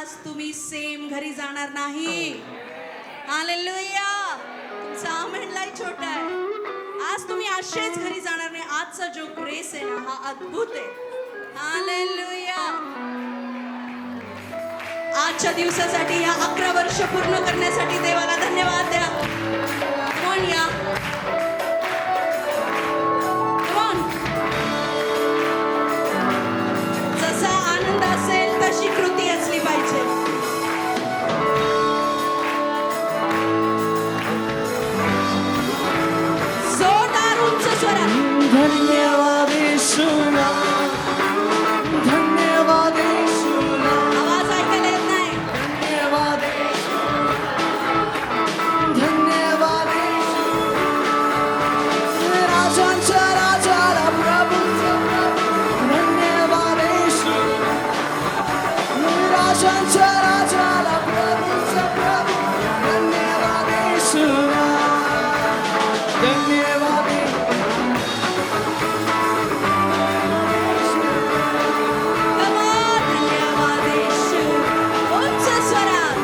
आज तुम्ही सेम घरी जाणार नाही. हालेलुया. तुमचा आमेन लय छोटा आहे. आज तुम्ही असेच घरी जाणार नाही. आजचा जो ग्रेस आहे ना हा अद्भुत आहे. हालेलुया. आजच्या दिवसासाठी या 11 वर्ष पूर्ण करण्यासाठी देवाला धन्यवाद द्या. कोण या कोण जसा आनंद असेल तशी कृती असली पाहिजे. जोरदार उंच स्वरात धन्यवाद येशूला, धन्यवाद येशूला, आवाज ऐकायला येत नाही. धन्यवाद धन्यवाद येशू. राजांच्या राजाला, प्रभूंचा प्रभू, धन्यवाद येशू. राजांच्या राजाला, प्रभूंचा प्रभू, धन्यवाद येशूला, धन्यवाद Come on, धन्यवाद येशू. उंच स्वरात.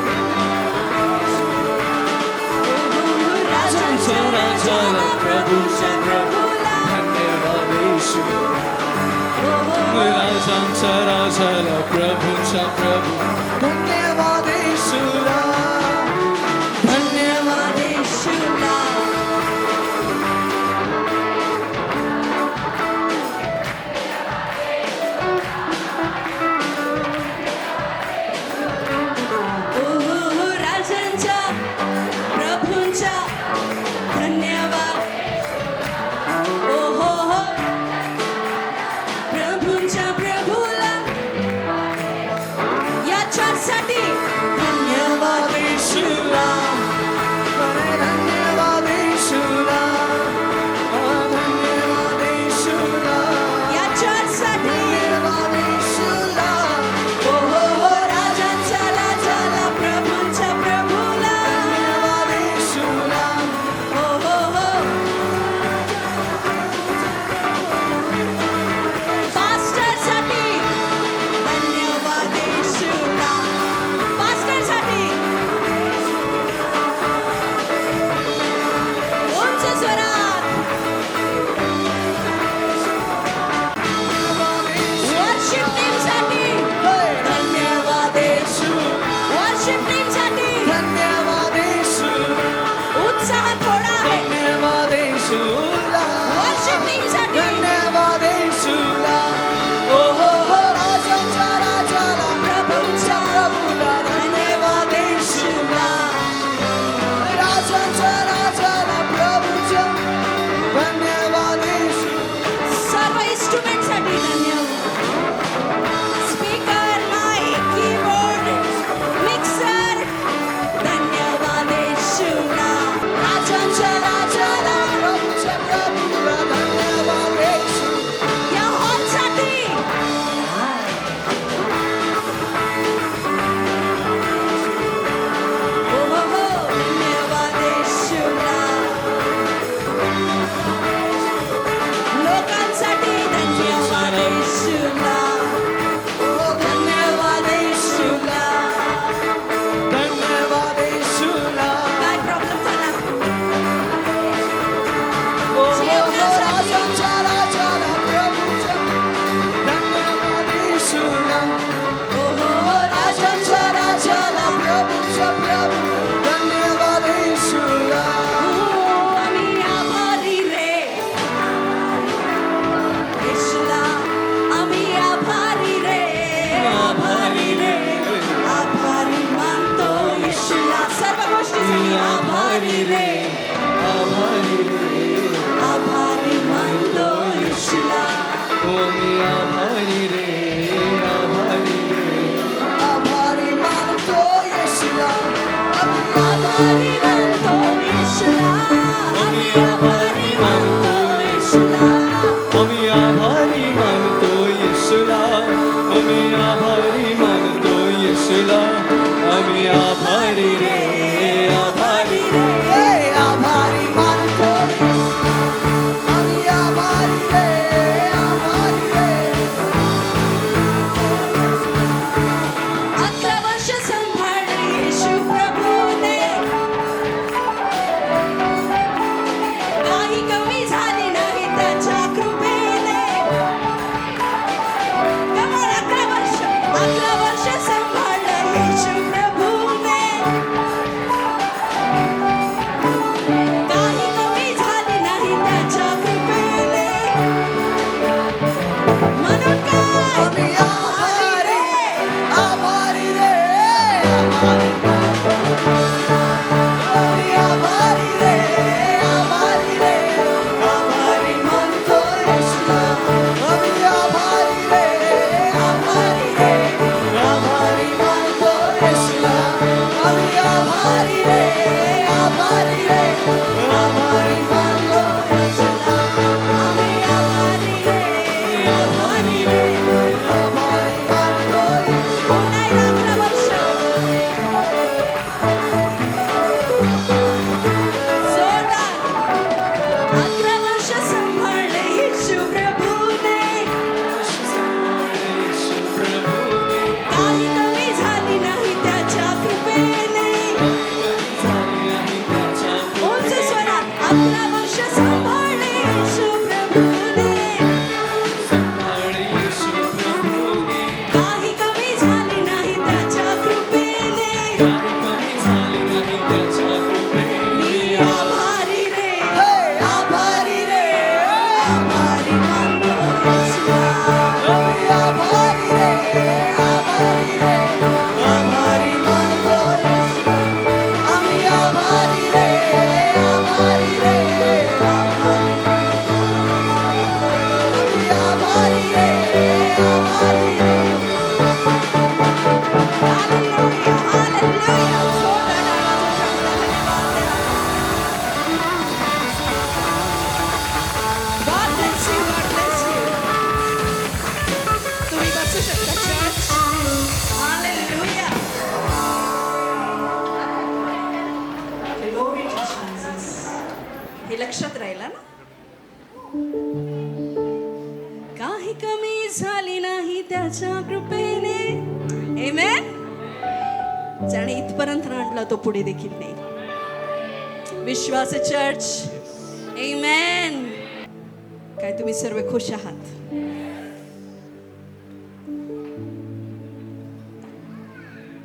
राजांच्या राजाला, प्रभूच्या प्रभूला. धन्यवाद येशू. राजांच्या राजाला, प्रभूंचा प्रभू, धन्यवाद येशूला, धन्यवाद येशूला. राजांच्या प्रभूंच्या धन्यवाद. ओ हो हो प्रभूंच्या प्रभूला याच्यासाठी धन्यवाद येशूला, धन्यवाद येशूला, धन्यवाद येशूला, याच्यासाठी धन्यवाद येशूला, ओ हो हो राजांच्या राजाला प्रभूंच्या प्रभूला धन्यवाद येशूला, ओ हो हो पास्टरसाठी धन्यवाद येशूला. पास्टरसाठी उंच स्वरात. वर्शिप टीमसाठी धन्यवाद येशू. वर्शिप टीमसाठी धन्यवाद येशू, उत्साह थोडा आहे. धन्यवाद येशूला, वर्शिप टीमसाठी धन्यवाद येशूला. ओ हो हो राजांच्या राजाला, प्रभूंच्या प्रभूला, धन्यवाद येशूला. राजांच्या राजाला, प्रभूच्या धन्यवाद येशू. सर्व इन्स्ट्रुमेंटसाठी धन्यवाद. स्पीकर, माईक, कीबोर्ड, मिक्सर धन्यवाद येशूला. राजांच्या राजाला प्रभूच्या प्रभूला, धन्यवाद येशू. या हॉलसाठी हो हो हो धन्यवाद येशूला. लोकांसाठी धन्यवाद येशूला. धन्यवाद येशूला. धन्यवाद येशूला. काय प्रॉब्लेम झाला? ओ हो हो राजांच्या राजाला, प्रभूच्या धन्यवाद येशूला. हो हो हो राजांच्या राजाला, प्रभूच्या प्रभू, धन्यवाद येशूला. आम्ही आभारी रे येशूला. आम्ही आभारी रे. आभारी रे. आभारी मानतो येशूला. सर्व गोष्टीसाठी आभारी रे. आभारी रे, आभारी मानतो येशूला. ओ मी आभारी रे, आभारी रे, आभारी मानतो येशूला. आभारी मानतो येशूला. आम्ही आभारी मानतो येशूला. आम्ही आभारी मानतो येशूला. आम्ही आभारी मानतो येशूला. आम्ही आभारी रे, आभारी रे, आभारी मानतो येशूला. आम्ही आभारी रे, आभारी रे. 11 वर्ष देवाच्या कृपेने आमेन. ज्याने इथपर्यंत आणला तो पुढे देखील नाही. विश्वास चर्च आमेन. काय तुम्ही सर्व खुश आहात?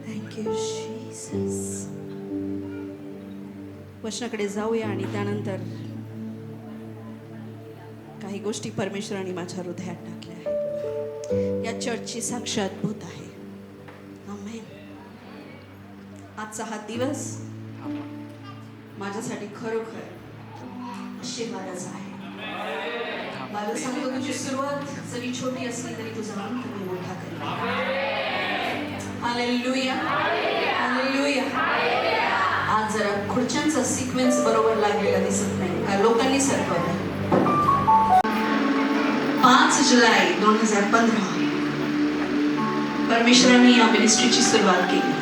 Thank you Jesus. वचनाकडे जाऊया आणि त्यानंतर काही गोष्टी परमेश्वराने माझ्या हृदयात टाकल्या आहेत. या चर्चची साक्ष अद्भुत आहे. आमेन. आजचा हा दिवस माझ्यासाठी खरोखर आशीर्वादाचा आहे. मला सांगतो, तुझी सुरुवात जरी छोटी असली तरी तुझा अंत मी मोठा करेन. Hallelujah, hallelujah. आज जरा खुर्च्यांचा सिक्वेन्स बरोबर लागलेला दिसत नाही का? लोकांनी सरकवलं. 5 जुलै 2015 परमेश्वरांनी या मिनिस्ट्रीची सुरुवात केली.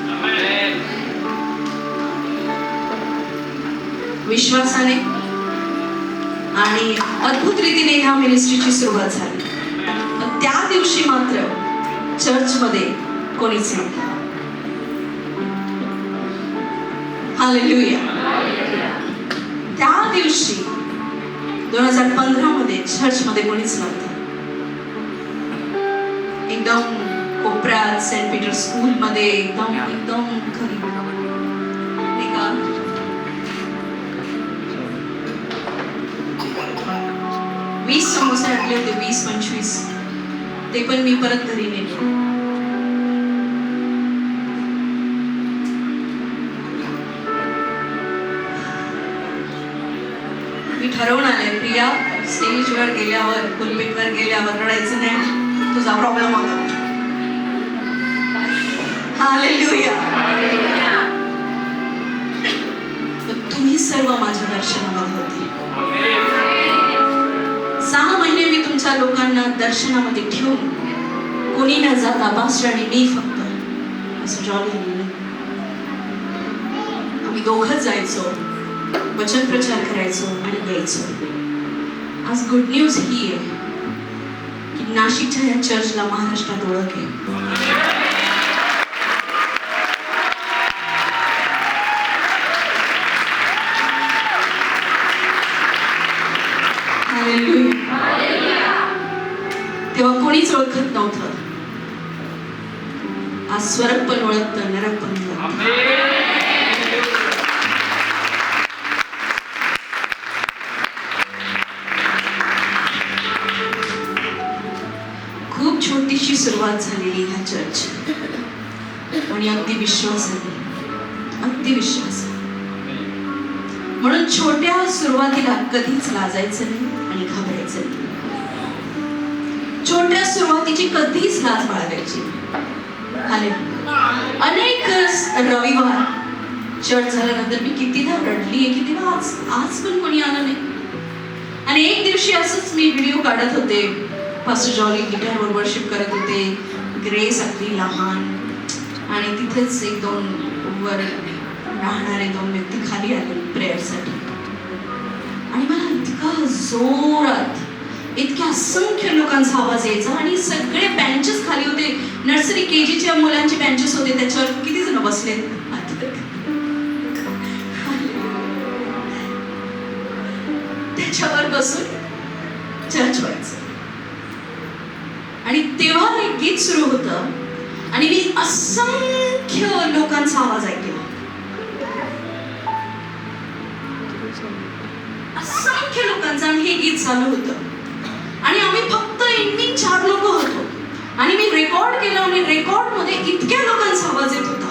विश्वासाने आणि अद्भुत रीतीने ह्या मिनिस्ट्रीची सुरुवात झाली. पण त्या दिवशी मात्र चर्चमध्ये कोणीच नव्हतं. हालेलुया. त्या दिवशी 2015 मध्ये चर्चमध्ये कोणीच नव्हतं. एकदम कोपऱ्यात सेंट पीटर स्कूल मध्ये एकदम खरी नाही का? 20 समोसे आणले होते, 20-25. ते पण मी परत घरी नेले. मी ठरवून आले, प्रिया स्टेजवर गेल्यावर, पुलपिटवर गेल्यावर रडायचं नाही, तुझा प्रॉब्लेम होता. हालेलुया. तुम्ही सर्व माझ्या दर्शनामध्ये होते. 6 महिने मी तुमच्या लोकांना दर्शनामध्ये ठेवून कोणी न जाता पास्टर आणि मी फक्त असं जॉली आम्ही दोघंच जायचो, वचन प्रचार करायचो आणि यायचो. आज गुड न्यूज ही आहे की नाशिकच्या या चर्चला महाराष्ट्रात ओळख आहे. तेव्हा कोणीच ओळखत नव्हतं. आज स्वर्ग पण ओळखतं, नरक पण ओळखतं. खूप छोटीशी सुरुवात झालेली ह्या चर्चची आणि अगदी विश्वासाने, अगदी विश्वास. म्हणून छोट्या सुरुवातीला कधीच लाजायचं नाही आणि घाबरायचं नाही. छोट्या सुरुवातीची कधीच लाज बाळगायची. अनेक रविवार चर्च झाल्यानंतर मी कितीदा रडलीये, कितीदा आज पण कोणी आलं नाही. आणि एक दिवशी असंच मी व्हिडिओ काढत होते, पास्टर जॉली गिटारवर वर्शिप करत होते, ग्रेस अगदी लहान, आणि तिथेच 1-2 वर राहणारे 2 व्यक्ती खाली आले प्रेयरसाठी. आणि मला इतका जोरात, इतक्या असंख्य लोकांचा आवाज यायचा आणि सगळे बेंचेस खाली होते. नर्सरी केजीच्या मुलांचे बेंचेस होते, त्याच्यावर किती जण बसले. त्याच्यावर बसून चर्च व्हायचं. आणि तेव्हा एक गीत सुरू होतं आणि मी असंख्य लोकांचा आवाज ऐकला. असंख्य लोकांचं, आणि हे गीत चालू होतं आणि आम्ही फक्त 4 लोक होतो. आणि मी रेकॉर्ड केलं आणि रेकॉर्ड मध्ये इतक्या लोकांचा आवाज येत होता.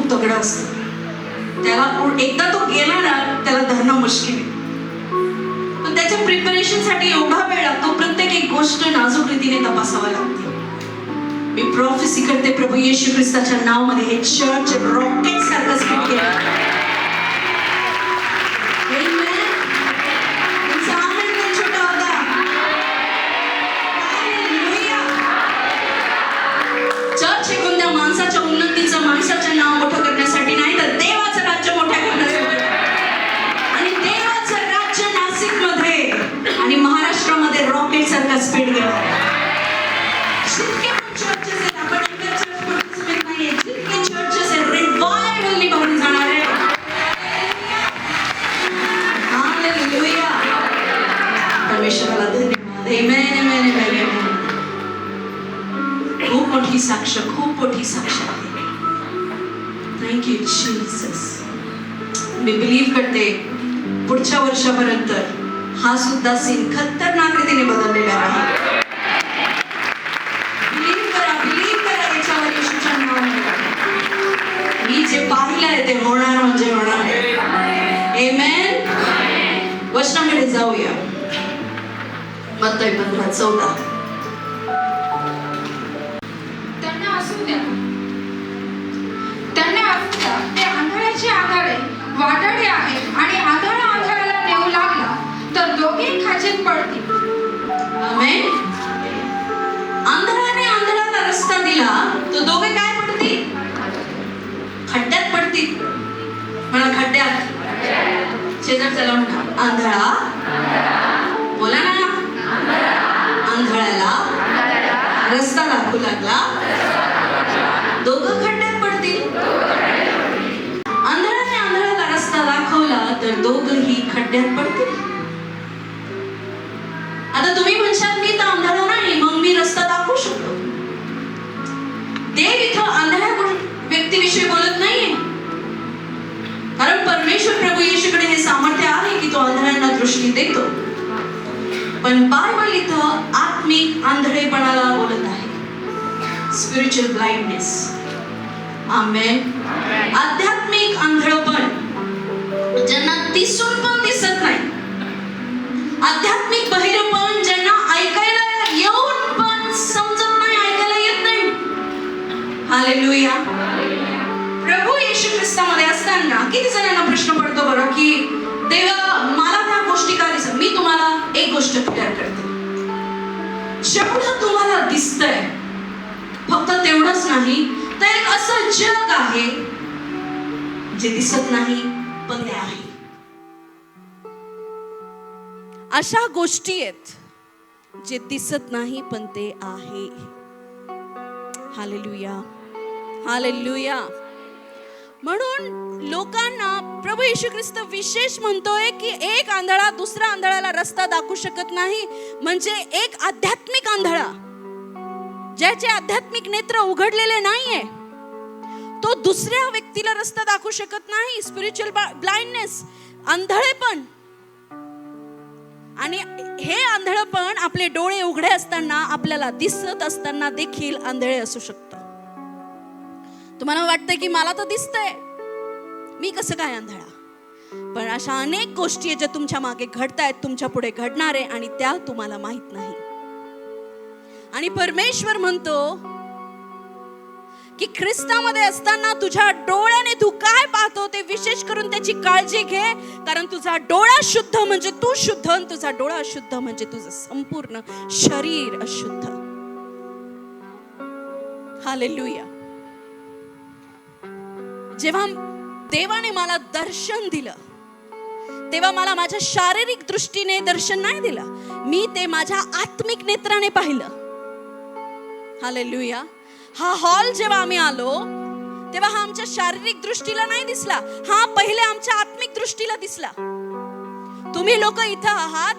खूप तगडं असतं. त्याला एकदा तो गेला ना त्याला धरणं मुश्किल आहे. पण त्याच्या प्रिपरेशनसाठी एवढा वेळ लागतो. प्रत्येक एक गोष्ट नाजूक रीतीने तपासावं लागते. मी प्रॉफेसी करते प्रभू येशू ख्रिस्ताच्या नावामध्ये हे चर्च रॉकेट सारखं स्पीड केलं. चर्च हे कोणत्या माणसाच्या उन्नतीचं, माणसाचं नाव मोठं करण्यासाठी नाही, तर देवाचं राज्य मोठ्या करण्यासाठी. आणि देवाचं राज्य नाशिकमध्ये आणि महाराष्ट्रामध्ये रॉकेट सारखा स्पीड घेणार आहे. जितके पण चर्चेस आहेत, आपण इतर चर्च पार्टिसिपेट नाहीये, जितके चर्चेस आहेत रिवायवलनी भरून जाणार आहे. हालेलुया. परमेश्वराला धन्यवाद. आमेन आमेन आमेन. खूप मोठी साक्ष, खूप मोठी साक्ष आहे. Thank you Jesus. Me believe करते पुढच्या वर्षापर्यंत हा सुद्धा सीन खतरनाक रीतीने बदललेला आहे. बिलीव्ह करा याच्यावर येशूच्या नावाने. मी जे पाहिलं आहे ते होणार म्हणजे होणार आहे. आमेन. वचनाकडे जाऊया. मत्ती 15:14. त्यांना असू द्या, ते आंधळ्याचे आंधळे वादळे आहेत आणि आंधळा आंधळ्याला नेऊ लागला तर दोघे खाचेत पडतील. आमेन. आंधळाने आंधळाला रस्ता दिला तो दोघे काय पडतील? खड्ड्यात पडतील. म्हणा खड्ड्यात. शेजारच्याला म्हणा आंधळा. बोला ना. आंधळ्याला रस्ता दाखवू लागला, दोघं खड्ड्यात पडतील. आंधळाने आंधळाला रस्ता दाखवला तर दोघंही खड्ड्यात पडतील. आता तुम्ही म्हणशाल मी तर आंधळा नाही, मग मी रस्ता दाखवू शकतो. देव इथं आंधळ्या व्यक्तीविषयी बोलत नाहीये, कारण परमेश्वर प्रभू येशूकडे हे सामर्थ्य आहे की तो आंधळ्यांना दृष्टी देतो. पण बायबल इथं आत्मिक आंधळेपणाला बोलत आहे. Spiritual blindness. आमेन. आध्यात्मिक आंधळपण, ज्यांना दिसून पण दिसत नाही. आध्यात्मिक बहिरेपण, ज्यांना ऐकायला येऊन पण समजत नाही, ऐकायला येत नाही. हालेलुया. प्रभू येशू ख्रिस्तामध्ये असताना किती जणांना प्रश्न पडतो बरं की देवा मला त्या गोष्टी का दिसत. मी तुम्हाला एक गोष्ट क्लिअर करते. जेवढं तुम्हाला दिसतंय फक्त तेवढंच नाही, तर एक असं जग आहे जे दिसत नाही पण ते आहे. अशा गोष्टी आहेत जे दिसत नाही पण ते आहे. हालेलुया. हालेलुया. म्हणून लोकांना प्रभू येशू ख्रिस्त विशेष म्हणतोय की एक आंधळा दुसऱ्या आंधळाला रस्ता दाखवू शकत नाही. म्हणजे एक आध्यात्मिक आंधळा, ज्याचे आध्यात्मिक नेत्र उघडलेले नाहीये, तो दुसऱ्या व्यक्तीला रस्ता दाखवू शकत नाही. स्पिरिच्युअल ब्लाइंडनेस, आंधळेपण. आणि हे आंधळेपण आपले डोळे उघडे असताना, आपल्याला दिसत असताना देखील आंधळे असू शकतं. तुम्हाला वाटतंय की मला तर दिसतंय, मी कसं काय आंधळा? पण अशा अनेक गोष्टी आहेत ज्या तुमच्या मागे घडतायत, तुमच्या पुढे घडणार आहे आणि त्या तुम्हाला माहित नाही. आणि परमेश्वर म्हणतो की ख्रिस्तामध्ये असताना तुझ्या डोळ्याने तू काय पाहतो ते विशेष करून त्याची काळजी घे. कारण तुझा डोळा शुद्ध म्हणजे तू शुद्ध, आणि तुझा डोळा अशुद्ध म्हणजे तुझं संपूर्ण शरीर अशुद्ध. हालेलुया. जेव्हा देवाने मला दर्शन दिलं तेव्हा मला माझ्या शारीरिक दृष्टीने दर्शन नाही दिलं, मी ते माझ्या आत्मिक नेत्राने पाहिलं. हालेलुया. हा हॉल जेव्हा आम्ही आलो तेव्हा हा आमच्या शारीरिक दृष्टीला नाही दिसला, हा पहिले आमच्या आत्मिक दृष्टीला दिसला. तुम्ही लोक इथं आहात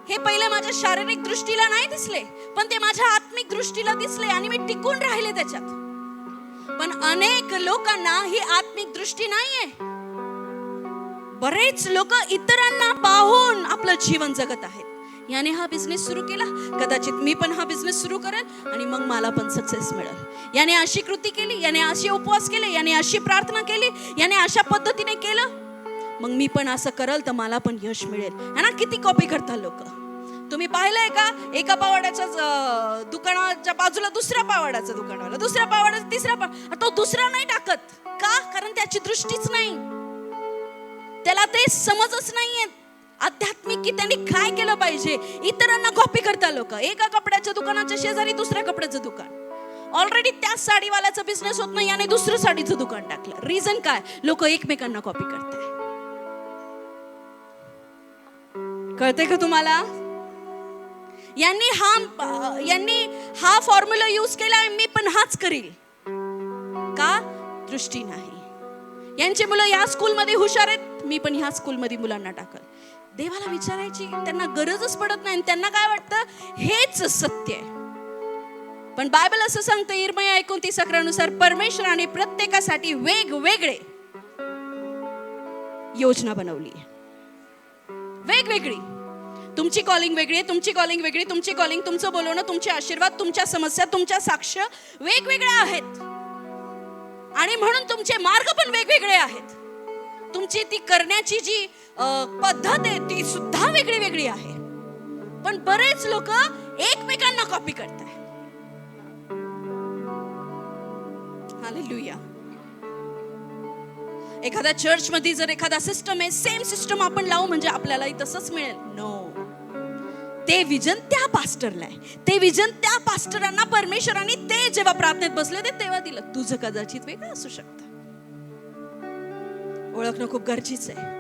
हे पहिले माझ्या शारीरिक दृष्टीला नाही दिसले, पण ते माझ्या आत्मिक दृष्टीला दिसले आणि मी टिकून राहिले त्याच्यात. पण अनेक लोकांना ही आत्मिक दृष्टी नाहीये. बरेच लोक इतरांना पाहून आपलं जीवन जगत आहेत. याने हा बिझनेस सुरू केला, कदाचित मी पण हा बिझनेस सुरू करेल आणि मग मला पण सक्सेस मिळेल. याने अशी कृती केली, याने अशी उपवास केले, याने अशी प्रार्थना केली, याने अशा पद्धतीने केलं, मग मी पण असं करल तर मला पण यश मिळेल. है ना? किती कॉपी करतात लोक. तुम्ही पाहिलंय का? एका पावड्याच्या दुकानाच्या बाजूला दुसऱ्या पावड्याचं दुकान आलं, दुसऱ्या पावड्याचं तिसऱ्या तो दुसरा नाही टाकत का? कारण त्याची दृष्टीच नाही, त्याला ते समजच नाहीये आध्यात्मिक की त्यांनी काय केलं पाहिजे. इतरांना कॉपी करतात लोक. एका कपड्याच्या दुकानाच्या शेजारी दुसऱ्या कपड्याचं दुकान, ऑलरेडी त्या साडीवाल्याचा बिझनेस होत नाही, याने दुसरं साडीचं दुकान टाकलं. रिझन काय? लोक एकमेकांना कॉपी करताय. कळतंय का तुम्हाला? यांनी हा फॉर्म्युला यूज केला, मी पण हाच करील का? दृष्टी नाही. यांची मुलं या स्कूलमध्ये हुशार आहेत, मी पण ह्या स्कूलमध्ये मुलांना टाकल. देवाला विचारायची त्यांना गरजच पडत नाही. त्यांना काय वाटतं हेच सत्य आहे. पण बायबल असं सांगतं इर्मया 29:11 नुसार परमेश्वराने प्रत्येकासाठी वेगवेगळे योजना बनवली आहे. वेगवेगळी. तुमची कॉलिंग वेगळी आहे, तुमची कॉलिंग वेगळी, तुमची कॉलिंग, तुमचं बोलवणं, तुमचे आशीर्वाद, तुमच्या समस्या, तुमच्या साक्ष वेगवेगळ्या आहेत. आणि म्हणून तुमचे मार्ग पण वेगवेगळे आहेत. तुमची ती करण्याची जी पद्धत आहे ती सुद्धा वेगळी वेगळी आहे. पण बरेच लोक एकमेकांना कॉपी करताय. हालेलुया. एखाद्या चर्च मध्ये जर एखादा सिस्टम आहे, सेम सिस्टम आपण लावू म्हणजे आपल्यालाही तसंच मिळेल? नो. ते विजन त्या पास्टरला आहे, ते विजन त्या पास्टरांना परमेश्वराने ते जेव्हा प्रार्थनेत बसले ते तेव्हा दिलं. तुझं कदाचित वेगळं असू शकतं. ओळखणं खूप गरजेचं आहे.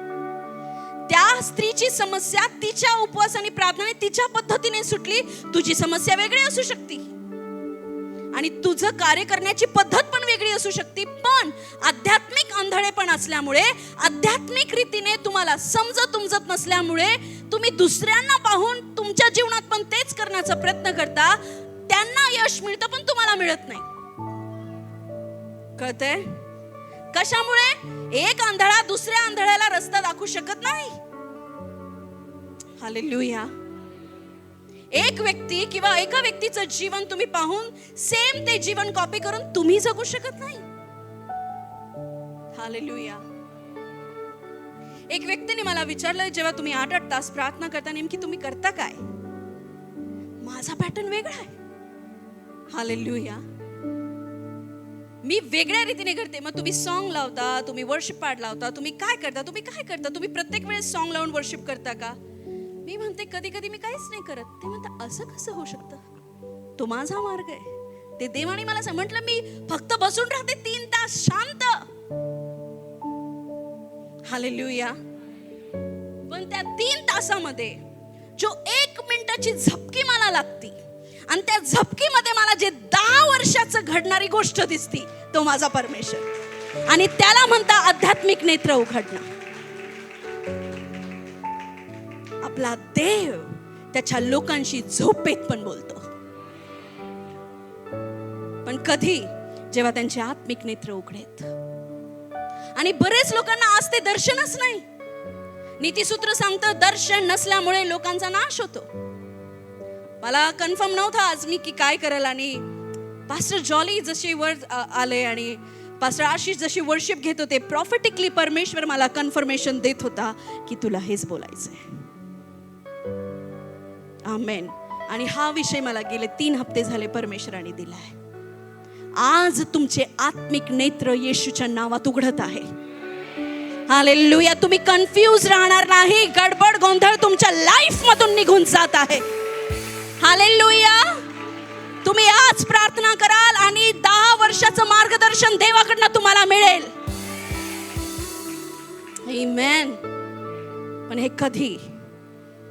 त्या स्त्रीची समस्या तिच्या उपवास आणि प्रार्थनेने तिच्या पद्धतीने सुटली. तुझी समस्या वेगळी असू शकते आणि तुझं कार्य करण्याची पद्धत पण वेगळी असू शकते. पण आध्यात्मिक आंधळेपण असल्यामुळे, आध्यात्मिक रीतीने तुम्हाला समजत नसल्यामुळे तुम्ही दुसऱ्यांना पाहून तुमच्या जीवनात पण तेच करण्याचा प्रयत्न करता. त्यांना यश मिळतं पण तुम्हाला मिळत नाही. कळतंय? कशामुळे? एक आंधळा दुसऱ्या आंधळ्याला रस्ता दाखवू शकत नाही. हालेलुया. एक व्यक्ती किंवा एका व्यक्तीचं जीवन तुम्ही पाहून सेम ते जीवन कॉपी करून तुम्ही जगू शकत नाही. हालेलुया. एक व्यक्तीने मला विचारलं, जेव्हा तुम्ही 8-8 तास प्रार्थना करता नेमकी तुम्ही करता काय? माझा पॅटर्न वेगळा आहे. हालेलुया. मी वेगळ्या रीतीने करते. मग तुम्ही सॉन्ग लावता, तुम्ही वर्शिप पार्ट लावता, तुम्ही काय करता? तुम्ही प्रत्येक वेळेस सॉन्ग लावून वर्शिप करता का? मी म्हणते कधी कधी मी काहीच नाही करत. ते म्हणतात असं कसं होऊ शकतं? तो माझा मार्ग आहे. ते देवाने मला म्हटलं मी फक्त बसून राहते 3 तास शांत. हालेलुया. पण त्या 3 तासामध्ये जो 1 मिनिटाची झपकी मला लागती आणि त्या झपकीमध्ये मला जे 10 वर्षाचं घडणारी गोष्ट दिसती, तो माझा परमेश्वर. आणि त्याला म्हणता आध्यात्मिक नेत्र उघडणं. आपला देव त्याच्या लोकांशी झोपेत पण बोलतो. पण कधी? जेव्हा त्यांचे आत्मिक नेत्र उघडेत. आणि बरेच लोकांना आज ते दर्शनच नाही. नीतिसूत्र सांगतं दर्शन नसल्यामुळे लोकांचा नाश होतो. मला कन्फर्म नव्हता आज मी की काय करेल. आणि पास्टर जॉली जशी वर आले आणि पास्टर आशिष जशी वर्शिप घेत होते, प्रॉफेटिकली परमेश्वर मला कन्फर्मेशन देत होता की तुला हेच बोलायचंय. आमेन. आणि हा विषय मला गेले 3 हप्ते झाले परमेश्वराने दिलाय. आज तुमचे आत्मिक नेत्र येशूच्या नावात उघडत आहे. हालेलुया. तुम्ही कन्फ्यूज राहणार नाही. गडबड गोंधळ तुमच्या लाईफ मधून निघून जात आहे. हालेलुया. तुम्ही आज प्रार्थना कराल आणि 10 वर्षाचं मार्गदर्शन देवाकडनं तुम्हाला मिळेल. आमेन. पण हे कधी?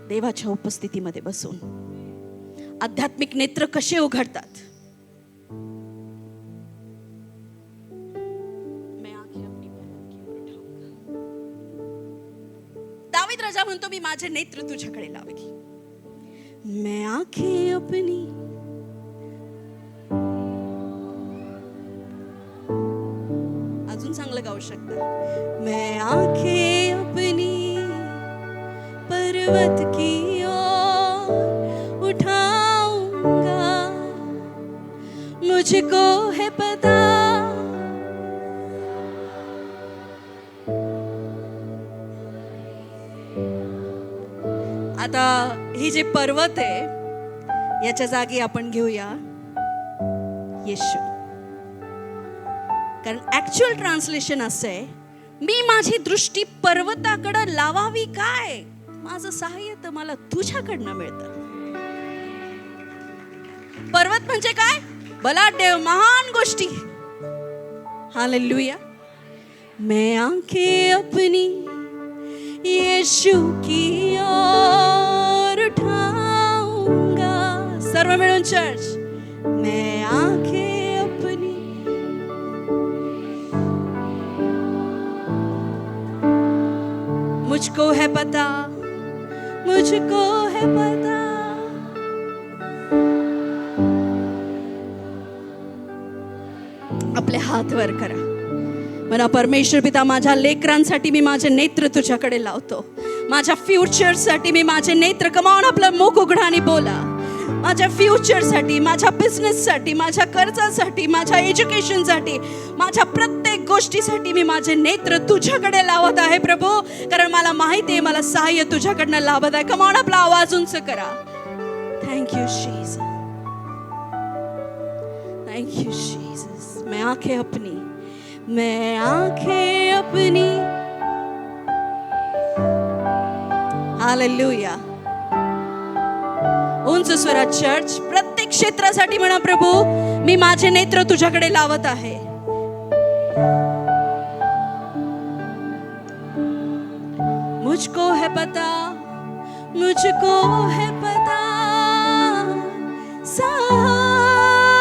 देवाच्या उपस्थितीमध्ये बसून. आध्यात्मिक नेत्र कसे उघडतात? दावीद राजा म्हणतो मी माझे नेत्र तुझ्याकडे लावेल. मैं आंखें अपनी अजून चांगलं गाऊ शकता. मैं आंखें अपनी पर्वत की ओर मुझको है पता. आता ही जे पर्वत आहे याच्या जागी आपण घेऊया येशू. कारण ऍक्च्युअल ट्रान्सलेशन असं आहे, मी माझी दृष्टी पर्वताकडे लावावी काय, माझं सहाय्य तर मला तुझ्याकडनं मिळतं. पर्वत म्हणजे काय, बलाढ्य महान गोष्टी. हालेलुया. मैं आंखें अपनी यीशु की ओर उठाऊंगा. सर्व मिळून चर्च. मैं आंखें अपनी मुझको है पता, मुझको है पता. आपले हात वर करा. मला परमेश्वर पिता, माझ्या लेकरांसाठी मी माझे नेत्र तुझ्याकडे लावतो. माझ्या फ्युचरसाठी मी माझे नेत्र, कमावून आपलं मुख उघडा आणि बोला. माझ्या फ्युचरसाठी, माझ्या बिझनेससाठी, माझ्या कर्जासाठी, माझ्या एज्युकेशनसाठी, माझ्या प्रत्येक गोष्टीसाठी मी माझे नेत्र तुझ्याकडे लावत आहे प्रभू. कारण मला माहिती आहे मला सहाय्य तुझ्याकडनं लाभत आहे. कमावून आपला आवाज उंच करा. Thank you Jesus, thank you Jesus. मैं आंखें अपनी, मैं आंखें अपनी. हालेलुया. उंच स्वरात चर्च. प्रत्येक क्षेत्रासाठी म्हणा, प्रभू मी माझे नेत्र तुझ्याकडे लावत आहे. मुझको है पता, मुझको है पता, सहायता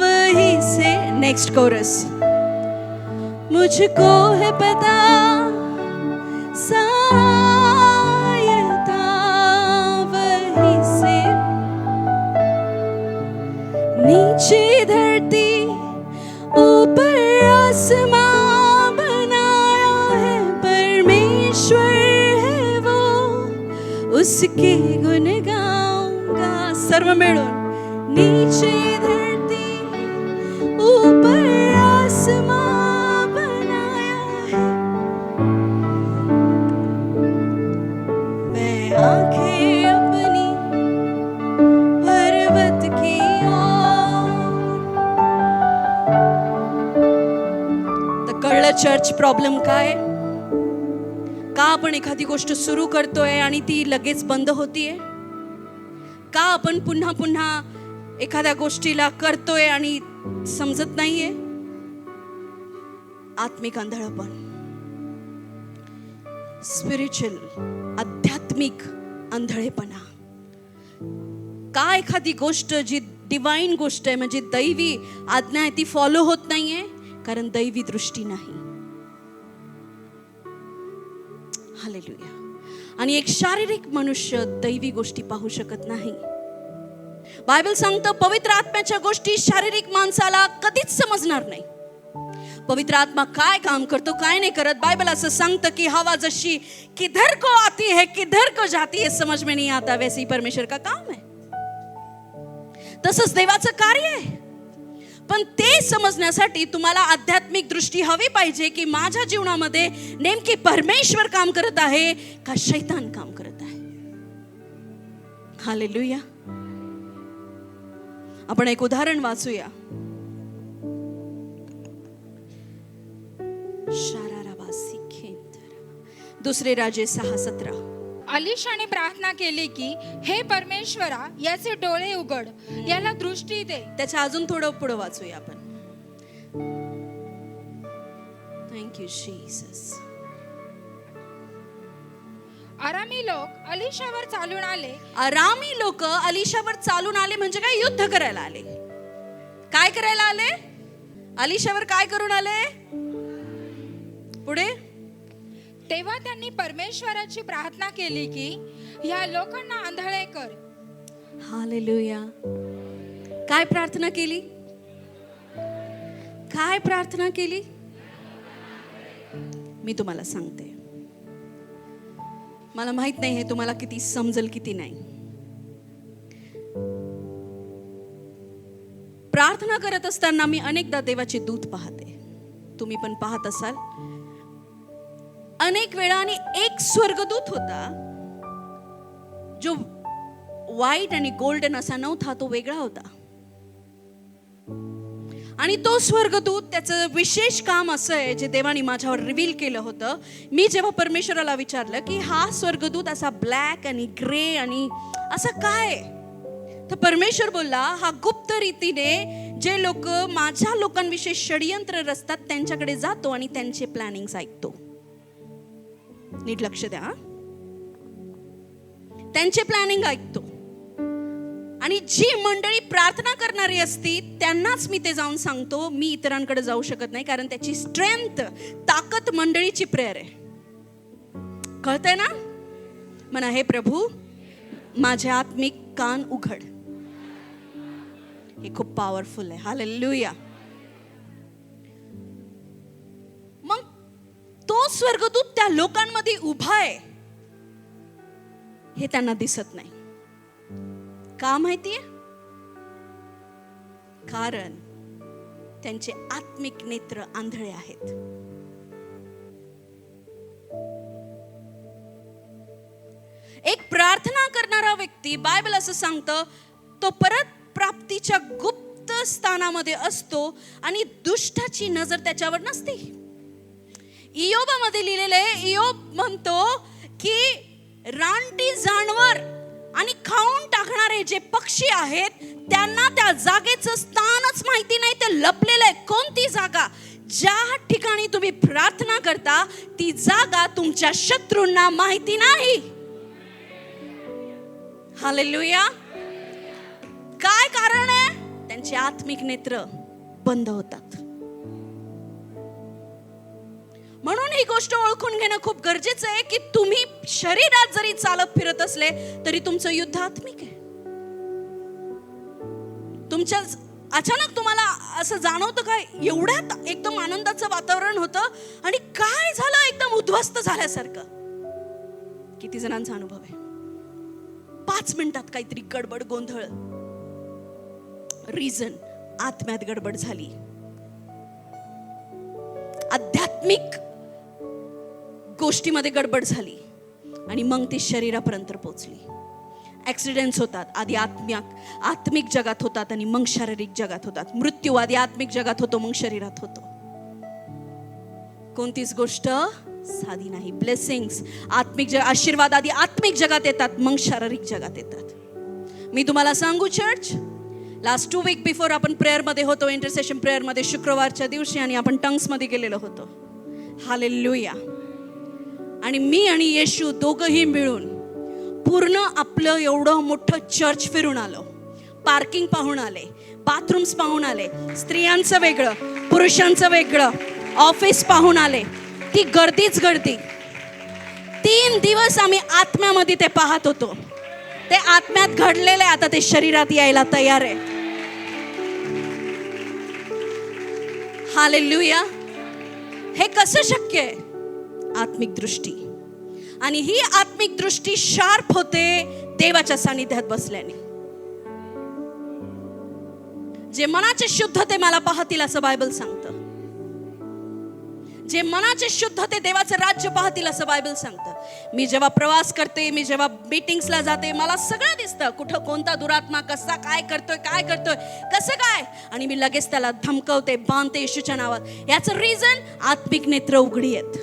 वही से. Next chorus. मुझको है पता, सहायता वही से. नीचे धरती ऊपर आसमां बनाया है परमेश्वर है वो, उसके गुण गाऊंगा. सर्व मिळून. नीचे धरती ऊपर आसमां बनाया है, मैं आंखें अपनी पर्वत की ओर. तर कळलं चर्च प्रॉब्लेम काय. का आपण एखादी गोष्ट सुरू करतोय आणि ती लगेच बंद होतीये. का आपण पुन्हा पुन्हा एखाद्या गोष्टीला करतोय आणि समजत नाहीये. आत्मिक आंधळपण, स्पिरिच्युअल, आध्यात्मिक आंधळेपणा. का एखादी गोष्ट जी डिवाइन गोष्ट आहे, म्हणजे दैवी आज्ञा आहे, ती फॉलो होत नाहीये. कारण दैवी दृष्टी नाही. हालेलुया. आणि एक शारीरिक मनुष्य दैवी गोष्टी पाहू शकत नाही. बायबल सांगतं पवित्र आत्म्याच्या गोष्टी शारीरिक माणसाला कधीच समजणार नाही. पवित्र आत्मा काय काम करतो काय नाही करत, बायबल असं सांगतं की हवा जशी किधर को आती है किधर को जाती है समझ में नहीं आता, वैसे ही परमेश्वर का काम है. तसंच देवाचं कार्य आहे. पण ते समजण्यासाठी तुम्हाला आध्यात्मिक दृष्टी हवी पाहिजे की माझ्या जीवनामध्ये नेमकी परमेश्वर काम करत आहे का शैतान काम करत आहे. हालेलुया. आपण एक उदाहरण वाचूया. दुसरे राजे 6:17. अलिशाने प्रार्थना केली की हे परमेश्वरा याचे डोळे उघड, याला दृष्टी दे. त्याच्या अजून थोडं पुढे वाचूया आपण. Thank you Jesus. अरामी लोक अलिशावर चालून आले. अरामी लोक अलिशावर चालून आले म्हणजे काय, युद्ध करायला आले. काय करायला आले, अलिशावर काय करून आले. पुढे. तेव्हा त्यांनी परमेश्वराची प्रार्थना केली की ह्या लोकांना आंधळे कर. हालेलुया. काय प्रार्थना केली, काय प्रार्थना केली. मी तुम्हाला सांगते, मला माहित नाही हे तुम्हाला किती समजेल किती नाही. प्रार्थना करत असताना मी अनेकदा देवाचे दूत पाहते, तुम्ही पण पाहत असाल अनेक वेळा. आणि एक स्वर्गदूत होता जो व्हाईट आणि गोल्डन असा नव्हता, तो वेगळा होता. आणि तो स्वर्गदूत, त्याचं विशेष काम असं आहे जे देवाने माझ्यावर रिव्हील केलं होतं. मी जेव्हा परमेश्वराला विचारलं की हा स्वर्गदूत असा ब्लॅक आणि ग्रे आणि असं काय, तर परमेश्वर बोलला, हा गुप्त रीतीने जे लोक माझ्या लोकांविषयी षडयंत्र रचतात त्यांच्याकडे जातो आणि त्यांचे प्लॅनिंग ऐकतो. नीट लक्ष द्या, त्यांचे प्लॅनिंग ऐकतो. आणि जी मंडळी प्रार्थना करणारी असती त्यांनाच मी ते जाऊन सांगतो. मी इतरांकडे जाऊ शकत नाही, कारण त्याची स्ट्रेंथ, ताकद मंडळीची प्रेयर आहे. कळतंय ना? म्हणा, हे प्रभू माझे आत्मिक कान उघड. हे खूप पॉवरफुल आहे. हालेलुया. मग तो स्वर्गदूत त्या लोकांमध्ये उभा आहे हे त्यांना दिसत नाही. का माहितीये? कारण त्यांचे आत्मिक नेत्र आंधळे आहेत. एक प्रार्थना करणारा व्यक्ती, बायबल असं सांगतं, तो परत प्राप्तीच्या गुप्त स्थानामध्ये असतो आणि दुष्टाची नजर त्याच्यावर नसते. इयोबामध्ये लिहिलेले, इयोब म्हणतो की रानटी जानवर आणि खाऊन टाकणारे जे पक्षी आहेत त्यांना त्या जागेचं स्थानच माहिती नाही. ते लपलेलं आहे. कोणती जागा? ज्या ठिकाणी तुम्ही प्रार्थना करता ती जागा तुमच्या शत्रूंना माहिती नाही. हालेलुया. काय कारण आहे? त्यांचे आत्मिक नेत्र बंद होतात. म्हणून ही गोष्ट ओळखून घेणं खूप गरजेचं आहे की तुम्ही शरीरात जरी चालत फिरत असले तरी तुमचं युद्ध आत्मिक आहे. तुमच्या अचानक तुम्हाला असं जाणवतं काय, एवढ्यात एकदम आनंदाचं वातावरण होतं आणि काय झालं, एकदम उद्ध्वस्त झाल्यासारखं. किती जणांचा अनुभव आहे? 5 मिनिटात काहीतरी गडबड, गोंधळ. रिझन, आत्म्यात गडबड झाली. आध्यात्मिक गोष्टीमध्ये गडबड झाली आणि मग ती शरीरापर्यंत पोहोचली. ऍक्सिडेंट्स होतात, आधी आत्मिक जगात होतात आणि मग शारीरिक जगात होतात. मृत्यू आधी आत्मिक जगात होतो, मग शरीरात होतो. कोणतीच गोष्ट साधी नाही. ब्लेसिंग्स, आत्मिक जग, आशीर्वाद आधी आत्मिक जगात येतात, मग शारीरिक जगात येतात. मी तुम्हाला सांगू चर्च, लास्ट 2 वीक बिफोर आपण प्रेयरमध्ये होतो, इंटरसेशन प्रेयरमध्ये शुक्रवारच्या दिवशी, आणि आपण टंग्समध्ये गेलेलो होतो. हालेलुया. आणि मी आणि येशू दोघंही मिळून पूर्ण आपलं एवढं मोठं चर्च फिरून आलो. पार्किंग पाहून आले, बाथरूम्स पाहून आले, स्त्रियांचं वेगळं, पुरुषांचं वेगळं, ऑफिस पाहून आले. ती गर्दीच गर्दी. 3 दिवस आम्ही आत्म्यामध्ये ते पाहत होतो. ते आत्म्यात घडलेले आता ते शरीरात यायला तयार आहे. हालेलुया. हे कसं शक्य आहे? आत्मिक दृष्टी. आणि ही आत्मिक दृष्टी शार्प होते देवाच्या सानिध्यात बसल्याने. जे मनाचे शुद्ध ते मला पाहतील असं बायबल सांगतं. जे मनाचे शुद्ध ते देवाचं राज्य पाहतील असं बायबल सांगतं. मी जेव्हा प्रवास करते, मी जेव्हा मीटिंग्सला जाते, मला सगळं दिसतं. कुठं कोणता दुरात्मा कसा काय करतोय कसं काय, आणि मी लगेच त्याला धमकवते, बांधते येशूच्या नावात. याचं रिझन, आत्मिक नेत्र उघडी आहेत.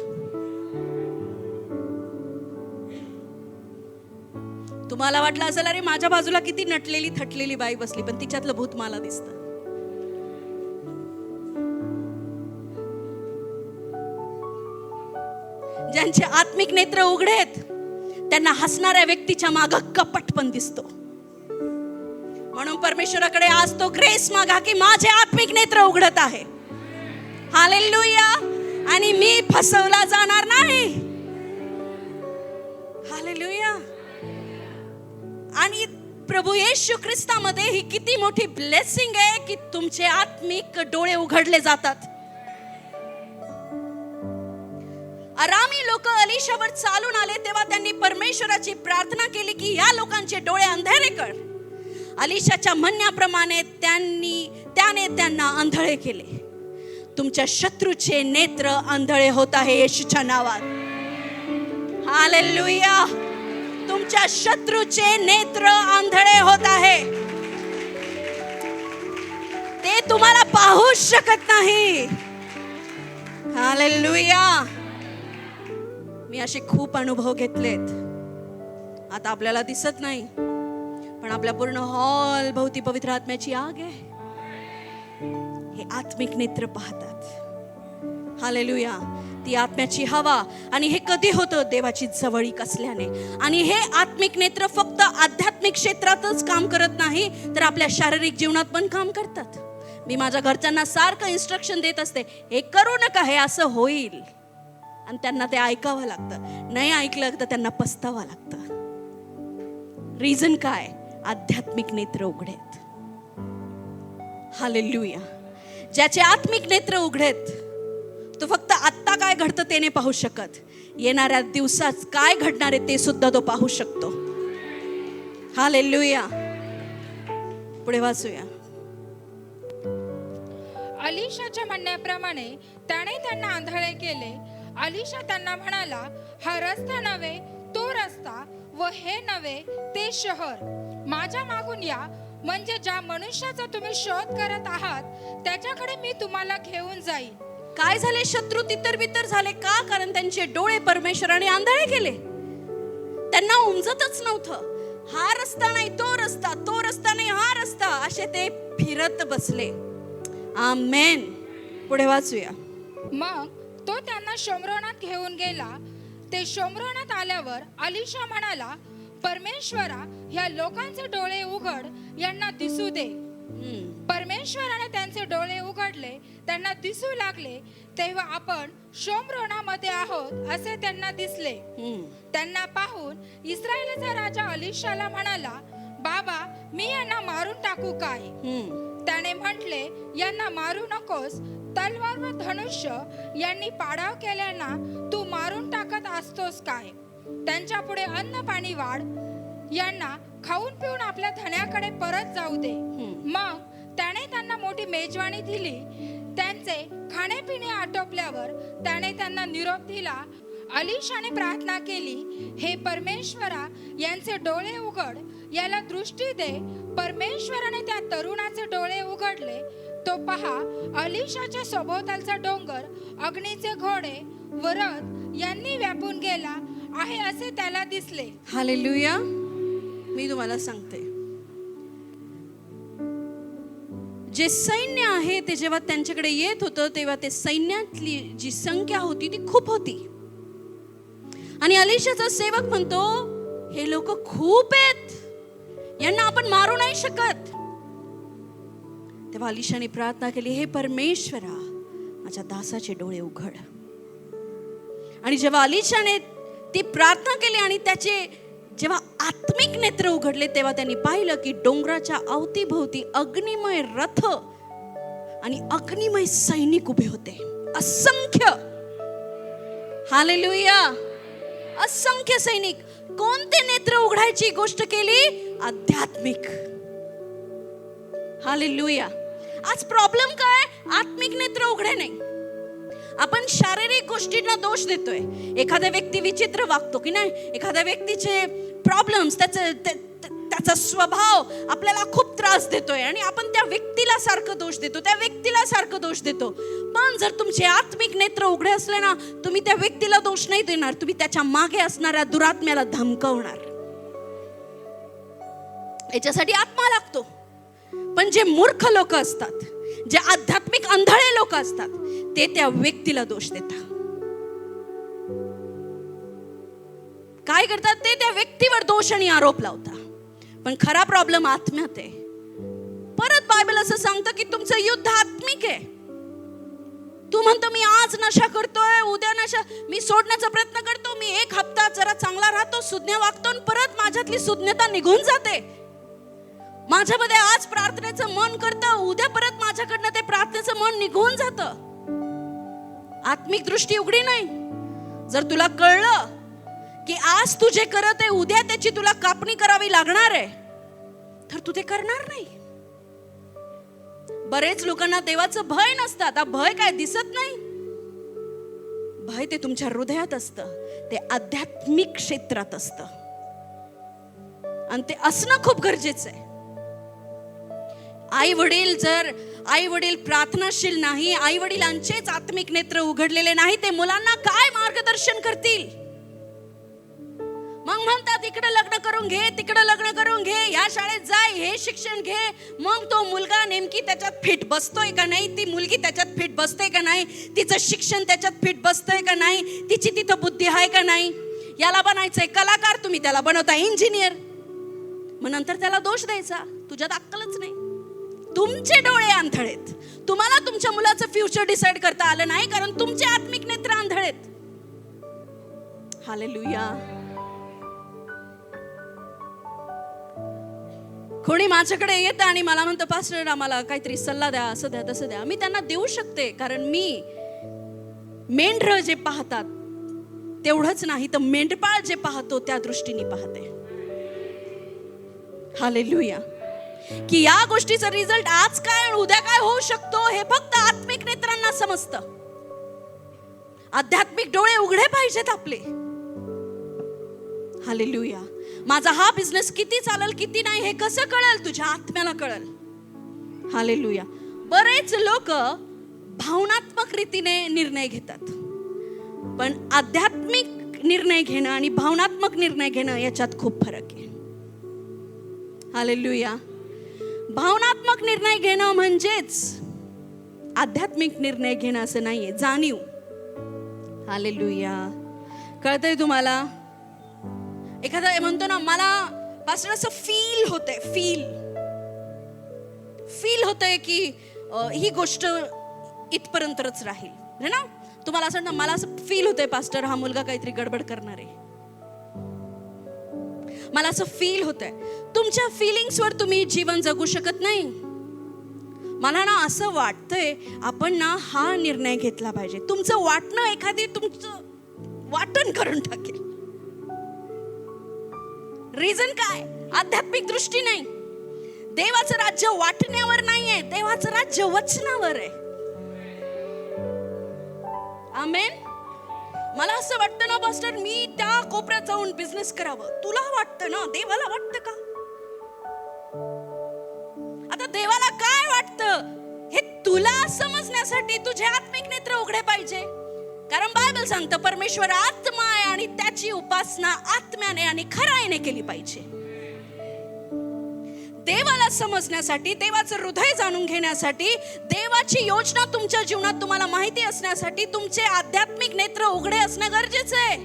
तुम्हाला वाटलं असेल, अरे माझ्या बाजूला किती नटलेली थटलेली बाई बसली, पण तिच्यातलं भूत मला दिसतं. ज्यांचे आत्मिक नेत्र उघडे आहेत त्यांना हसणाऱ्या व्यक्तीच्या मागं कपट पण दिसतो. म्हणून परमेश्वराकडे आज तो ग्रेस मागा की माझे आत्मिक नेत्र उघडत आहे. हालेलुया. आणि मी फसवला जाणार नाही. हालेलुया. आणि प्रभू येशू ख्रिस्तामध्ये ही किती मोठी ब्लेसिंग आहे की तुमचे आत्मिक डोळे उघडले जातात. अरामी लोक अलिशावर चालून आले तेव्हा त्यांनी परमेश्वराची प्रार्थना केली की या लोकांचे डोळे अंधेरे कर. अलिशाच्या म्हणण्याप्रमाणे त्यांनी त्याने त्यांना आंधळे केले. तुमच्या शत्रूचे नेत्र आंधळे होत आहे येशूच्या नावात. हालेलुया. तुमच्या शत्रूचे नेत्र आंधळे होत आहे. ते तुम्हाला पाहू शकत नाही. हालेलुया. मी असे खूप अनुभव घेतलेत. आता आपल्याला दिसत नाही, पण आपल्या पूर्ण हॉल भोवती पवित्र आत्म्याची आग आहे. हे आत्मिक नेत्र पाहतात. हालेलुया. ती आत्म्याची हवा. आणि हे कधी होतं? देवाची जवळीक असल्याने. आणि हे आत्मिक नेत्र फक्त आध्यात्मिक क्षेत्रातच काम करत नाही, तर आपल्या शारीरिक जीवनात पण काम करतात. मी माझ्या घरच्यांना सारखं इन्स्ट्रक्शन देत असते, हे करू नका, हे असं होईल. आणि त्यांना ते ऐकावं लागतं. नाही ऐकलं तर त्यांना पस्तावं लागतं. रिझन काय? आध्यात्मिक नेत्र उघडेत. हालेलुया. ज्याचे आत्मिक नेत्र उघडेत, तो फक्त आत्ता काय घडतं ते नाही पाहू शकत, येणाऱ्या दिवसात काय घडणार आहे ते सुद्धा तो पाहू शकतो. हालेलुया. पुढे वाचूया. अलिशाच्या म्हणण्याप्रमाणे त्याने त्यांना आंधळे केले. अलिशा त्यांना म्हणाला, हा रस्ता नव्हे तो रस्ता, व हे नव्हे ते शहर. माझ्या मागून या, म्हणजे ज्या मनुष्याचा तुम्ही शोध करत आहात त्याच्याकडे मी तुम्हाला घेऊन जाईन. काय झाले? शत्रू तितर बितर झाले. का? कारण त्यांचे डोळे परमेश्वराने आंधळे केले. त्यांना उमजतच नव्हतं. हा रस्ता नाही तो रस्ता, तो रस्ता नाही हा रस्ता, असे ते फिरत बसले. आमेन. पुढे वाचूया. मग तो त्यांना शोम्रोनात घेऊन गेला. ते शोम्रोनात आल्यावर अलिशा म्हणाला, परमेश्वरा, ह्या लोकांचे डोळे उघड, यांना दिसू दे. परमेश्वराने त्यांचे डोळे उघडले, त्यांना दिसू लागले. तेव्हा आपण शोम्रोनामध्ये आहोत असे त्यांना दिसले. त्यांना पाहून इस्रायलचा राजा अलिशाला म्हणाला, बाबा, मी यांना मारून टाकू काय? त्याने म्हटले, यांना मारू नकोस. तलवार व धनुष्य यांनी पाडाव केल्याना तू मारून टाकत असतोस काय? त्यांच्या पुढे अन्न पाणी वाढ, यांना खाऊन पिऊन आपल्या धन्याकडे परत जाऊ दे. मग त्याने त्यांना मोठी मेजवानी दिली. त्यांचे खाणेपिणे आटोपल्यावर त्याने त्यांना निरोप दिला. अलिशाने प्रार्थना केली, हे परमेश्वरा, यांचे डोळे उघड, याला दृष्टी दे. परमेश्वराने त्या तरुणाचे डोळे उघडले. तो पहा, अलिशाच्या सभोवतालचा डोंगर अग्नीचे घोडे व रथ यांनी व्यापून गेला आहे असे त्याला दिसले. हालेलुया. मी तुम्हाला सांगते, जे सैन्य आहे ते जेव्हा त्यांच्याकडे येत होतं तेव्हा ते सैन्यातली जी संख्या होती ती खूप होती. आणि अलिशाचा सेवक म्हणतो, हे लोक खूप आहेत, यांना आपण मारू नाही शकत. तेव्हा अलिशाने प्रार्थना केली, हे परमेश्वरा, माझ्या दासाचे डोळे उघड. आणि जेव्हा अलिशाने ती प्रार्थना केली आणि त्याचे जेव्हा आत्मिक नेत्र उघडले, तेव्हा त्यांनी पाहिलं की डोंगराच्या अवतीभोवती अग्निमय रथ आणि अग्निमय सैनिक उभे होते, असंख्य. हालेलुया. असंख्य सैनिक. कोणते नेत्र उघडायची गोष्ट केली? आध्यात्मिक. हालेलुया. आज प्रॉब्लेम काय? आत्मिक नेत्र उघडे नाही. आपण शारीरिक गोष्टींना दोष देतोय. एखादा व्यक्ती विचित्र वागतो की नाही, एखाद्या व्यक्तीचे प्रॉब्लेम्स, त्याचा स्वभाव आपल्याला खूप त्रास देतोय आणि आपण त्या व्यक्तीला सारखं दोष देतो, त्या व्यक्तीला सारखं दोष देतो. पण जर तुमचे आत्मिक नेत्र उघडे असले ना, तुम्ही त्या व्यक्तीला दोष नाही देणार, तुम्ही त्याच्या मागे असणाऱ्या दुरात्म्याला धमकवणार. याच्यासाठी आत्मा लागतो. पण जे मूर्ख लोक असतात, जे आध्यात्मिक आंधळे लोक असतात, ते त्या व्यक्तीला दोष देतात. काय करतात? ते त्या व्यक्तीवर दोष आणि आरोप लावतात. पण खरा प्रॉब्लेम आत्म्यात आहे. परत बायबल असं सांगतं की तुमचं युद्ध आत्मिक आहे. तू म्हणतो मी आज नशा करतोय, उद्या नशा मी सोडण्याचा प्रयत्न करतो, मी एक हप्ता जरा चांगला राहतो, सुज्ञ वागतो, आणि परत माझ्यातली सुज्ञता निघून जाते. माझ्यामध्ये आज प्रार्थनेचं मन करतं, उद्या परत माझ्याकडनं ते प्रार्थनेचं मन निघून जातं. आत्मिक दृष्टी उघडी नाही. जर तुला कळलं की आज तू जे करत आहे उद्या त्याची तुला कापणी करावी लागणार आहे, तर तू ते करणार नाही. बरेच लोकांना देवाचं भय नसतं. आता भय काय दिसत नाही, भय ते तुमच्या हृदयात असतं, ते आध्यात्मिक क्षेत्रात असतं आणि ते असणं खूप गरजेचं आहे. आई वडील प्रार्थनाशील नाही, आई वडिलांचेच आत्मिक नेत्र उघडलेले नाही, ते मुलांना काय मार्गदर्शन करतील? मग म्हणतात इकडे लग्न करून घे, तिकडे लग्न करून घे, या शाळेत जाय, हे शिक्षण घे. मग तो मुलगा नेमकी त्याच्यात फिट बसतोय का नाही, ती मुलगी त्याच्यात फिट बसते का नाही, तिचं शिक्षण त्याच्यात फिट बसतंय का नाही, तिची तिथं बुद्धी आहे का नाही. याला बनायचंय कलाकार, तुम्ही त्याला बनवता इंजिनियर. मग नंतर त्याला दोष द्यायचा, तुझ्यात अक्कलच नाही. तुमचे डोळे आंधळेत. तुम्हाला तुमच्या मुलाचं फ्युचर डिसाइड करता आलं नाही कारण तुमचे आत्मिक नेत्र आंधळेत. हालेलुया. कोणी माझ्याकडे येतं आणि मला म्हणतं पास्टर आम्हाला काहीतरी सल्ला द्या, असं द्या तसं द्या. मी त्यांना देऊ शकते कारण मी मेंढरं जे पाहतात तेवढंच नाही तर मेंढपाळ जे पाहतो त्या दृष्टीने पाहते. हालेलुया. की या गोष्टीचा रिझल्ट आज काय आणि उद्या काय होऊ शकतो हे फक्त आत्मिक नेत्रांना समजतं. आध्यात्मिक डोळे उघडे पाहिजेत आपले. हालेलुया. माझा हा बिझनेस किती चालेल किती नाही हे कसं कळेल? तुझ्या आत्म्याला कळेल. हालेलुया. बरेच लोक भावनात्मक रीतीने निर्णय घेतात, पण आध्यात्मिक निर्णय घेणं आणि भावनात्मक निर्णय घेणं याच्यात खूप फरक आहे. हालेलुया. भावनात्मक निर्णय घेणं म्हणजेच आध्यात्मिक निर्णय घेणं असं नाहीये, जाणीव. हालेलुया. कळतंय तुम्हाला? एखादा म्हणतो ना मला पास्टर असं फील होतंय की ही गोष्ट इथपर्यंतच राहील, है ना? तुम्हाला असं ना मला असं फील होतंय पास्टर हा मुलगा काहीतरी गडबड करणार आहे, मला असं फील होतंय. तुमच्या फिलिंग्सवर तुम्ही जीवन जगू शकत नाही. मला ना असं वाटतंय आपण ना हा निर्णय घेतला पाहिजे. तुमचं वाटणं एखादी तुमचं वाटण करून टाकेल. रिझन काय? आध्यात्मिक दृष्टी नाही. देवाचं राज्य वाटण्यावर नाहीये, देवाचं राज्य वचनावर आहे. आमेन. मला असं वाटतं ना पास्टर मी त्या कोपऱ्यात जाऊन बिझनेस करावं. तुला वाटतं ना, देवाला वाटतं का? आता देवाला काय वाटतं हे तुला समजण्यासाठी तुझे आत्मिक नेत्र उघडे पाहिजे. कारण बायबल सांगतं परमेश्वर आत्मा आहे आणि त्याची उपासना आत्म्याने आणि खऱ्याने केली पाहिजे. देवाला समजण्यासाठी, देवाचं हृदय जाणून घेण्यासाठी, देवाची योजना तुमच्या जीवनात तुम्हाला माहिती असण्यासाठी तुमचे आध्यात्मिक नेत्र उघडे असणं गरजेचं आहे.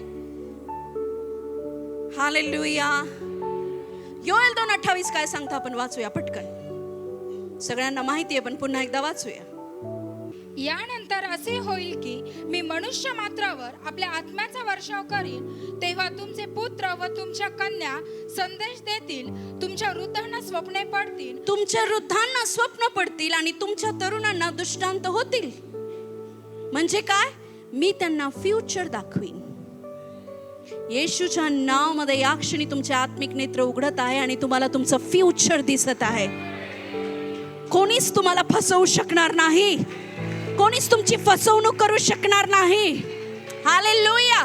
हालेलुया. योएल 2:28 काय सांगतं आपण वाचूया पटकन. सगळ्यांना माहिती आहे पण पुन्हा एकदा वाचूया. यानंतर असे होईल की मी मनुष्य मात्रावर आपल्या आत्म्याचा वर्षाव करीन, तेव्हा तुमचे पुत्र व तुमच्या कन्या संदेश देतील, तुमच्या वृद्धांना स्वप्ने पडतील, तुमच्या वृद्धांना स्वप्न पडतील आणि तुमच्या तरुणांना दृष्टांत होतील. म्हणजे काय? मी त्यांना फ्युचर दाखवीन. येशूच्या नावामध्ये या क्षणी तुमचे आत्मिक नेत्र उघडत आहे आणि तुम्हाला तुमचं फ्युचर दिसत आहे. कोणीच तुम्हाला फसवू शकणार नाही, कोणीच तुमची फसवणूक करू शकणार नाही. हालेलुया.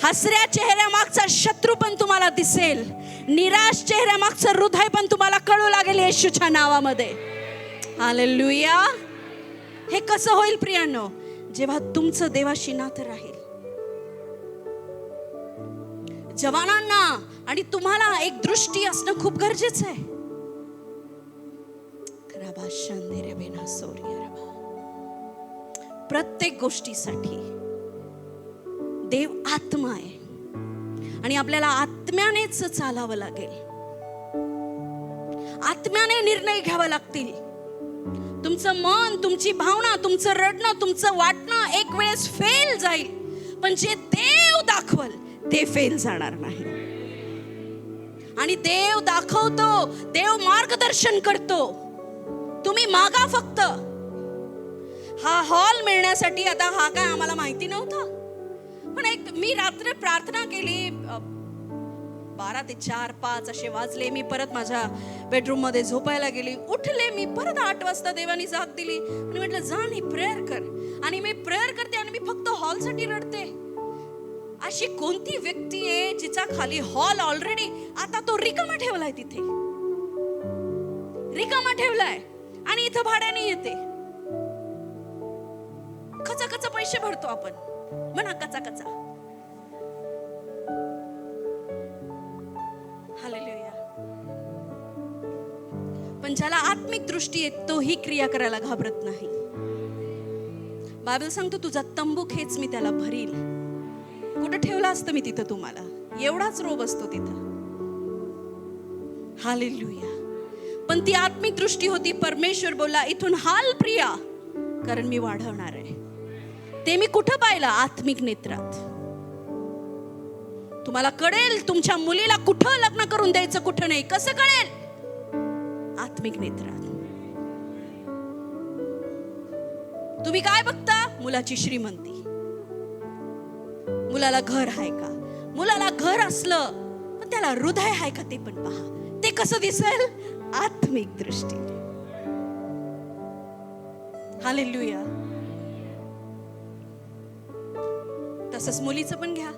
हसऱ्या चेहऱ्यामागचा शत्रू पण तुम्हाला दिसेल, निराश चेहऱ्यामागचं हृदय पण तुम्हाला कळू लागेल येशूच्या नावामध्ये. हालेलुया. हे कसं होईल प्रियांनो? जेव्हा तुमचं देवाशी नातं राहील. जवानांना आणि तुम्हाला एक दृष्टी असणं खूप गरजेचं आहे. प्रत्येक गोष्टीसाठी देव आत्मा आहे आणि आपल्याला आत्म्यानेच चालावं लागेल. आत्म्याने निर्णय घ्यावा लागतील. तुमचं मन, तुमची भावना, तुमचं रडणं, तुमचं वाटणं एक वेळेस फेल जाईल, पण जे देव दाखवल ते फेल जाणार नाही. आणि देव दाखवतो, देव मार्गदर्शन करतो. तुम्ही मागा फक्त. हा हॉल मिळण्यासाठी आता हा काय आम्हाला माहिती नव्हता, पण एक मी रात्र प्रार्थना केली, 12 ते 4, 5 असे वाजले. मी परत माझ्या बेडरूम मध्ये झोपायला गेली. उठले मी परत 8 वाजता देवानी जाग दिली आणि म्हटलं जा आणि प्रेयर कर. आणि मी प्रेयर करते आणि मी फक्त हॉलसाठी रडते. अशी कोणती व्यक्ती आहे जिचा खाली हॉल ऑलरेडी आता तो रिकामा ठेवलाय, तिथे रिकामा ठेवलाय आणि इथं भाड्याने येते. कचा पैसे भरतो आपण, म्हणा कचा. हालेलुया. पण ज्याला आत्मिक दृष्टी आहे तो ही क्रिया करायला घाबरत नाही. बायबल सांगतो तुझा तंबू खेच मी त्याला भरील. कुठं ठेवलं असतं मी तिथं तुम्हाला, एवढाच रोब असतो तिथं. हालेलुया. पण ती आत्मिक दृष्टी होती. परमेश्वर बोलला इथून हाल प्रिया, कारण मी वाढवणार आहे. ते मी कुठं पाहिलं? आत्मिक नेत्रात. तुम्हाला कळेल तुमच्या मुलीला कुठं लग्न करून द्यायचं, कुठं नाही. कसं कळेल? आत्मिक नेत्रात. तुम्ही काय बघता? मुलाची श्रीमंती, मुलाला घर आहे का? मुलाला घर असलं पण त्याला हृदय आहे का ते पण पहा. ते कसं दिसेल? आत्मिक दृष्टी. हालेलुया. तसंच मुलीचं पण घ्या.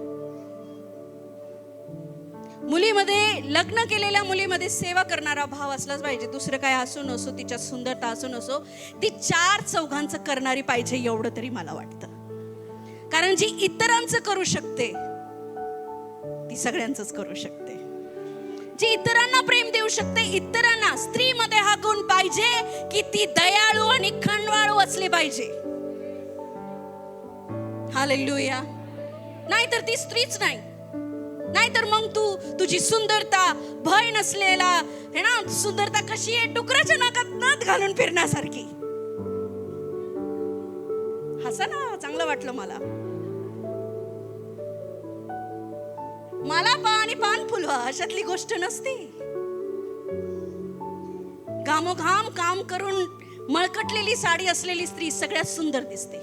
मुलीमध्ये, लग्न केलेल्या मुलीमध्ये सेवा करणारा भाव असलाच पाहिजे. दुसरं काय असो नसो, तिच्या सुंदरता असो नसो, ती 4 चौघांचं करणारी पाहिजे, एवढं तरी मला वाटतं. कारण जी इतरांचं करू शकते ती सगळ्यांचंच करू शकते. जी इतरांना प्रेम देऊ शकते, इतरांना. स्त्रीमध्ये हा गुण पाहिजे की ती दयाळू आणि खंडवाळू असली पाहिजे. हालेलुया. नाहीतर ती स्त्रीच नाही. नाहीतर मग तुझी सुंदरता भय नसलेला है ना, सुंदरता कशी आहे? डुकराच्या नाकात नथ घालून फिरण्यासारखी. हसा ना, चांगलं वाटलं मला. आणि पान फुलवा अशातली गोष्ट नसते. घामोघाम काम करून मळकटलेली साडी असलेली स्त्री सगळ्यात सुंदर दिसते.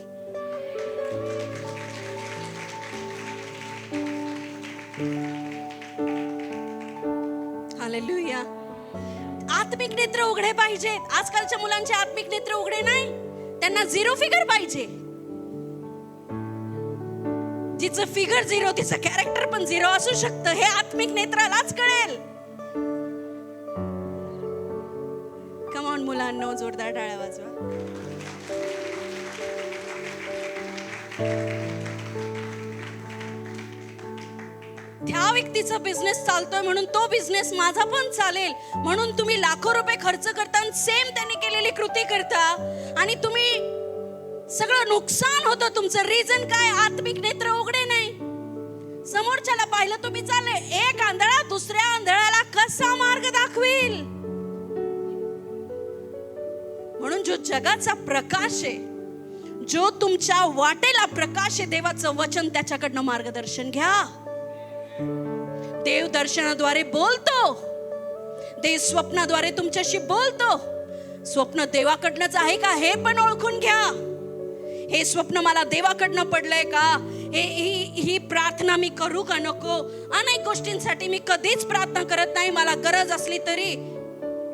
हालेलुया. आत्मिक नेत्र उघडे पाहिजेत. आजकालच्या मुलांचे आत्मिक नेत्र उघडे नाही. त्यांना 0 फिगर पाहिजे. जिचं फिगर 0 तिचं कॅरेक्टर पण 0 असू शकतं. हे आत्मिक नेत्रालाच कळेल. कम ऑन मुलांनो, जोरदार टाळ्या वाजवा. त्या व्यक्तीचा बिझनेस चालतोय म्हणून तो बिझनेस माझा पण चालेल म्हणून तुम्ही लाखो रुपये खर्च करता आणि सेम त्यांनी केलेली कृती करता आणि तुम्ही सगळं नुकसान होतं तुमचं. रिझन काय? आत्मिक नेत्र उघडे नाही. समोरच्याला पाहिलं तुम्ही चालले, एक आंधळा दुसऱ्या आंधळाला कसा मार्ग दाखवील. म्हणून जो जगाचा प्रकाश आहे, जो तुमच्या वाटेला प्रकाश आहे, देवाचं वचन, त्याच्याकडनं मार्गदर्शन घ्या. देव दर्शनाद्वारे बोलतो. देव स्वप्नाद्वारे तुमच्याशी बोलतो. स्वप्न देवाकडनंच आहे का हे पण ओळखून घ्या. हे स्वप्न मला देवाकडनं पडलंय का? ही प्रार्थना मी करू का नको? अनेक गोष्टींसाठी मी कधीच प्रार्थना करत नाही, मला गरज असली तरी.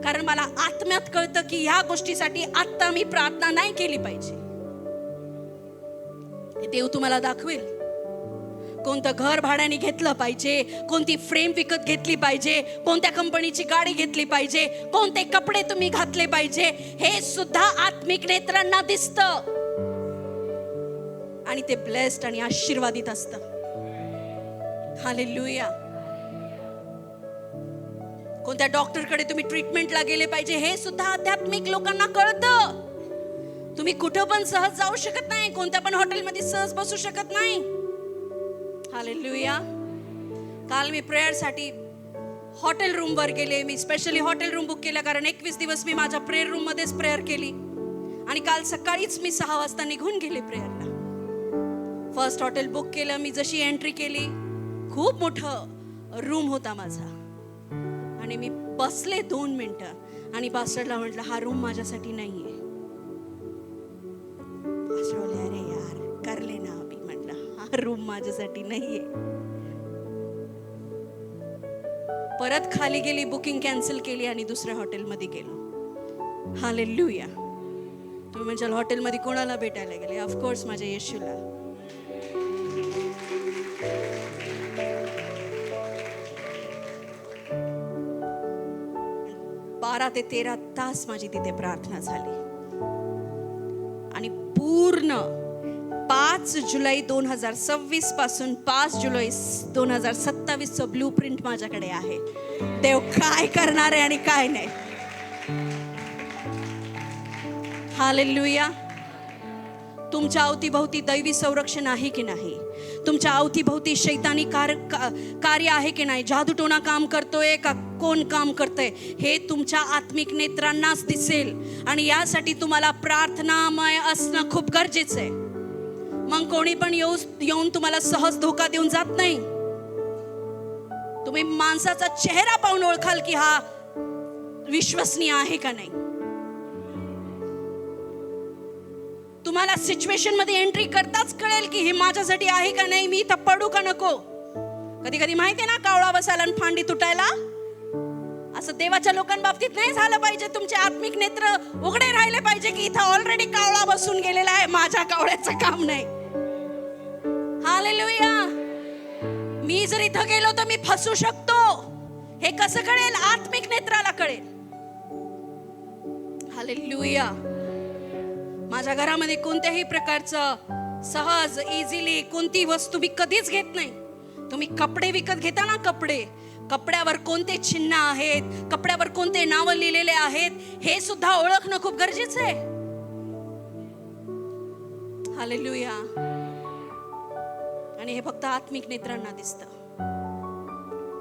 कारण मला आत्म्यात कळतं की ह्या गोष्टीसाठी आता मी प्रार्थना नाही केली पाहिजे. देव तुम्हाला दाखवेल. कोणतं घर भाड्याने घेतलं पाहिजे, कोणती फ्रेम विकत घेतली पाहिजे, कोणत्या कंपनीची गाडी घेतली पाहिजे, कोणते कपडे तुम्ही घातले पाहिजे, हे सुद्धा आत्मिक नेत्रांना दिसतं. आणि ते ब्लेस्ड आणि आशीर्वादित असतं. हालेलुया. कोणत्या डॉक्टरकडे तुम्ही ट्रीटमेंटला गेले पाहिजे, हे सुद्धा आध्यात्मिक लोकांना कळतं. तुम्ही कुठं पण सहज जाऊ शकत नाही, कोणत्या पण हॉटेलमध्ये सहज बसू शकत नाही. हालेलुया. काल मी प्रेयरसाठी हॉटेल रूम वर गेले. मी स्पेशली हॉटेल रूम बुक केला कारण 21 दिवस मी माझ्या प्रेयर रूम मध्येच प्रेयर केली. आणि काल सकाळीच मी 6 वाजता निघून गेले प्रेयरला. फर्स्ट हॉटेल बुक केलं. मी जशी एंट्री केली, खूप मोठं रूम होता माझा. आणि मी बसले 2 मिनिटं आणि पास्टरला म्हटलं हा रूम माझ्यासाठी नाहीये. पास्टर बोलले अरे यार करले ना अभी. म्हटलं हा रूम माझ्यासाठी नाहीये. परत खाली गेली, बुकिंग कॅन्सल केली आणि दुसऱ्या हॉटेलमध्ये गेलो. हालेलुया. तुम्ही म्हणजे हॉटेलमध्ये कोणाला भेटायला गेले? ऑफकोर्स माझ्या येशूला. 12 ते 13 तास माझी तिथे प्रार्थना झाली आणि पूर्ण 5 जुलै 2026 पासून 5 जुलै 2027 चं ब्लू प्रिंट माझ्याकडे आहे. देव काय करणार आहे आणि काय नाही. हालेलुया. तुमच्या अवतीभोवती दैवी संरक्षण आहे की नाही? तुमच्या अवतीभोवती शैतानी कार्य आहे की नाही? जादूटोणा काम करतोय का कोण काम करतंय हे तुमच्या आत्मिक नेत्रांनाच दिसेल. आणि यासाठी तुम्हाला प्रार्थनामय असणं खूप गरजेचं आहे. मग कोणी पण येऊन तुम्हाला सहज धोका देऊन जात नाही. तुम्ही माणसाचा चेहरा पाहून ओळखाल की हा विश्वसनीय आहे का नाही. तुम्हाला सिच्युएशन मध्ये एंट्री करताच कळेल की हे माझ्यासाठी आहे का नाही, मी इथं पडू का नको. कधी कधी माहितीये ना, कावळा बसायला आणि फांदी तुटायला. असं देवाच्या लोकांबाबतीत नाही झालं पाहिजे. तुमचे आत्मिक नेत्र उघडे राहिले पाहिजे की इथं ऑलरेडी कावळा बसून गेलेला आहे, माझ्या कावळ्याचं काम नाही. हालेलुया. मी जर इथं गेलो तर मी फसू शकतो. हे कसं कळेल? आत्मिक नेत्राला कळेल. हालेलुया. माझ्या घरामध्ये कोणत्याही प्रकारचं सहज इझिली कोणती वस्तू मी कधीच घेत नाही. तुम्ही कपडे विकत घेता ना, कपड्यावर कोणते चिन्ह आहेत, कपड्यावर कोणते नाव लिहिलेले आहेत, हे सुद्धा ओळखणं खूप गरजेचं आहे. हालेलुया. आणि हे फक्त आत्मिक नेत्रांना दिसतं.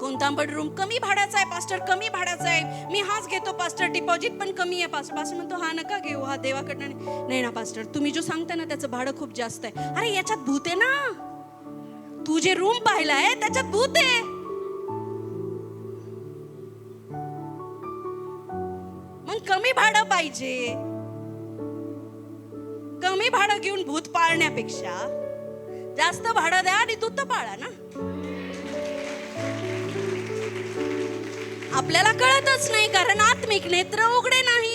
कोणता बेडरूम कमी भाड्याचा आहे पास्टर, कमी भाड्याचा आहे, मी हाच घेतो पास्टर, डिपॉझिट पण कमी आहे पास्टर. पास्टर म्हणतो हा नका घेऊ, हा देवाकडनं नाही ना पास्टर, तुम्ही जो सांगता ना त्याचं भाडं खूप जास्त आहे. अरे याच्यात भूत आहे ना, तू जे रूम पाहिलाय त्याच्यात भूत आहे. मग कमी भाडं पाहिजे. कमी भाडं घेऊन भूत पाळण्यापेक्षा जास्त भाडं द्या आणि दूध पाळा ना. आपल्याला कळतच नाही कारण आत्मिक नेत्र उघडे नाही.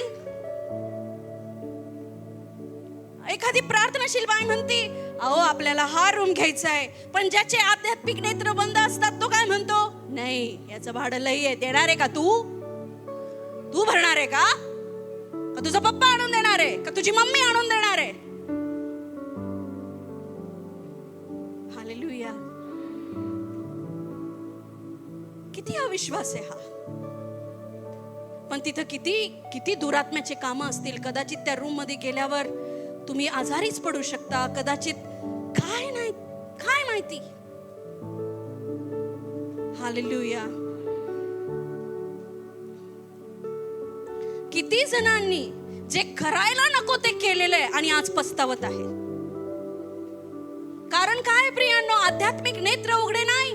एखादी प्रार्थनाशील बाई म्हणते अहो आपल्याला हा रूम घ्यायचा आहे, पण ज्याचे आध्यात्मिक नेत्र बंद असतात तो काय म्हणतो, नाही याचं भाडं लई आहे, देणार आहे का तू भरणार आहे का तुझा पप्पा आणून देणार आहे का तुझी मम्मी आणून देणार आहे. हालेलुया. किती अविश्वास आहे हा. पण तिथं किती दुरात्म्याचे कामं असतील. कदाचित त्या रूम मध्ये गेल्यावर तुम्ही आजारीच पडू शकता, कदाचित काय माहिती. हालेलुया. किती जणांनी जे करायला नको ते केलेलं आहे आणि आज पस्तावत आहे. कारण काय प्रियांनो, आध्यात्मिक नेत्र उघडे नाही.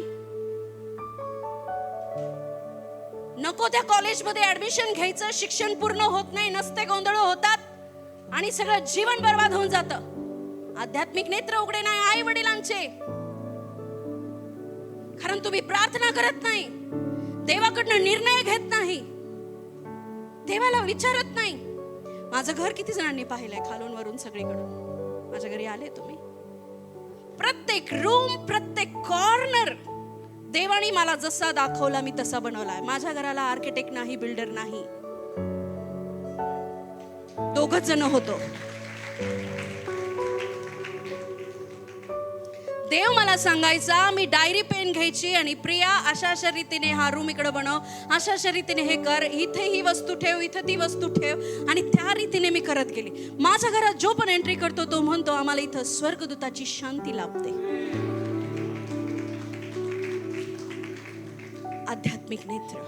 नको त्या कॉलेजमध्ये ऍडमिशन घ्यायचं, शिक्षण पूर्ण होत नाही, नसते गोंधळ होतात आणि सगळं जीवन बर्बाद होऊन जातं. आध्यात्मिक नेत्र उघडे नाही आई वडिलांचे. कारण तुम्ही प्रार्थना करत नाही, देवाकडनं निर्णय घेत नाही, देवाला विचारत नाही. माझं घर किती जणांनी पाहिलंय खालून वरून सगळीकडून. माझ्या घरी आले तुम्ही. प्रत्येक रूम, प्रत्येक कॉर्नर देवानी मला जसा दाखवला मी तसा बनवलाय. माझ्या घराला आर्किटेक्ट नाही, बिल्डर नाही, दोघच जण होतो. देव मला सांगायचा, मी डायरी पेन घ्यायची आणि प्रिया अशा रीतीने हा रूम इकडे बनव, अशा रीतीने हे कर, इथे ही वस्तू ठेव, इथे ती वस्तू ठेव, आणि त्या रीतीने मी करत गेली. माझ्या घरात जो पण एंट्री करतो तो म्हणतो आम्हाला इथं स्वर्गदूताची शांती लाभते. आध्यात्मिक नेत्र.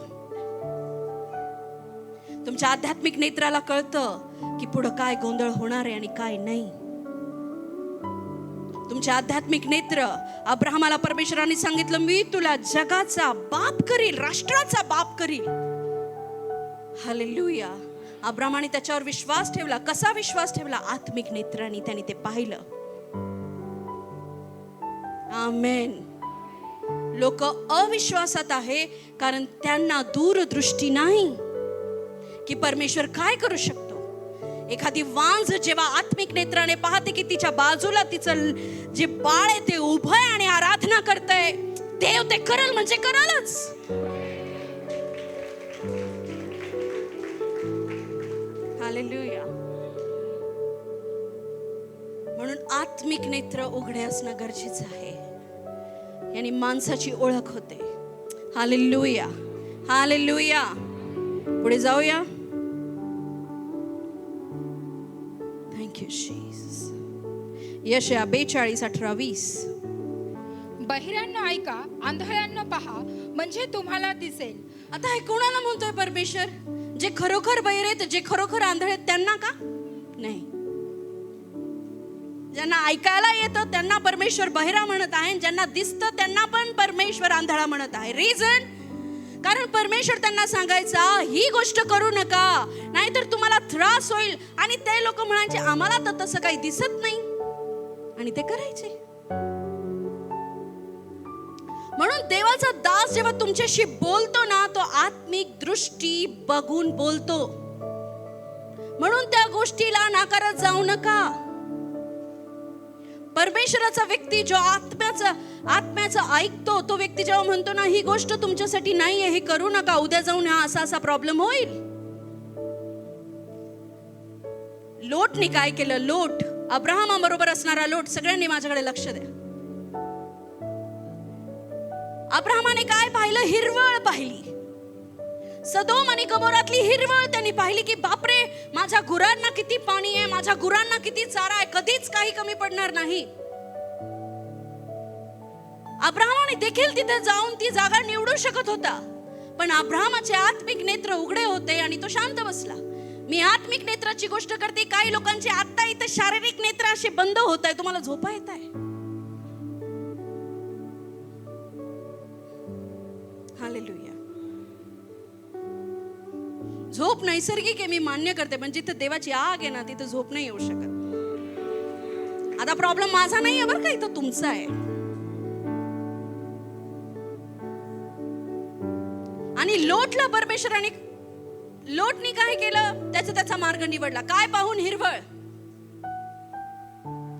तुमच्या आध्यात्मिक नेत्राला कळतं की पुढं काय गोंधळ होणार आहे आणि काय नाही. तुमचे आध्यात्मिक नेत्र. अब्राहमाला परमेश्वराने सांगितलं मी तुला जगाचा बाप करील, राष्ट्राचा बाप करील. हालेलुया. अब्राहमाने त्याच्यावर विश्वास ठेवला. कसा विश्वास ठेवला? आत्मिक नेत्रांनी त्याने ते पाहिलं. आमेन. लोक अविश्वासात आहे, कारण त्यांना दूरदृष्टी नाही की परमेश्वर काय करू शकतो. एखादी वांझ जेव्हा आत्मिक नेत्राने पाहते की तिच्या बाजूला तिचं जे बाळ आहे ते उभं आहे आणि आराधना करतंय, देव ते करल म्हणजे करलच. हालेलुया. म्हणून आत्मिक नेत्र उघडे असणं गरजेचं आहे. यानी माणसाची ओळख होते. Hallelujah, hallelujah. पुढे जाऊया. Thank you Jesus. यशया 42:18-20. बहिरांनो ऐका, आंधळ्यांनो पहा, म्हणजे तुम्हाला दिसेल. आता हे कोणाला म्हणतोय परमेश्वर? जे खरोखर बहिर आहेत, जे खरोखर आंधळे आहेत त्यांना का? नाही. ज्यांना ऐकायला येतं त्यांना परमेश्वर बहिरा म्हणत आहे, ज्यांना दिसतं त्यांना पण परमेश्वर आंधळा म्हणत आहे. रिझन? कारण परमेश्वर त्यांना सांगायचा ही गोष्ट करू नका, नाहीतर तुम्हाला त्रास होईल. आणि ते लोक म्हणायचे आम्हाला तर तसं काही दिसत नाही, आणि ते करायचे. म्हणून देवाचा दास जेव्हा तुमच्याशी बोलतो ना, तो आत्मिक दृष्टी बघून बोलतो. म्हणून त्या गोष्टीला नाकारत जाऊ नका. परमेश्वराचा व्यक्ती जो आत्म्याचं ऐकतो, तो व्यक्ती जेव्हा म्हणतो ना ही गोष्ट तुमच्यासाठी नाही आहे, हे करू नका, उद्या जाऊन हा असा प्रॉब्लेम होईल. लोटने काय केलं? लोट, अब्राहमाबरोबर असणारा लोट. सगळ्यांनी माझ्याकडे लक्ष द्या. अब्राहमाने काय पाहिलं? हिरवळ पाहिली. सदोम आणि गमोरातली हिरवळ त्यांनी पाहिली की बापरे, माझ्या गुरांना किती पाणी आहे, माझ्या गुरांना किती चारा आहे, कधीच काही कमी पडणार नाही. अब्राहमाने देखील तिथे जाऊन ती जागा निवडू शकत होता, पण अब्राहमाचे आत्मिक नेत्र उघडे होते आणि तो शांत बसला. मी आत्मिक नेत्राची गोष्ट करते. काही लोकांचे आता इथे शारीरिक नेत्र असे बंद होत आहे. तुम्हाला झोपा येत आहे? हालेलुया. झोप नैसर्गिक आहे, मी मान्य करते, पण जिथे देवाची आग आहे ना तिथे झोप नाही येऊ शकत. आता प्रॉब्लेम माझा नाही आहे बरं का, इथं तुमचा आहे. आणि लोटला परमेश्वराने, लोटनी काय केलं? त्याचा मार्ग निवडला. काय पाहून? हिरवळ.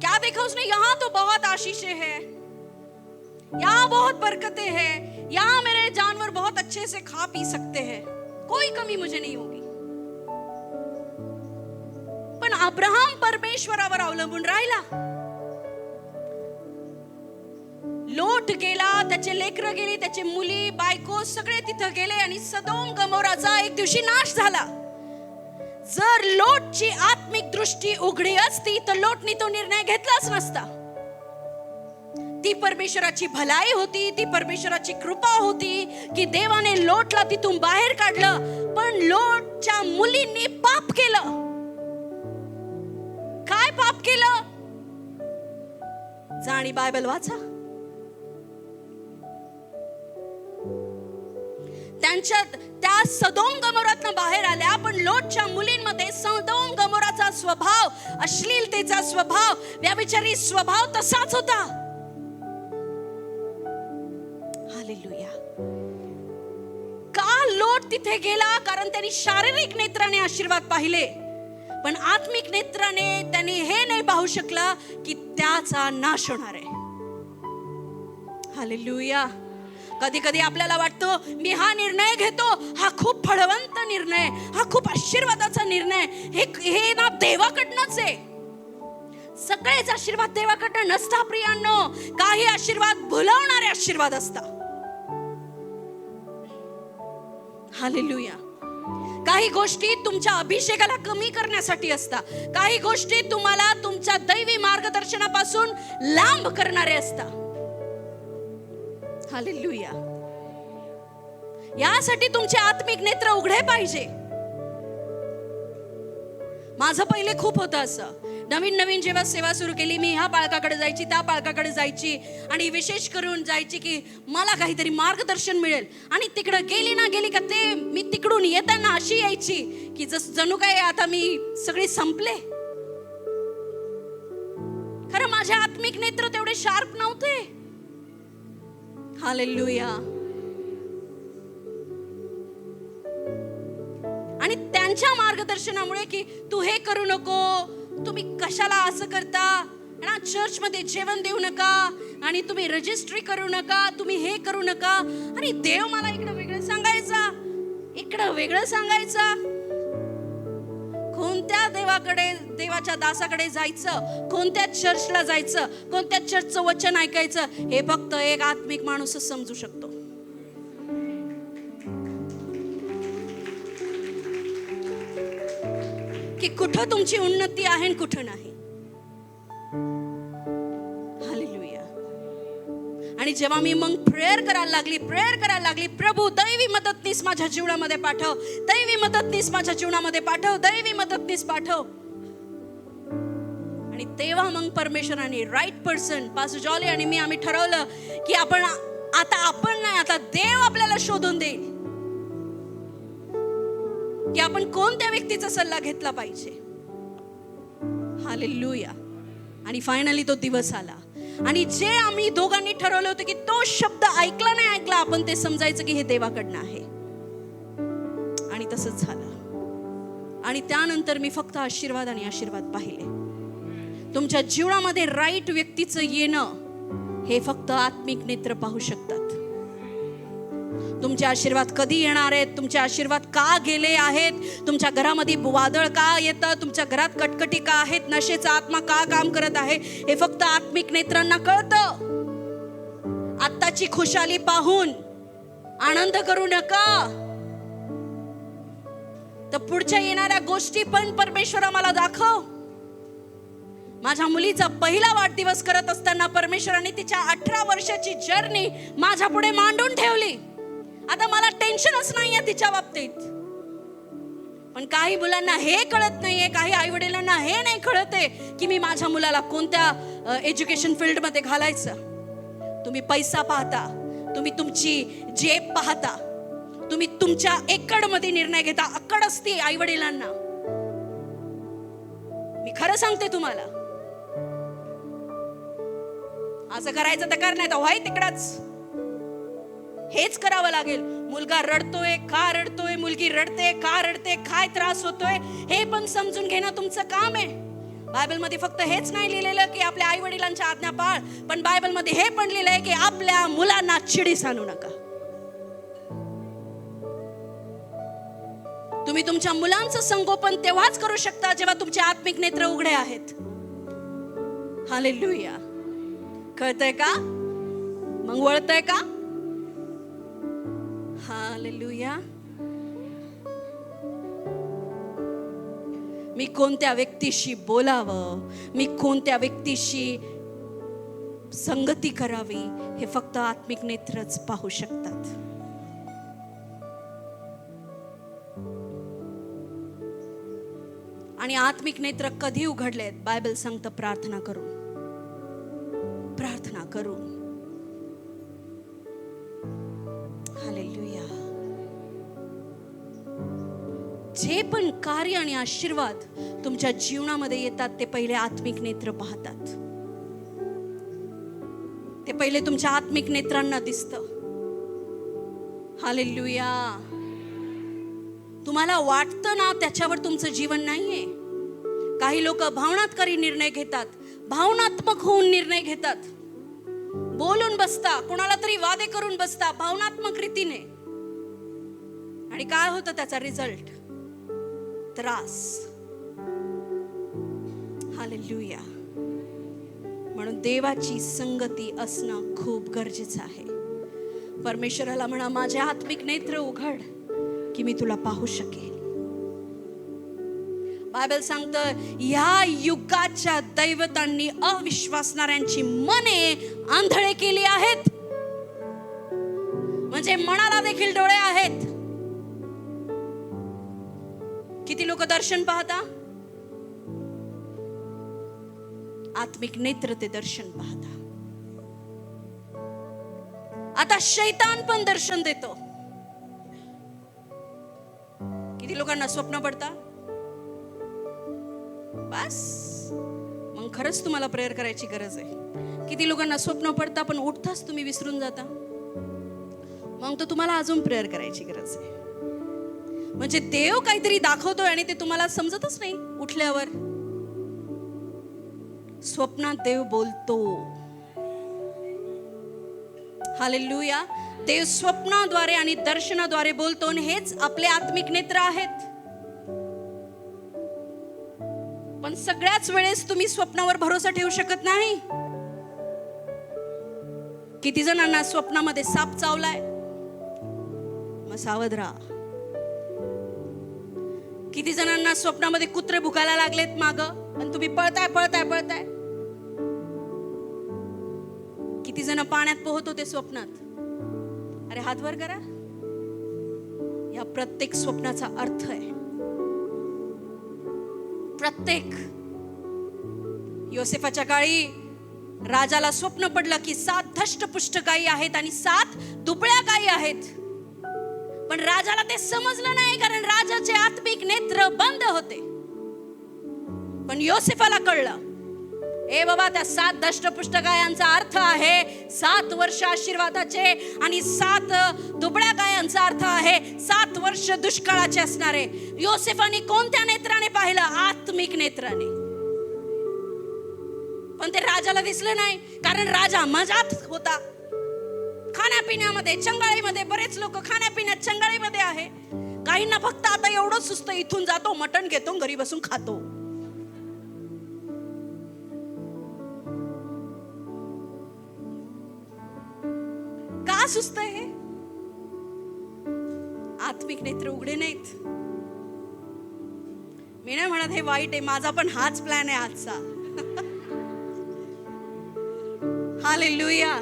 क्या देखा उसने? यहाँ तो बहुत आशीषें है, यहाँ बहुत बरकतें हैं, यहाँ मेरे जानवर बहुत अच्छे से खा पी सकते हैं, कोई कमी मुझे नहीं होगी. पण अब्राहम परमेश्वरावर अवलंबून राहिला. लोट गेला, त्याचे लेकरं गेली, त्याचे मुली बायको सगळे तिथं गेले आणि सदोम गमोराचा एक दिवशी नाश झाला. जर लोटची आत्मिक दृष्टी उघडी असती तर लोटनी तो निर्णय घेतलाच नसता. ती परमेश्वराची भलाई होती, ती परमेश्वराची कृपा होती की देवाने लोटला तिथून बाहेर काढलं. पण लोटच्या मुलींनी पाप केलं. काय पाप केलं? जा आणि बायबल वाचा. त्या सदोम गमोरातनं बाहेर आल्या, पण लोटच्या मुलींमध्ये सदोम गमोराचा स्वभाव, अश्लीलतेचा स्वभाव, व्यभिचारी स्वभाव तसाच होता. हालेलुया. का लोट तिथे गेला? कारण त्यांनी शारीरिक नेत्राने आशीर्वाद पाहिले, पण आत्मिक नेत्राने त्यांनी हे नाही पाहू शकला की त्याचा नाश होणार आहे. हालेलुया. कधी कधी आपल्याला वाटतं मी हा निर्णय घेतो, हा खूप फळवंत निर्णय, हा खूप आशीर्वादाचा निर्णय, हे ना देवाकडनंच आहे. सगळेच आशीर्वाद देवाकडनं नसता प्रियांनो. काही आशीर्वाद भुलवणारे आशीर्वाद असतात. हालेलुया. काही गोष्टी तुमच्या अभिषेकाला कमी करण्यासाठी असतात. काही गोष्टी तुम्हाला तुमच्या दैवी मार्गदर्शनापासून लांब करणारे असतात. हालेलुया. यासाठी तुमचे आत्मिक नेत्र उघडे पाहिजे. माझं पहिले खूप होतं असं. नवीन जेव्हा सेवा सुरू केली, मी ह्या बाळकाकडे जायची, त्या बाळकाकडे जायची आणि विशेष करून जायची की मला काहीतरी मार्गदर्शन मिळेल. आणि तिकडं गेली का ते मी तिकडून येताना अशी यायची की जणू काय आता मी सगळे संपले. खरं माझे आत्मिक नेत्र तेवढे शार्प नव्हते. हालेलुया. आणि त्यांच्या मार्गदर्शनामुळे की तू हे करू नको, तुम्ही कशाला असं करता ना, चर्च मध्ये जेवण देऊ नका, आणि तुम्ही रजिस्ट्री करू नका, तुम्ही हे करू नका. आणि देव मला इकडं वेगळं सांगायचा, इकडं वेगळं सांगायचा. कोणत्या देवाकडे, देवाच्या दासाकडे जायचं, कोणत्या चर्चला जायचं, कोणत्या चर्चचं वचन ऐकायचं, हे फक्त एक आत्मिक माणूसच समजू शकतो. की कुठं तुमची उन्नती आहे आणि कुठं नाही. हालेलुया. आणि जेव्हा मी मग प्रेयर करायला लागली, प्रभू दैवी मदतनीस माझ्या जीवनामध्ये पाठव, दैवी मदतनीस माझ्या जीवनामध्ये पाठव, दैवी मदतनीस पाठव. आणि तेव्हा मग परमेश्वराने राईट पर्सन, पास्टर जॉली आणि मी, आम्ही ठरवलं की आपण नाही, आता देव आपल्याला शोधून देईल की आपण कोणत्या व्यक्तीचा सल्ला घेतला पाहिजे. हालेलुया. आणि फायनली तो दिवस आला, आणि जे आम्ही दोघांनी ठरवलं होतं की तो शब्द ऐकला नाही ऐकला, आपण ते समजायचं की हे देवाकडनं आहे. आणि तसंच झालं. आणि त्यानंतर मी फक्त आशीर्वाद आणि आशीर्वाद पाहिले. तुमच्या जीवनामध्ये राईट व्यक्तीचं येणं हे फक्त आत्मिक नेत्र पाहू शकतात. तुमचे आशीर्वाद कधी येणार आहेत, तुमचे आशीर्वाद का गेले आहेत, तुमच्या घरामध्ये वादळ का येतं, तुमच्या घरात कटकटी का आहेत, नशेचा आत्मा का काम करत आहे, हे फक्त आत्मिक नेत्रांना कळतं. आत्ताची खुशाली पाहून आनंद करू नका, तर पुढच्या येणाऱ्या गोष्टी पण परमेश्वर मला दाखव. माझ्या मुलीचा पहिला वाढदिवस करत असताना परमेश्वराने तिच्या 18 वर्षाची जर्नी माझ्या पुढे मांडून ठेवली. आता मला टेन्शनच नाहीये तिच्या बाबतीत. पण काही मुलांना हे कळत नाहीये, काही आई वडिलांना हे नाही कळत आहे की मी माझ्या मुलाला कोणत्या एज्युकेशन फील्ड मध्ये घालायचं. तुम्ही पैसा पाहता, तुम्ही तुमची जेब पाहता, तुम्ही तुमच्या एकड मध्ये निर्णय घेता. अक्कड असते आई वडिलांना, मी खरं सांगते तुम्हाला. असं करायचं तर कर, नाही तर व्हाय तिकडच. हेच करावं लागेल. मुलगा रडतोय का रडतोय, मुलगी रडते का रडते, काय त्रास होतोय, हे पण समजून घेणं तुमचं काम आहे. बायबल मध्ये फक्त हेच नाही लिहिलेलं की आपल्या आई वडिलांच्या आज्ञा पाळ, पण बायबल मध्ये हे पण लिहिलंय की आपल्या मुलांना चिडीस आणू नका. तुम्ही तुमच्या मुलांचं संगोपन तेव्हाच करू शकता जेव्हा तुमचे आत्मिक नेत्र उघडे आहेत. हालेलुया. कळतंय का? मग वळतंय का? हालेलुया. मी कोणत्या व्यक्तीशी बोलावं, मी कोणत्या व्यक्तीशी संगती करावी, हे फक्त आत्मिक नेत्रच पाहू शकतात. आणि आत्मिक नेत्र कधी उघडलेत? बायबल सांगतं प्रार्थना करून. प्रार्थना करून. हालेलुया. जे पण कार्य आणि आशीर्वाद तुमच्या जीवनामध्ये येतात ते पहिले आत्मिक नेत्र पाहतात. ते पहिले तुमच्या आत्मिक नेत्रांना दिसतं. हालेलुया. तुम्हाला वाटतं ना त्याच्यावर तुमचं जीवन नाहीये. काही लोक भावनात्मक निर्णय घेतात, भावनात्मक होऊन निर्णय घेतात, बोलून बसता, कोणाला तरी वादे करून बसता भावनात्मक रीतीने, आणि काय होतं त्याचा रिझल्ट? त्रास. हालेलुया. म्हणून देवाची संगती असणं खूप गरजेचं आहे. परमेश्वराला म्हणा, माझे आत्मिक नेत्र उघड की मी तुला पाहू शकेल. बायबल सांगतं या युगाच्या दैवतांनी अविश्वासणाऱ्यांची मने आंधळे केली आहेत. म्हणजे मनाला देखील डोळे आहेत. किती लोक दर्शन पाहता? आत्मिक नेत्र ते दर्शन पाहता. आता शैतान पण दर्शन देतो. किती लोकांना स्वप्न पडता? बस मग खरंच तुम्हाला प्रेयर करायची गरज आहे. किती लोकांना स्वप्न पडता पण उठताच तुम्ही विसरून जाता. मग तो तुम्हाला अजून प्रेयर करायची गरज आहे. म्हणजे देव काहीतरी दाखवतोय आणि ते तुम्हाला समजतच नाही उठल्यावर. स्वप्नात देव बोलतो. हालेलुया. देव स्वप्नाद्वारे आणि दर्शनाद्वारे बोलतो आणि हेच आपले आत्मिक नेत्र आहेत. पण सगळ्याच वेळेस तुम्ही स्वप्नावर भरोसा ठेवू शकत नाही. किती जणांना स्वप्नामध्ये साप चावलाय, मग सावध राहा. किती जणांना स्वप्नामध्ये कुत्रे भुकायला लागलेत माग आणि तुम्ही पळताय पळताय पळताय. किती जण पाण्यात पोहत होते स्वप्नात. अरे हात वर करा. या प्रत्येक स्वप्नाचा अर्थ आहे. प्रत्येक. योसेफाच्या काळी राजाला स्वप्न पडलं की 7 धष्टपुष्ट गायी आहेत आणि 7 दुबळ्या गायी आहेत. पण राजाला ते समजलं नाही, कारण राजाचे आत्मिक नेत्र बंद होते. पण योसेफाला कळलं, ए बाबा, त्या 7 धष्टपुष्ट गायांचा अर्थ आहे 7 वर्ष आशीर्वादाचे आणि 7 दुबळ्या गायांचा अर्थ आहे 7 वर्ष दुष्काळाचे असणारे. योसेफाने कोणत्या नेत्राने पाहिलं? आत्मिक नेत्राने. पण ते राजाला दिसलं नाही, कारण राजा मजात होता. खाण्यापिण्यामध्ये, चंगाळीमध्ये. बरेच लोक खाण्यापिण्यात चंगाळीमध्ये आहे. काहींना फक्त आता एवढंच सुचतं, इथून जातो, मटण घेतो, घरी बसून खातो. का सुचतंय हे? आत्मिक नेत्र उघडे नाहीत. मी नाही म्हणत हे वाईट आहे, माझा पण हाच प्लॅन आहे आजचा. हालेलुया.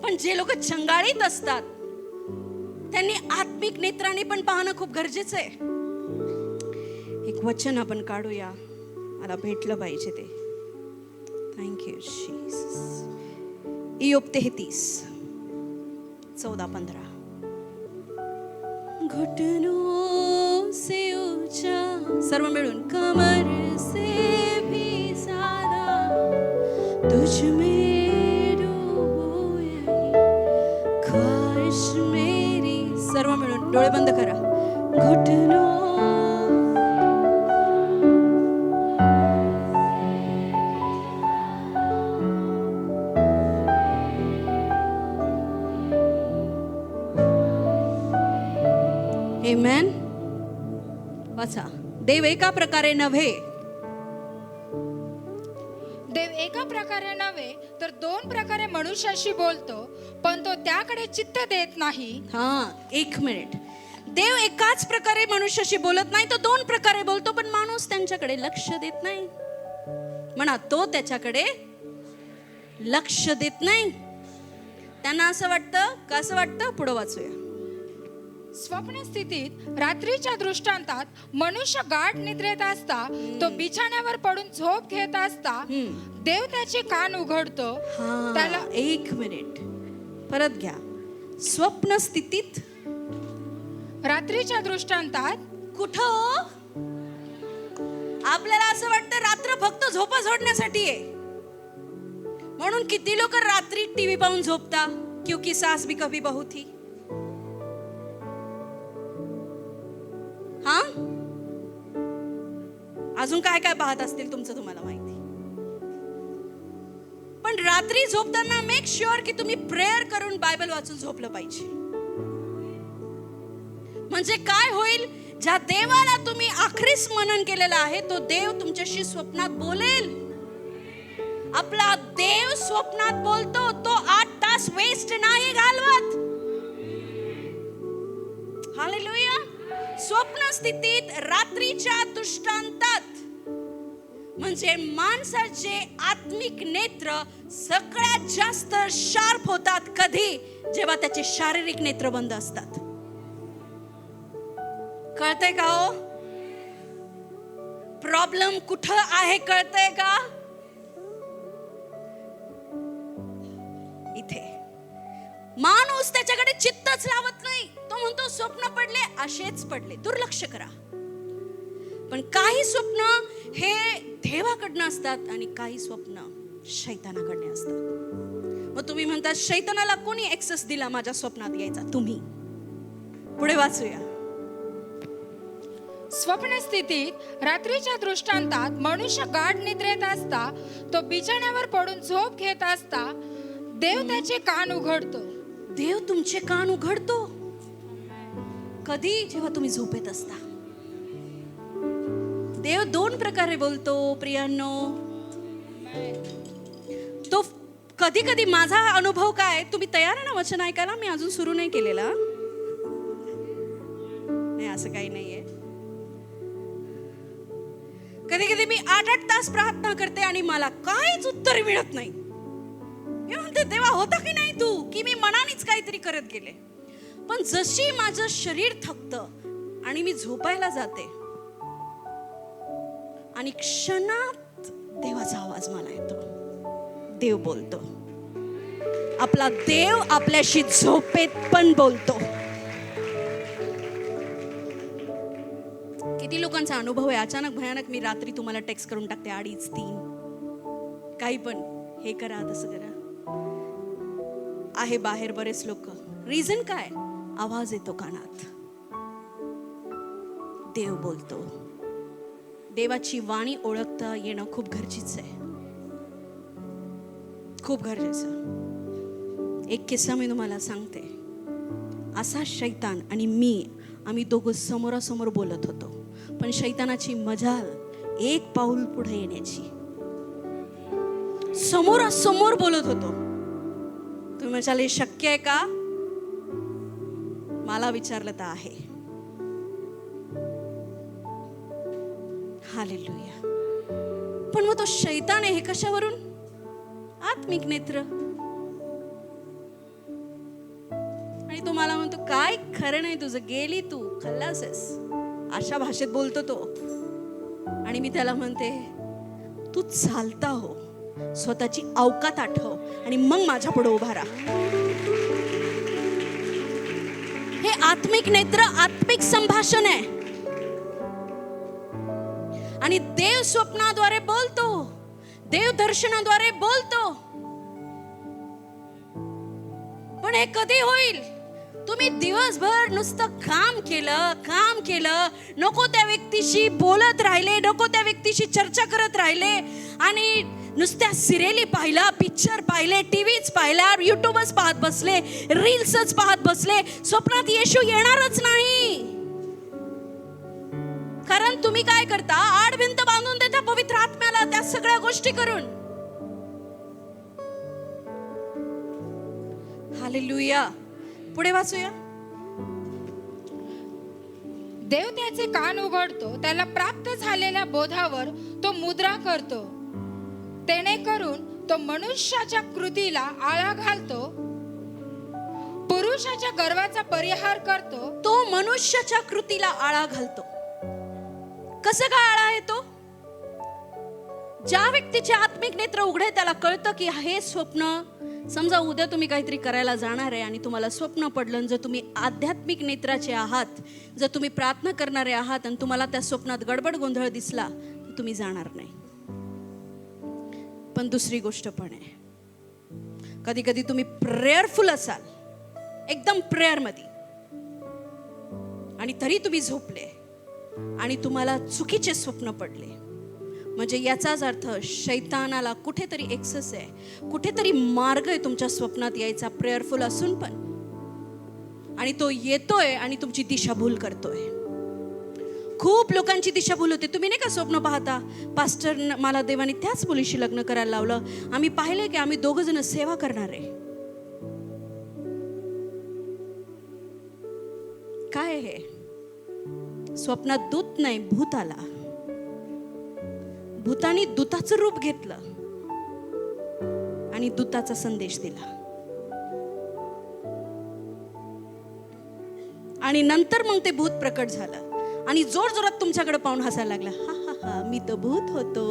पण जे लोक चंगाळीत असतात त्यांनी आत्मिक नेत्राने पण पाहणं खूप गरजेचं आहे. एक वचन आपण काढूया, मला भेटलं पाहिजे ते. Thank you Jesus. इयोब 33:14-15. घुटनों से ऊंचा, सर्व मिळून. कमर से भी ज्यादा तुझ में डूबो यही ख्वाहिश मेरी. सर्व मिळून डोळे बंद करा. घुटनों. आमेन. वाचा. देव एका प्रकारे नव्हे. देव एका प्रकारे नव्हे तर 2 प्रकारे मनुष्याशी बोलतो, पण तो त्याकडे चित्त देत नाही. हा, 1 मिनिट. देव एकाच प्रकारे मनुष्याशी बोलत नाही, तो 2 प्रकारे बोलतो, पण माणूस त्यांच्याकडे लक्ष देत नाही. म्हणा, तो त्याच्याकडे लक्ष देत नाही. त्यांना असं वाटतं. कसं वाटतं? पुढे वाचूया. स्वप्न स्थितीत रात्रीच्या दृष्टांतात मनुष्य गाढ निद्रेत असता, तो बिछाण्यावर पडून झोप घेत असता देव त्याचे कान उघडतो. त्याला 1 मिनिट परत घ्या. स्वप्न स्थितीत रात्रीच्या दृष्टांतात. कुठं? आपल्याला असं वाटतं रात्र फक्त झोपा झोडण्यासाठी आहे, म्हणून किती लोक रात्री टीव्ही पाहून झोपता. क्योंकि सास भी कभी बहू थी. हा, अजून काय काय पाहत असतील तुमचं तुम्हाला माहिती. पण रात्री झोपताना मेक शुअर की तुम्ही प्रेयर करून बायबल वाचून झोपलं पाहिजे. म्हणजे काय होईल? ज्या देवाला तुम्ही आखरीस मनन केलेला आहे, तो देव तुमच्याशी स्वप्नात बोलेल. आपला देव स्वप्नात बोलतो. तो 8 तास वेस्ट नाही घालवत. हालेलुया. स्वप्न स्थितीत रात्रीच्या दृष्टांतात म्हणजे माणसाचे आत्मिक नेत्र सगळ्यात जास्त शार्प होतात. कधी? जेव्हा त्याचे शारीरिक नेत्र बंद असतात. कळतंय का हो? प्रॉब्लेम कुठं आहे कळतंय का? इथे माणूस त्याच्याकडे चित्तच लावत नाही. तो म्हणतो स्वप्न पडले, असेच पडले, दुर्लक्ष करा. पण काही स्वप्न हे देवाकडनं असतात आणि काही स्वप्न शैतानाकडनं असतात. मग तुम्ही म्हणता शैतानाला कोणी ऍक्सेस दिला माझ्या स्वप्नात यायचा? तुम्ही. पुढे वाचूया. स्वप्न स्थितीत रात्रीच्या दृष्टांतात मनुष्य गाढ निद्रेत असता, तो बिछाण्यावर पडून झोप घेत असता देव त्याचे कान उघडतो. देव तुमचे कान उघडतो. कधी? जेव्हा तुम्ही झोपेत असता. देव 2 प्रकारे बोलतो प्रियांनो. तो कधी कधी, माझा अनुभव काय, तुम्ही तयार आहे ना वचन ऐकायला? मी अजून सुरू नाही केलेला. नाही, असं काही नाहीये. कधी कधी मी 8-8 तास प्रार्थना करते आणि मला काहीच उत्तर मिळत नाही. मी म्हणते देवा होता की नाही तू, की मी मनानेच काहीतरी करत गेले. पण जशी माझं शरीर थकतं आणि मी झोपायला जाते आणि क्षणात देवाचा आवाज मला येतो. देव बोलतो. आपला देव आपल्याशी झोपेत पण बोलतो. किती लोकांचा अनुभव आहे? अचानक भयानक मी रात्री तुम्हाला टेक्स्ट करून टाकते 2:30-3 काही पण, हे करा तसं करा. आहे बाहेर बरेच लोक. रिझन काय? आवाज येतो कानात. देव बोलतो. देवाची वाणी ओळखता येणं खूप गरजेचं आहे. खूप गरजेचं. एक किस्सा मी तुम्हाला सांगते. असा शैतान आणि मी, आम्ही दोघं समोरासमोर बोलत होतो, पण शैतानाची मजाल 1 पाऊल पुढे येण्याची. समोरासमोर बोलत होतो. तुम्ही म्हणाल हे शक्य आहे का? मला विचारलं तर आहे. हालेलुया. पण मग तो शैतान आहे हे कशावरून? आत्मिक नेत्र. आणि तो मला म्हणतो काय खरं नाही तुझं, गेली तू, खल्लासस, अशा भाषेत बोलतो तो. आणि मी त्याला म्हणते तू चालता हो, स्वतःची अवकात आठव आणि मग माझ्या पुढे उभा राहा. हे आत्मिक नेत्र, आत्मिक संभाषण आहे. आणि देव स्वप्नाद्वारे बोलतो, देव दर्शनाद्वारे बोलतो. पण हे कधी होईल? तुम्ही दिवसभर नुसतं काम केलं, नको त्या व्यक्तीशी बोलत राहिले, नको त्या व्यक्तीशी चर्चा करत राहिले आणि नुसत्या सिरियली पाहिला, पिक्चर पाहिले, टीव्हीच पाहिला, युट्यूबच पाहत बसले, रील्सच पाहत बसले. स्वप्नात येशू येणारच नाही. कारण तुम्ही काय करता? आड भिंत बांधून देता पवित्र आत्म्याला त्या सगळ्या गोष्टी करून. हालेलुया. पुढे वाचूया. देव त्याचे कान उघडतो, त्याला प्राप्त झालेल्या बोधावर तो मुद्रा करतो. तेणेकरून तो मनुष्याच्या कृतीला आळा घालतो, पुरुषाच्या गर्वाचा परिहार करतो. तो मनुष्याच्या कृतीला आळा घालतो. कसं काय आळा येतो? ज्या व्यक्तीचे आत्मिक नेत्र उघडे त्याला कळतं की हे स्वप्न, समजा उद्या तुम्ही काहीतरी करायला जाणार आहे आणि तुम्हाला स्वप्न पडलं. जर तुम्ही आध्यात्मिक नेत्राचे आहात, जर तुम्ही प्रार्थना करणारे आहात आणि तुम्हाला त्या स्वप्नात गडबड गोंधळ दिसला, तर तुम्ही जाणार नाही. पण दुसरी गोष्ट पण आहे, कधी कधी तुम्ही प्रेयरफुल असाल, एकदम प्रेयर मध्ये, आणि तरी तुम्ही झोपले आणि तुम्हाला चुकीचे स्वप्न पडले. म्हणजे याचाच अर्थ शैतानाला कुठेतरी एक्सेस आहे, कुठेतरी मार्ग आहे तुमच्या स्वप्नात यायचा, प्रेयरफुल असून पण. आणि तो येतोय आणि तुमची दिशाभूल करतोय. खूप लोकांची दिशाभूल होते. तुम्ही नाही का स्वप्न पाहता, पास्टर मला देवाने त्याच मुलीशी लग्न करायला लावलं, आम्ही पाहिले की आम्ही 2 जण सेवा करणार आहे. काय हे? स्वप्नात दूत नाही, भूत आला. भूतानी दूताचं रूप घेतलं आणि दूताचा संदेश दिला. आणि नंतर मग ते भूत प्रकट झालं आणि जोर जोरात तुमच्याकडे पाहून हसायला लागला. हा हा हा, मी तर भूत होतो.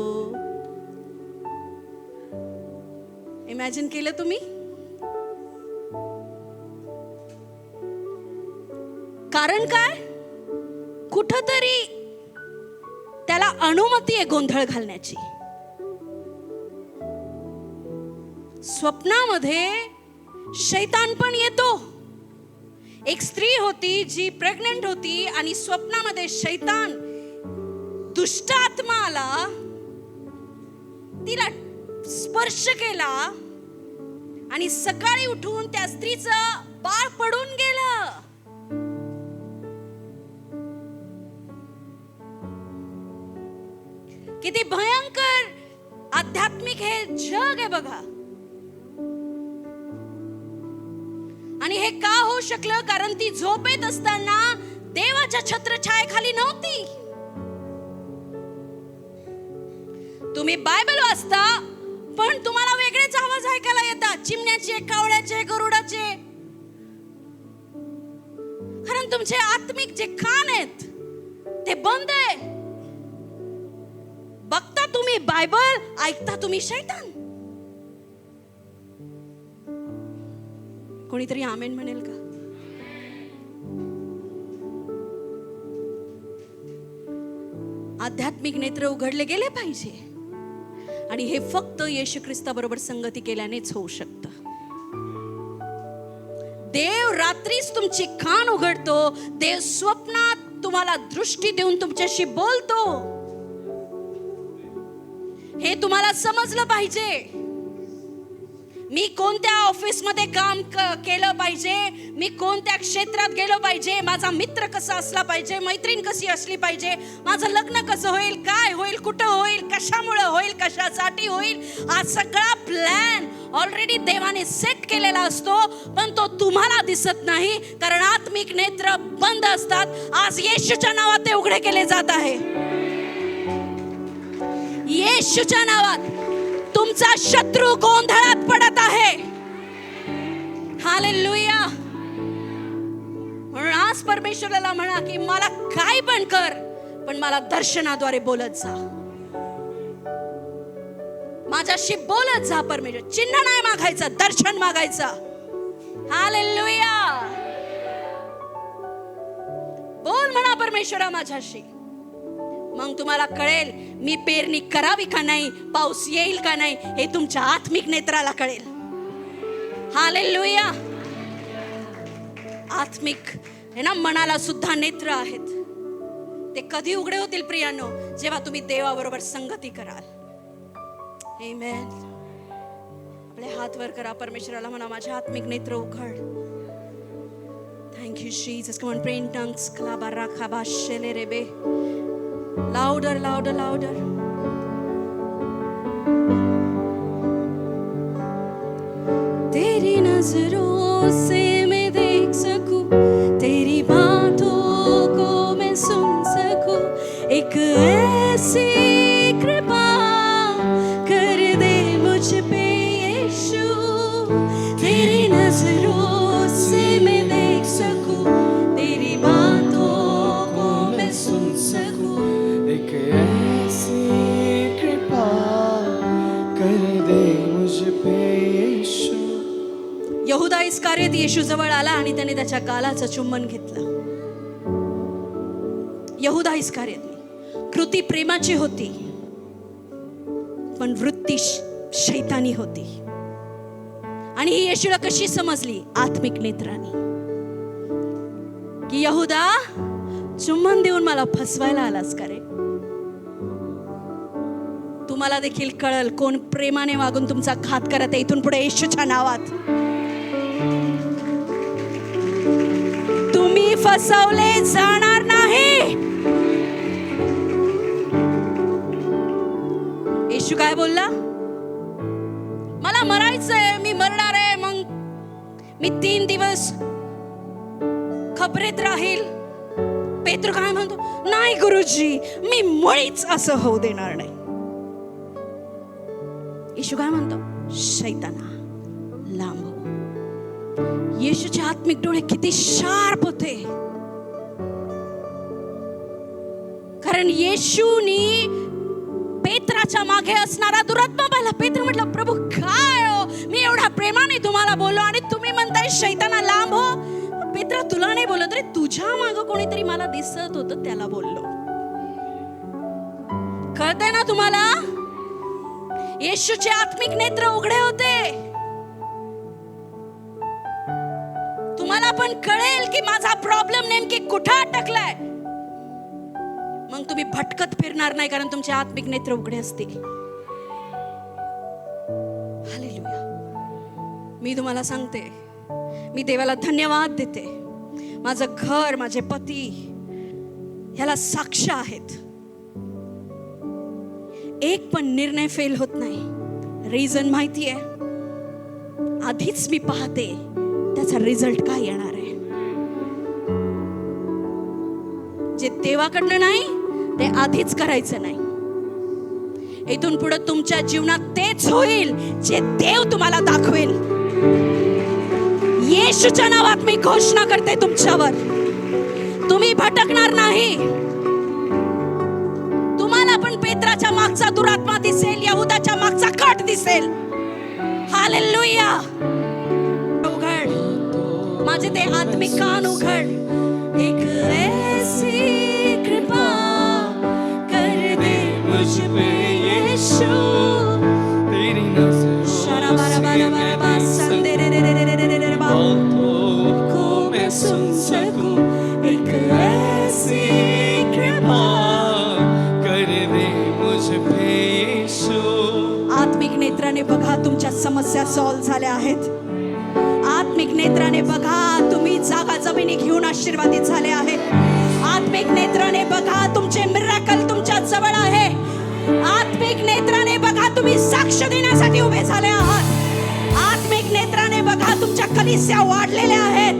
इमॅजिन केलं तुम्ही? कारण काय? कुठंतरी त्याला अनुमती आहे गोंधळ घालण्याची. स्वप्नामध्ये शैतान पण येतो. एक स्त्री होती जी प्रेग्नंट होती आणि स्वप्नामध्ये शैतान दुष्ट आत्मा आला, तिला स्पर्श केला आणि सकाळी उठून त्या स्त्रीचं बाळ पडून गेलं. किती भयंकर आध्यात्मिक हे जग आहे बघा. आणि हे का होऊ शकलं? कारण ती झोपेत असताना देवाच्या छत्रछायेखाली नव्हती. तुम्ही बायबल वाचता पण तुम्हाला वेगळेच आवाज ऐकायला येतात, चिमण्याचे, कावळ्याचे, गरुडाचे. कारण तुमचे आत्मिक जे कान आहेत ते बंद आहे. बघता तुम्ही बायबल, ऐकता तुम्ही शैतान. कोणीतरी आमेन म्हणेल का? आध्यात्मिक नेत्र उघडले गेले पाहिजे आणि हे फक्त येशू ख्रिस्ताबरोबर संगती केल्यानेच होऊ शकतं. देव रात्रीच तुमची कान उघडतो. देव स्वप्नात तुम्हाला दृष्टी देऊन तुमच्याशी बोलतो. हे तुम्हाला समजलं पाहिजे. मी कोणत्या ऑफिसमध्ये काम केलं पाहिजे, मी कोणत्या क्षेत्रात गेलो पाहिजे, माझा मित्र कसा असला पाहिजे, मैत्रीण कशी असली पाहिजे, माझं लग्न कसं होईल, काय होईल, कुठं होईल, कशामुळे होईल, कशासाठी होईल, हा सगळा प्लॅन ऑलरेडी देवाने सेट केलेला असतो. पण तो तुम्हाला दिसत नाही कारण आत्मिक नेत्र बंद असतात. आज येशूच्या नावात ते उघडे केले जात आहे. येशूच्या नावात तुमचा शत्रू गोंधळात पडत आहे. हालेलुया. म्हणून आज परमेश्वराला म्हणा की मला काय पण कर, पण मला दर्शनाद्वारे बोलत जा, माझ्याशी बोलत जा. परमेश्वर चिन्ह नाही मागायचं, दर्शन मागायचं. हालेलुया. बोल म्हणा परमेश्वरा माझ्याशी. मग तुम्हाला कळेल मी पेरणी करावी का नाही, पाऊस येईल का नाही, हे तुमच्या आत्मिक नेत्राला कळेल. हालेलुया. आत्मिक हे ना, मनाला सुद्धा नेत्र आहेत. ते कधी उघडे होतील प्रियानो? जेव्हा तुम्ही देवाबरोबर संगती कराल. आमेन. आपले हात वर करा, परमेश्वराला म्हणा माझे आत्मिक नेत्र उघड. Thank you Jesus. Come on, pray in tongues. क्लाबारा खाबा शेले रेबे. Louder, louder, louder. तेरी नजरों से मैं देख सकूं, तेरी बातों को मैं सुन सकूं. एक ऐसी कृपा कर दे मुझ पे यीशु. तेरी नजरों से मैं देख सकूं, तेरी बातों को मैं सुन सकूं. एक ऐसी कृपा कर दे मुझ पे यीशु. यहूदा इस्कारियत येशू जवळ आला आणि त्याने त्याच्या गालाचं चुंबन घेतलं. यहूदा इस्कारियत कृती प्रेमाची होती पण वृत्ती शैतानी होती. आणि ही येशूला कशी समजली? आत्मिक नेत्रांनी. की यहूदा, चुंबन देऊन मला फसवायला आलास का रे? तुम्हाला देखील कळल कोण प्रेमाने वागून तुमचा घात करत आहे इथून पुढे येशूच्या नावात. तुम्ही फसवले जाणार नाही. येशू काय बोलला? मला मरायचंय, मी मरणार आहे, मग मी 3 दिवस खबरेत राहील. पेत्र काय म्हणतो? नाही गुरुजी, मी मुळीच असं होऊ देणार नाही. येशू काय म्हणतो? शैताना लांब हो. येशूचे आत्मिक डोळे किती शार्प होते. कारण येशूनी पेत्राच्या मागे असणारा दुरात्मा पाहिला. पेत्र म्हटलं, प्रभू काय हो, मी एवढा प्रेमाने तुम्हाला बोललो आणि तुम्ही म्हणताय शैताना लांब हो. पेत्रा, तुला नाही बोलत रे, तुझ्या मागं कोणीतरी मला दिसत होतं त्याला बोललो. कळतंय ना तुम्हाला? येशूचे आत्मिक नेत्र उघडे होते. पण कळेल की माझा प्रॉब्लेम नेमकी कुठं अटकलाय, मग तुम्ही भटकत फिरणार नाही, कारण तुमचे आत्मिक नेत्र उघडे असतील. हालेलुया. मी तुम्हाला सांगते, मी देवाला धन्यवाद देते. माझं घर, माझे पती ह्याला साक्ष आहेत. एक पण निर्णय फेल होत नाही. रिझन माहिती आहे, आधीच मी पाहते त्याचा रिझल्ट काय येणार आहे. जे देवाकडनं नाही ते आधीच करायचं नाही. इथून पुढे तुमच्या जीवनात तेच होईल जे देव तुम्हाला दाखवेल. येशूच्या नावात मी घोषणा करते तुमच्यावर, तुम्ही भटकणार नाही. तुम्हाला पण पेत्राच्या मागचा दुरात्मा दिसेल, यहुदाच्या मागचा कट दिसेल. हालेलुया. उघड माझे ते आत्मिक कान उघड. एक ऐसी कृपा कर दे मुझ पे यीशु, तेरी नजरों से बातों को मैं सुन सकूं. एक ऐसी कृपा कर दे मुझ पे यीशु. आत्मिक नेत्राने बघा, तुमच्या समस्या सॉल्व झाल्या आहेत. आत्मिक नेत्राने बघा, तुम्ही जागा जमिनी घेऊन आशीर्वादित झाले आहेत. आत्मिक नेत्राने बघा, तुमचे मिराकल तुमच्या जवळ आहे. आत्मिक नेत्राने बघा, तुम्ही साक्ष देण्यासाठी उभे झाले आहात. आत्मिक नेत्राने बघा, तुमच्या कलिस्या वाढलेल्या आहेत.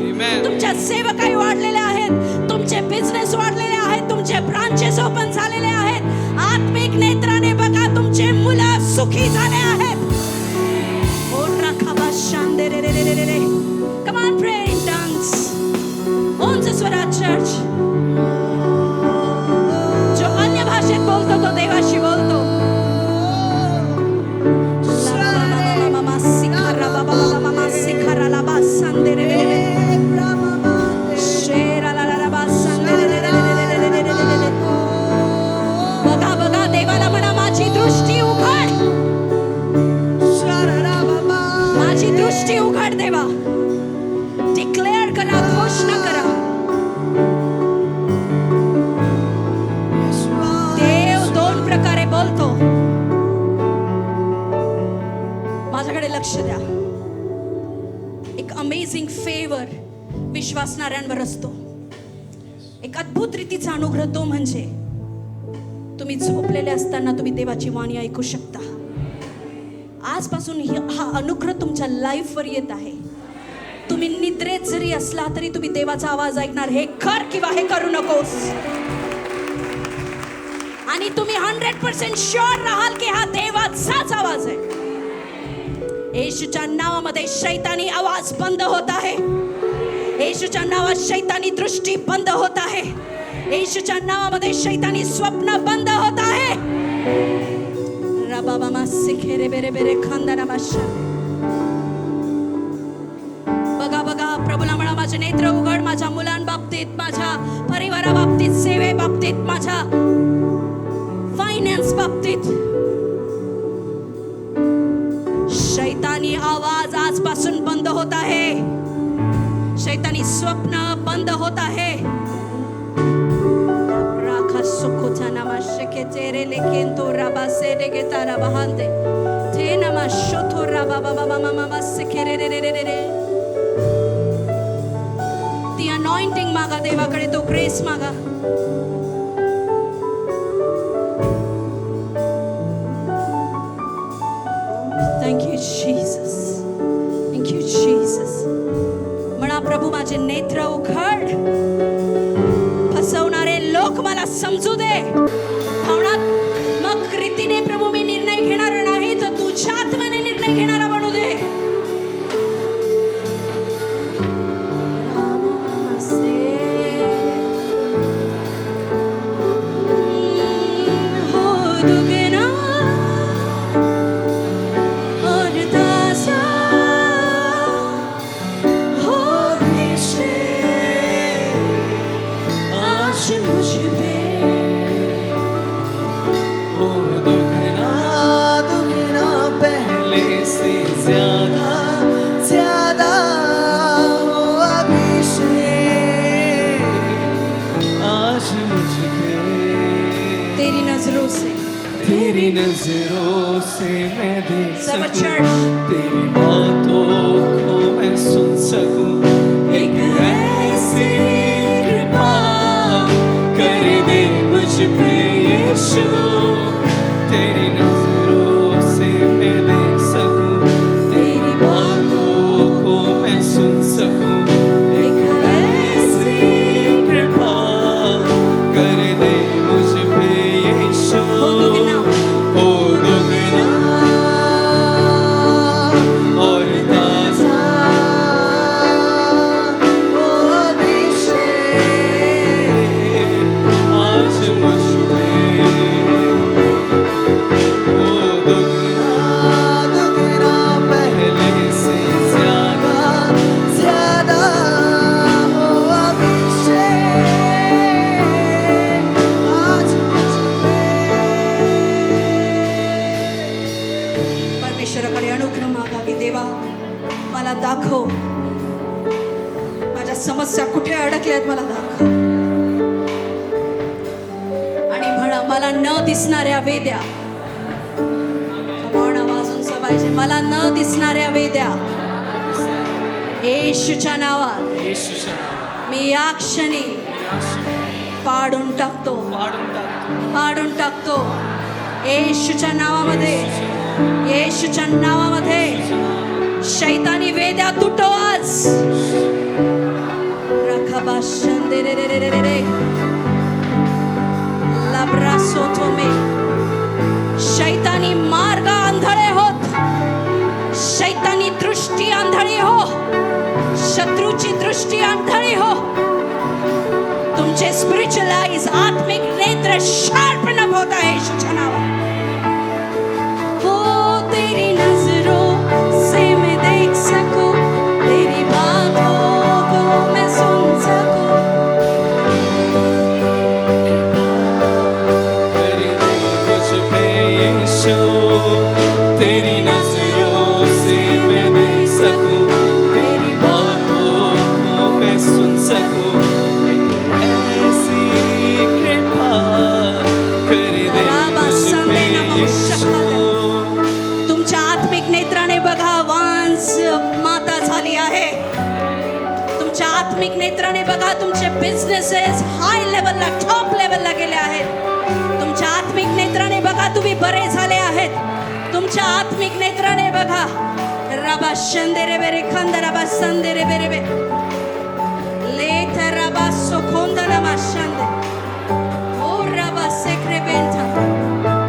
तुमच्या सेवकाई वाढलेल्या आहेत. तुमचे बिझनेस वाढलेले आहेत. तुमचे ब्रांचेस ओपन झालेले आहेत. आत्मिक नेत्राने बघा, तुमचे मुलं सुखी झाले आहेत. Come on, pray in tongues. उंच स्वरात चर्च. जो अन्य भाषेत बोलतो तो देवाशी बोलतो. बघा बघा, देवाला म्हणा, माझी दृष्टी उघड. माझी दृष्टी उघड देवा. डिक्लेअर करा, घोषणा करा. देव दोन प्रकारे बोलतो. माझ्याकडे लक्ष द्या. एक अमेझिंग फेवर विश्वासणाऱ्यांवर असतो. एक अद्भुत रीतीचा अनुग्रह, तो म्हणजे तुम्ही झोपलेले असताना तुम्ही देवाची वाणी ऐकू शकता. आजपासून हा अनुग्रह तुमच्या लाईफवर येत आहे. तुम्ही निद्रेत जरी असला तरी तुम्ही देवाचा आवाज ऐकणार. हे कर किंवा हे करू नकोस. आणि तुम्ही 100% शुअर राहाल की हा देवाचाच आवाज आहे. येशूच्या नावामध्ये शैतानी आवाज बंद होत आहे. येशूच्या नावात शैतानी दृष्टी बंद होत आहे. येशूच्या नावामध्ये शैतानी स्वप्न बंद होत आहे. बघा बघा, प्रभूला म्हणा, माझे नेत्र उघड. माझ्या मुलांबाबतीत, माझ्या परिवाराबाबतीत, सेवेबाबतीत, माझ्या फायनान्स बाबतीत शैतानी आवाज आजपासून बंद होत आहे. शैतानी स्वप्न बंद होत आहे. सुखोचा नामा शके तेरे लेकिन तो रबा से रे के तारा बहांते थे नमा शोथो रबा बाबा मामा मामा सके रे रे रे रे रे. ती अनॉइंटिंग मागा देवाकडे, तो ग्रेस मागा. Thank you Jesus. Thank you Jesus. म्हणा, प्रभू माझे नेत्र उघड. फसवणारे लोक मला समजू दे. भावनात्मक रीतीने प्रभू मी निर्णय घेणार नाही, तर तुझ्या आत्म्याने निर्णय घेणारा बनू दे. ज्यादा ज्यादा हो अभिषेक. आज मुझ पे तेरी नजरों से तेरी नजरों से मैं देख सब सकूं, चढ़। तेरी बातों को मैं सुन सकूं, एक ऐसी कृपा कर दे मुझ पे यीशु, तेरी नजरों से मैं देख सकूं, तेरी बातों को मैं सुन सकूं, एक ऐसी कृपा कर दे मुझ पे यीशु, हो दुगना और ताजा आज मुझ पे हो दुगना पहले से ज्यादा हो आज परमेश्वराकडे अनुग्रह मागा की देवा मला दाखव, माझ्या समस्या कुठे अडकल्यात मला दाखव, आणि म्हणा मला न दिसणाऱ्या वेद्या, कोण आवाजून पाहिजे, मला न दिसणाऱ्या वेद्या येशूच्या नावात येशूच्या मी या क्षणी पाडून टाकतो, पाडून टाकतो येशूच्या नावामध्ये, येशूच्या नावामध्ये शैतानी वेद्या तुटो आज. रखबाशंदे रे रे रे रे रे लब्रासोथोमे शैतानी मार्ग आंधळे होत, शैतानी दृष्टी आंधळी हो, शत्रूची दृष्टी आंधळी हो, तुमचे स्पिरिच्युअल आईज आत्मिक नेत्र शार्प न होता है येशूच्या नावात. हो तेरी नजरों से मैं देख सकूं, तेरी बातों को मैं सुन सकूं, कर दे मुझ पे यीशु, तेरी नजरों से मैं देख सकूं, तेरी बातों को मैं सुन सकूं, ऐसी कृपा कर दे मुझ पे यीशु. तुमच्या आत्मिक नेत्राने बघा वांस माता झाली आहे, तुमच्या आत्मिक नेत्राने बघा तुमचे बिझनेसेस हाय लेवलला टॉप लेवलला गेले आहेत, तुमच्या आत्मिक नेत्राने बघा तुम्ही बरे झाले आहेत, तुमच्या आत्मिक नेत्राने बघा रबा शंदेरे बेरे खंद रबा संदेरे बेरे बे लेथ रबा सोखोंद रबा शंदे ओ रबा सेक्रे बेंथा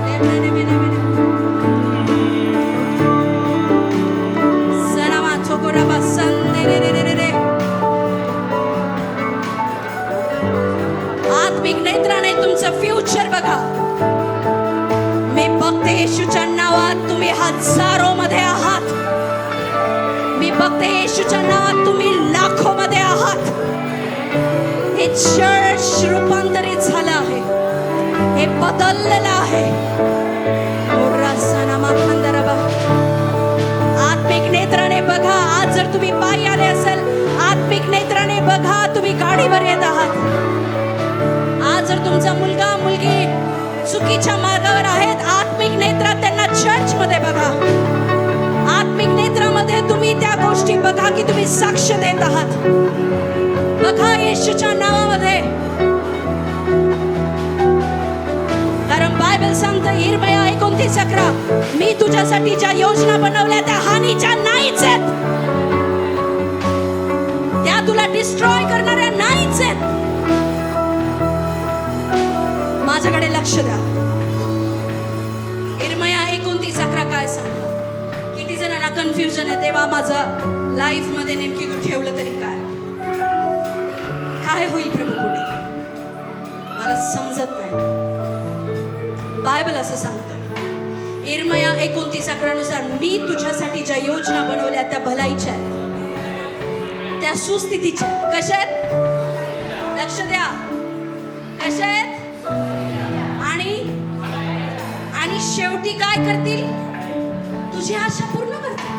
लेबने बेने बेने सनामा थोको रबा संदेरे रे रे रे रे. आत्मिक नेत्राने तुमचं फ्युचर बघा, मी बघते येशूच्या नावात तुम्ही हजारो मध्ये आहात, मी बघते येशूच्या नावात तुम्ही लाखो मध्ये आहात. हे चर्च रूपांतरित झालं आहे, हे बदललेलं आहे. आत्मिक नेत्राने बघा, आज जर तुम्ही पायी आले असेल, आत्मिक नेत्राने बघा तुम्ही गाडीवर येत आहात. आज जर तुमचा मुलगा मुलगी चुकीच्या मार्गावर आहेत, आत्मिक नेत्रात त्यांना चर्च मध्ये बघा, आत्मिक नेत्रामध्ये तुम्ही त्या गोष्टी बघा की तुम्ही साक्ष देत आहात. बघा येशूच्या नावामध्ये, कारण बायबल सांगतं इर्मया 29:11 मी तुझ्यासाठी ज्या योजना बनवल्या त्या हानीच्या नाहीच आहेत, त्या तुला डिस्ट्रॉय करणाऱ्या नाहीच आहेत. माझ्याकडे लक्ष द्या. इर्मया 29:11 काय सांगतं? किती जणांना कन्फ्युजन आहे, तेव्हा माझं लाईफ मध्ये नेमकी ठेवलं तरी काय काय होईल प्रभू पुढे, मला समजत नाही. बायबल असं सांगतं इर्मया 29:11 नुसार मी तुझ्यासाठी ज्या योजना बनवल्या त्या भलाईच्या आहेत, त्या सुस्थितीच्या. कशा आहेत? लक्ष द्या, कशा आहेत? आणि शेवटी काय करतील? तुझी आशा पूर्ण करतील.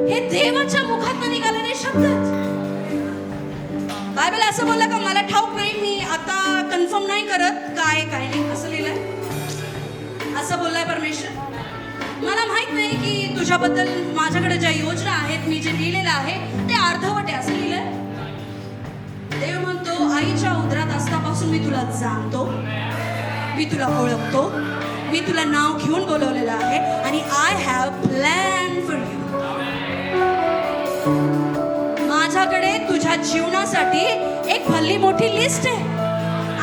हे देवाच्या मुखातून निघालेले शब्द आहेत. बायबल असं बोललं का मला ठाऊक नाही, मी आता कन्फर्म नाही करत काय काय नाही, असं लिहिलंय. असं बोललाय परमेश्वर. मला माहित नाही की तुझ्याबद्दल माझ्याकडे ज्या योजना आहेत, मी जे लिहिलेलं आहे ते अर्धवट आहे, असं लिहिलंय. देव म्हणतो आईच्या उदरात असतापासून मी तुला जाणतो, मी तुला ओळखतो, मी तुला नाव घेऊन बोलवलेलं आहे आणि I have plan for you. माझ्याकडे तुझ्या जीवनासाठी एक भली मोठी लिस्ट आहे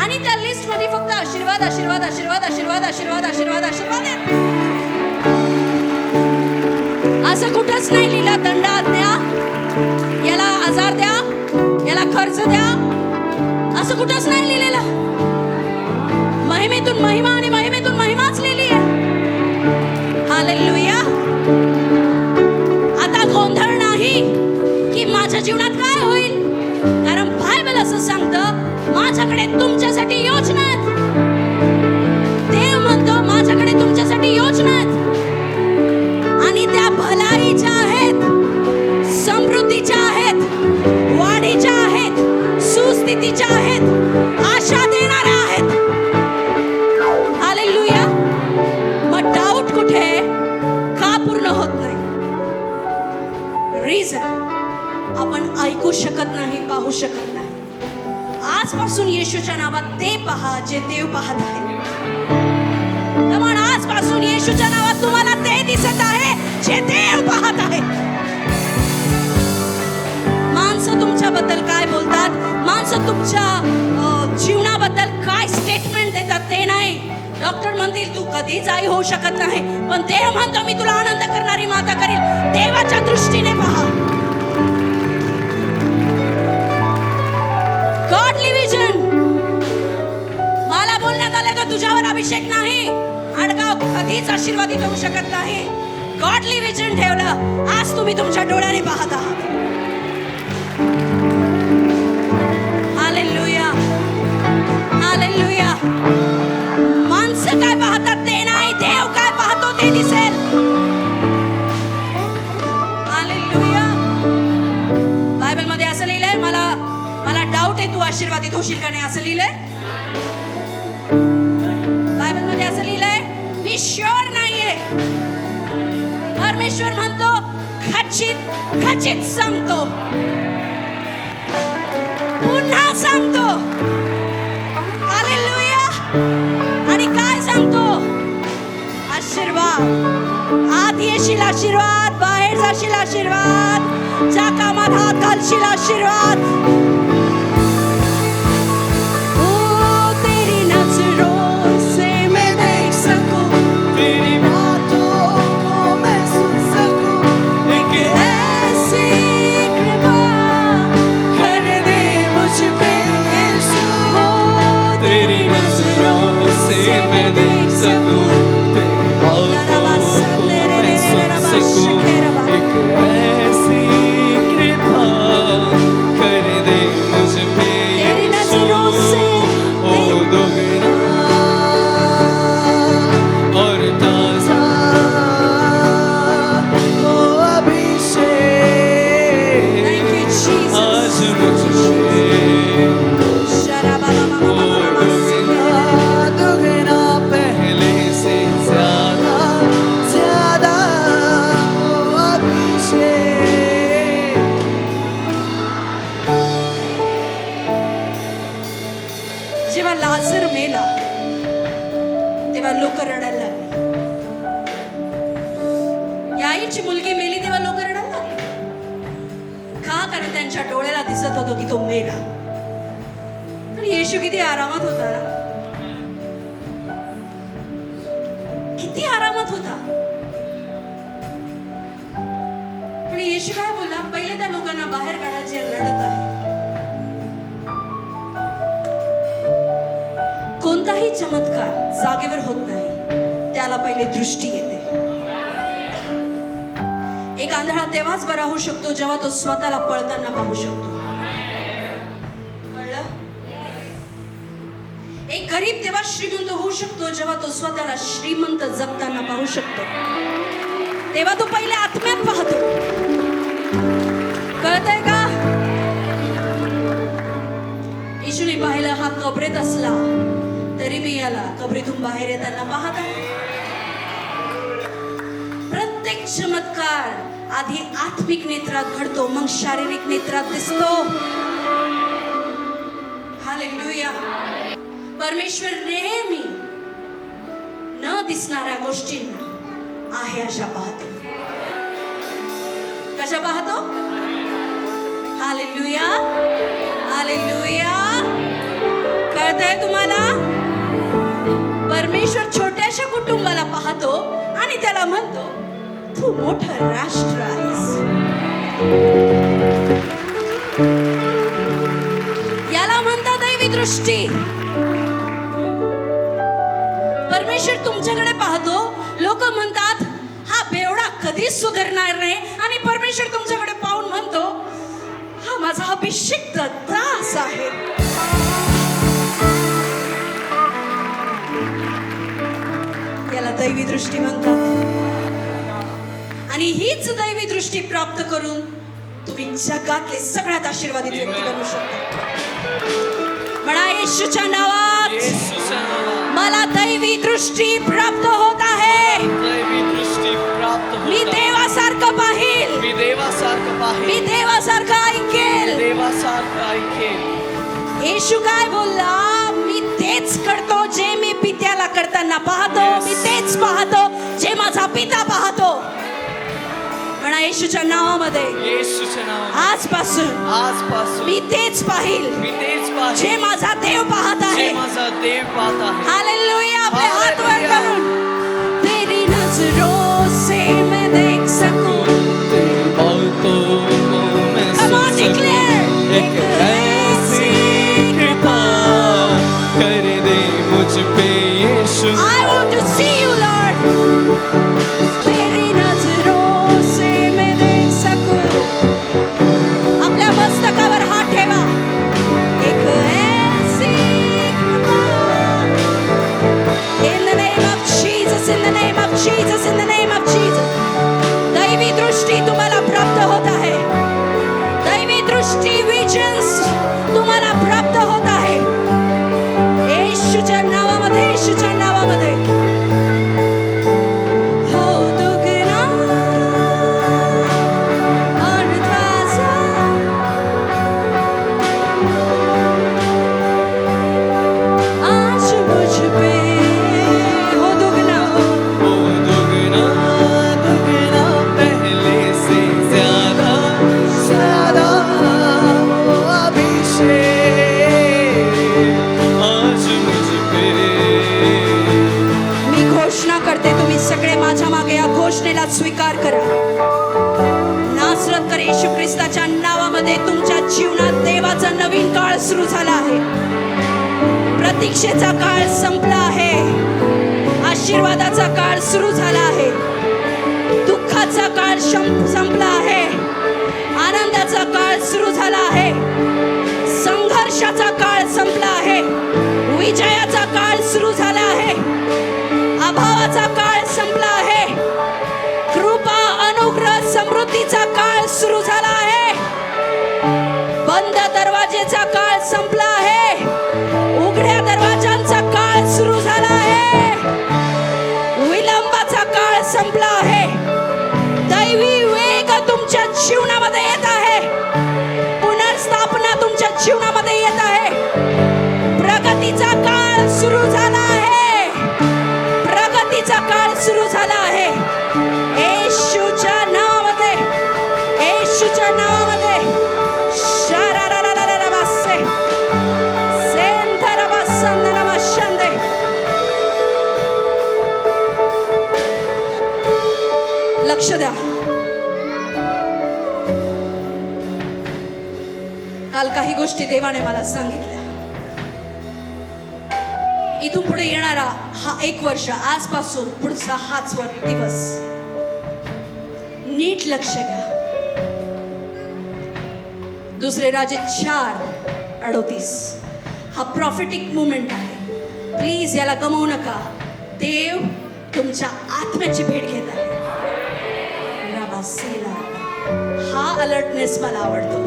आणि त्या लिस्ट मध्ये फक्त आशीर्वाद आशीर्वाद आशीर्वाद आशीर्वाद आशीर्वाद आशीर्वाद आशीर्वाद आहे. असं कुठंच नाही लिहिलं दंडात द्या, याला आजार द्या, याला खर्च द्या, असं कुठंच नाही लिहिलेलं. महिमेतून महिमा आणि महिमेतून महिमाच लिहिली आहे. हालेलुया. आता गोंधळ नाही की माझ्या जीवनात काय होईल, कारण बायबल असं सांगतं माझ्याकडे तुमच्यासाठी योजना आहेत. देव म्हणतो माझ्याकडे तुमच्यासाठी योजना आहेत आणि त्या भलाईच्या आहेत, समृद्धीच्या आहेत, वाढीच्या आहेत, सुस्थितीच्या आहेत, आशा देणाऱ्या आहेत. हालेलुया. मग डाऊट कुठे, का पूर्ण होत नाही? रिझन आपण ऐकू शकत नाही, पाहू शकत नाही. आजपासून येशूच्या नावात ते पहा जे देव पाहत आहे. आजपासून येशूच्या नावात तुम्हाला ते दिसत आहे जे देव पाहत आहे. माणसं तुमच्याबद्दल काय बोलतात, माणसं तुमच्या जीवनाबद्दल काय स्टेटमेंट देतात ते नाही. डॉक्टर म्हणतील तू कधीच आई होऊ शकत नाही, पण देव म्हणतो मी तुला आनंद करणारी माता करेल. देवाच्या दृष्टीने पहा. Godly vision. मला बोलण्यात आलं का तुझ्यावर अभिषेक नाही, आडगाव कधीच आशीर्वादित होऊ शकत नाही. गॉडली विजन ठेवलं, आज तुम्ही तुमच्या डोळ्याने पाहत आहात. Hallelujah, hallelujah. माणसं काय पाहतात ते नाही, देव काय पाहतो ते दिसेल. हालेलुया. बायबल मध्ये असं लिहिलंय, मला डाऊट आहे तू आशीर्वादित होशील का नाही, असं लिहिलंय. बायबल मध्ये असं लिहिलंय मी शुअर नाहीये. परमेश्वर म्हणतो खचित खचित सांगतो, पुन्हा सांगतो. हालेलुया. आणि काय सांगतो? आशीर्वाद. आत येशील आशीर्वाद, बाहेर जाशील आशीर्वाद, ज्या कामात हात घालशील आशीर्वाद. जेव्हा लाजर मेला तेव्हा लोक रडायला लागले. याईची मुलगी मेली तेव्हा लोक रडायला लागले. का? कारण त्यांच्या डोळ्याला दिसत होतं की तो मेला. पण येशू किती आरामात होता ना, किती आरामात होता. पण येशू काय बोलला? पहिले त्या लोकांना बाहेर काढा जे रडत आहे. कोणताही चमत्कार जागेवर होत नाही, त्याला पहिले दृष्टी येते. एक आंधळा तेव्हाच बरा होऊ शकतो जेव्हा तो स्वतःला पळताना पाहू शकतो. कळलं? एक गरीब तेव्हा श्रीमंत होऊ शकतो जेव्हा तो स्वतःला श्रीमंत जगताना पाहू शकतो. तेव्हा तो पहिले आत्म्यात पाहतो. कळतंय का? येशूने पाहिलं हा कबरेत असला तरी मी याला कबरीतून बाहेर येताना पाहत आहे. प्रत्येक चमत्कार आधी आत्मिक नेत्रात घडतो, मग शारीरिक नेत्रात दिसतो. हालेलुया. परमेश्वर नेहमी न दिसणाऱ्या गोष्टींना आहे अशा पाहतो. कशा पाहतो? Hallelujah, hallelujah. कळतंय तुम्हाला? परमेश्वर छोट्याशा कुटुंबाला पाहतो आणि त्याला म्हणतो तू मोठं राष्ट्र आहेस. याला म्हणतात दैवी दृष्टी. परमेश्वर तुमच्याकडे पाहतो, लोक म्हणतात हा बेवडा कधीच सुधारणार नाही, आणि परमेश्वर तुमच्याकडे पाहून म्हणतो हा माझा अभिषिक्त दास आहे. याला दैवी दृष्टी म्हणतात. आणि हीच दैवी दृष्टी प्राप्त करून तुम्ही जगातले सगळ्यात आशीर्वादित व्यक्ती बनू शकता. म्हणा येशूच्या नावात येशूच्या नावात मला दैवी दृष्टी प्राप्त होत आहे. दैवी दृष्टी प्राप्त होत मी आहे. देवासारखं पाहिल, मी देवासारखं मी पाहिल, देवासारखं ऐकेल. देवासारखं ऐकेल. येशू काय बोलला? मी तेच करतो जे मी पित्याला करताना पाहतो. मी तेच पाहतो जे माझा पिता पाहतो. म्हणा येशूच्या नावामध्ये येशूच्या नावात आजपासून आजपासून मी तेच पाहिल मी तेच जे पाहिल माझा देव पाहत जे आहे. माझा देव पाहत आहे. हालेलुया. आपले हात वर हालेलुया. करून तेरी नजरों से मैं देख सकूं. तेरी बातों को मैं Come सुन on, declare. सकूं. एक ऐसी कृपा कर दे मुझ पे यीशु. I want to see you, Lord. तेरी नजरों से मैं देख सकूं. आपल्या मस्तकावर हात ठेवा. एक ऐसी कृपा. In the name of Jesus, in the name of Jesus, in the name of Jesus. दैवी दृष्टी तुम्हाला प्राप्त होत आहे. दैवी दृष्टी विजन्स तुम्हाला प्राप्त होत आहे. येशूच्या नावामध्ये, येशूच्या नावामध्ये. हो दुगना और ताजा. आज मुझ पे हो दुगना. ओ दुगना दुगना पहले से ज्यादा ज्यादा अभिषेक आज मुझ पे. मी घोषणा करते, तुम्ही सगळे माझ्या मागे या घोषणेला स्वीकार करा. नासरतकर येशू ख्रिस्ताच्या नावामध्ये तुमच्या जीवनात देवाचा नवीन काळ सुरू झाला आहे. प्रतीक्षेचा काळ संपला आहे. आशीर्वादाचा काळ सुरू झाला आहे. दुःखाचा काळ संपला आहे. आनंदाचा काळ सुरू झाला आहे. संघर्षाचा काळ संपला आहे. विजयाचा काळ सुरू झाला आहे. अभावाचा काळ संपला आहे. कृपा, अनुग्रह, समृद्धीचा काळ सुरू झाला आहे. बंद दरवाजेचा काळ संपला आहे. उघड्या दरवाजांचा काळ सुरू झाला आहे. विलंबाचा काळ संपला आहे. दैवी वेग तुमच्या जीवनामध्ये येत आहे. पुनर्स्थापना तुमच्या जीवनामध्ये येत आहे. प्रगतीचा काळ सुरू झाला आहे. प्रगतीचा काळ सुरू झाला आहे. येशूच्या नावामध्ये, येशूच्या नावामध्ये. शराराराराराबासे. सेंधराबासंदराबाशंदे. लक्ष द्या. काल काही गोष्टी देवाने मला सांगितल्या. इथून पुढे येणारा हा 1 वर्ष, आजपासून पुढचा हाच दिवस नीट लक्ष द्या. दुसरे राजे 4:38 हा प्रॉफिटिक मुवमेंट आहे. प्लीज याला गमावू नका. देव तुमच्या आत्म्याची भेट घेत आहे. हा अलर्टनेस मला आवडतो.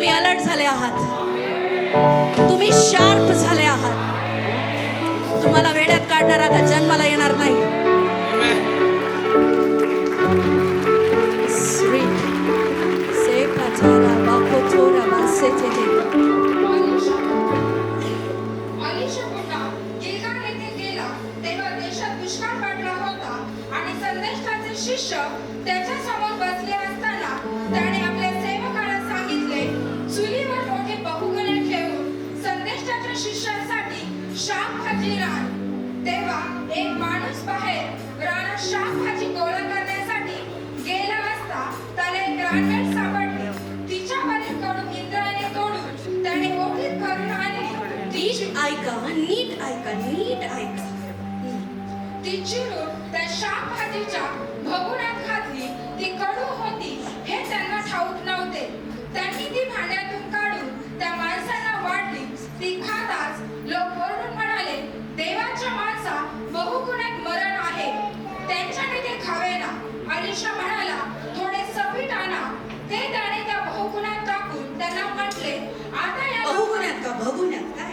तुम्ही अलर्ट झाले आहात, तुम्ही शार्प झाले आहात. तुम्हाला वेड्यात काढणार आता जन्माला येणार नाही. अलीशा पुन्हा गिलगाल येथे गेला तेव्हा देशात दुष्काळ पडला होता आणि संदेष्टाचे शिष्य त्याच्या समोर बसले असताना त्याने आपल्या सेवकाला सांगितले, चुलीवर मोठे बहुगणे ठेवून संदेष्टाच्या शिष्यासाठी शाकभाजी रान. तेव्हा एक माणूस बाहेर रानात शाकभाजी गोळा करण्यासाठी गेला असता त्याला एक रानमेट सापडली. तिच्यावरील कडू इंद्राने तोडून त्याने ओठीत भरून आणली. नीट ऐका, नीट ऐका, नीट ऐका. ती चिरून त्या शाकभाजीच्या भगुण्यात घातली. ती कडू होती हे त्यांना ठाऊक नव्हते. त्यांनी ती भांड्यातून काढून त्या माणसांना वाढली. ती खाताच लोक ओरडून म्हणाले, देवाच्या माणसा बहुगुण्यात मरण आहे, त्यांच्याने ते खावेना. अलीशा म्हणाला, थोडे सपीट आणा. ते त्याने त्या बहुगुण्यात टाकून त्यांना म्हटले, आता या बहुगुण्यात का भगुण्यात काय?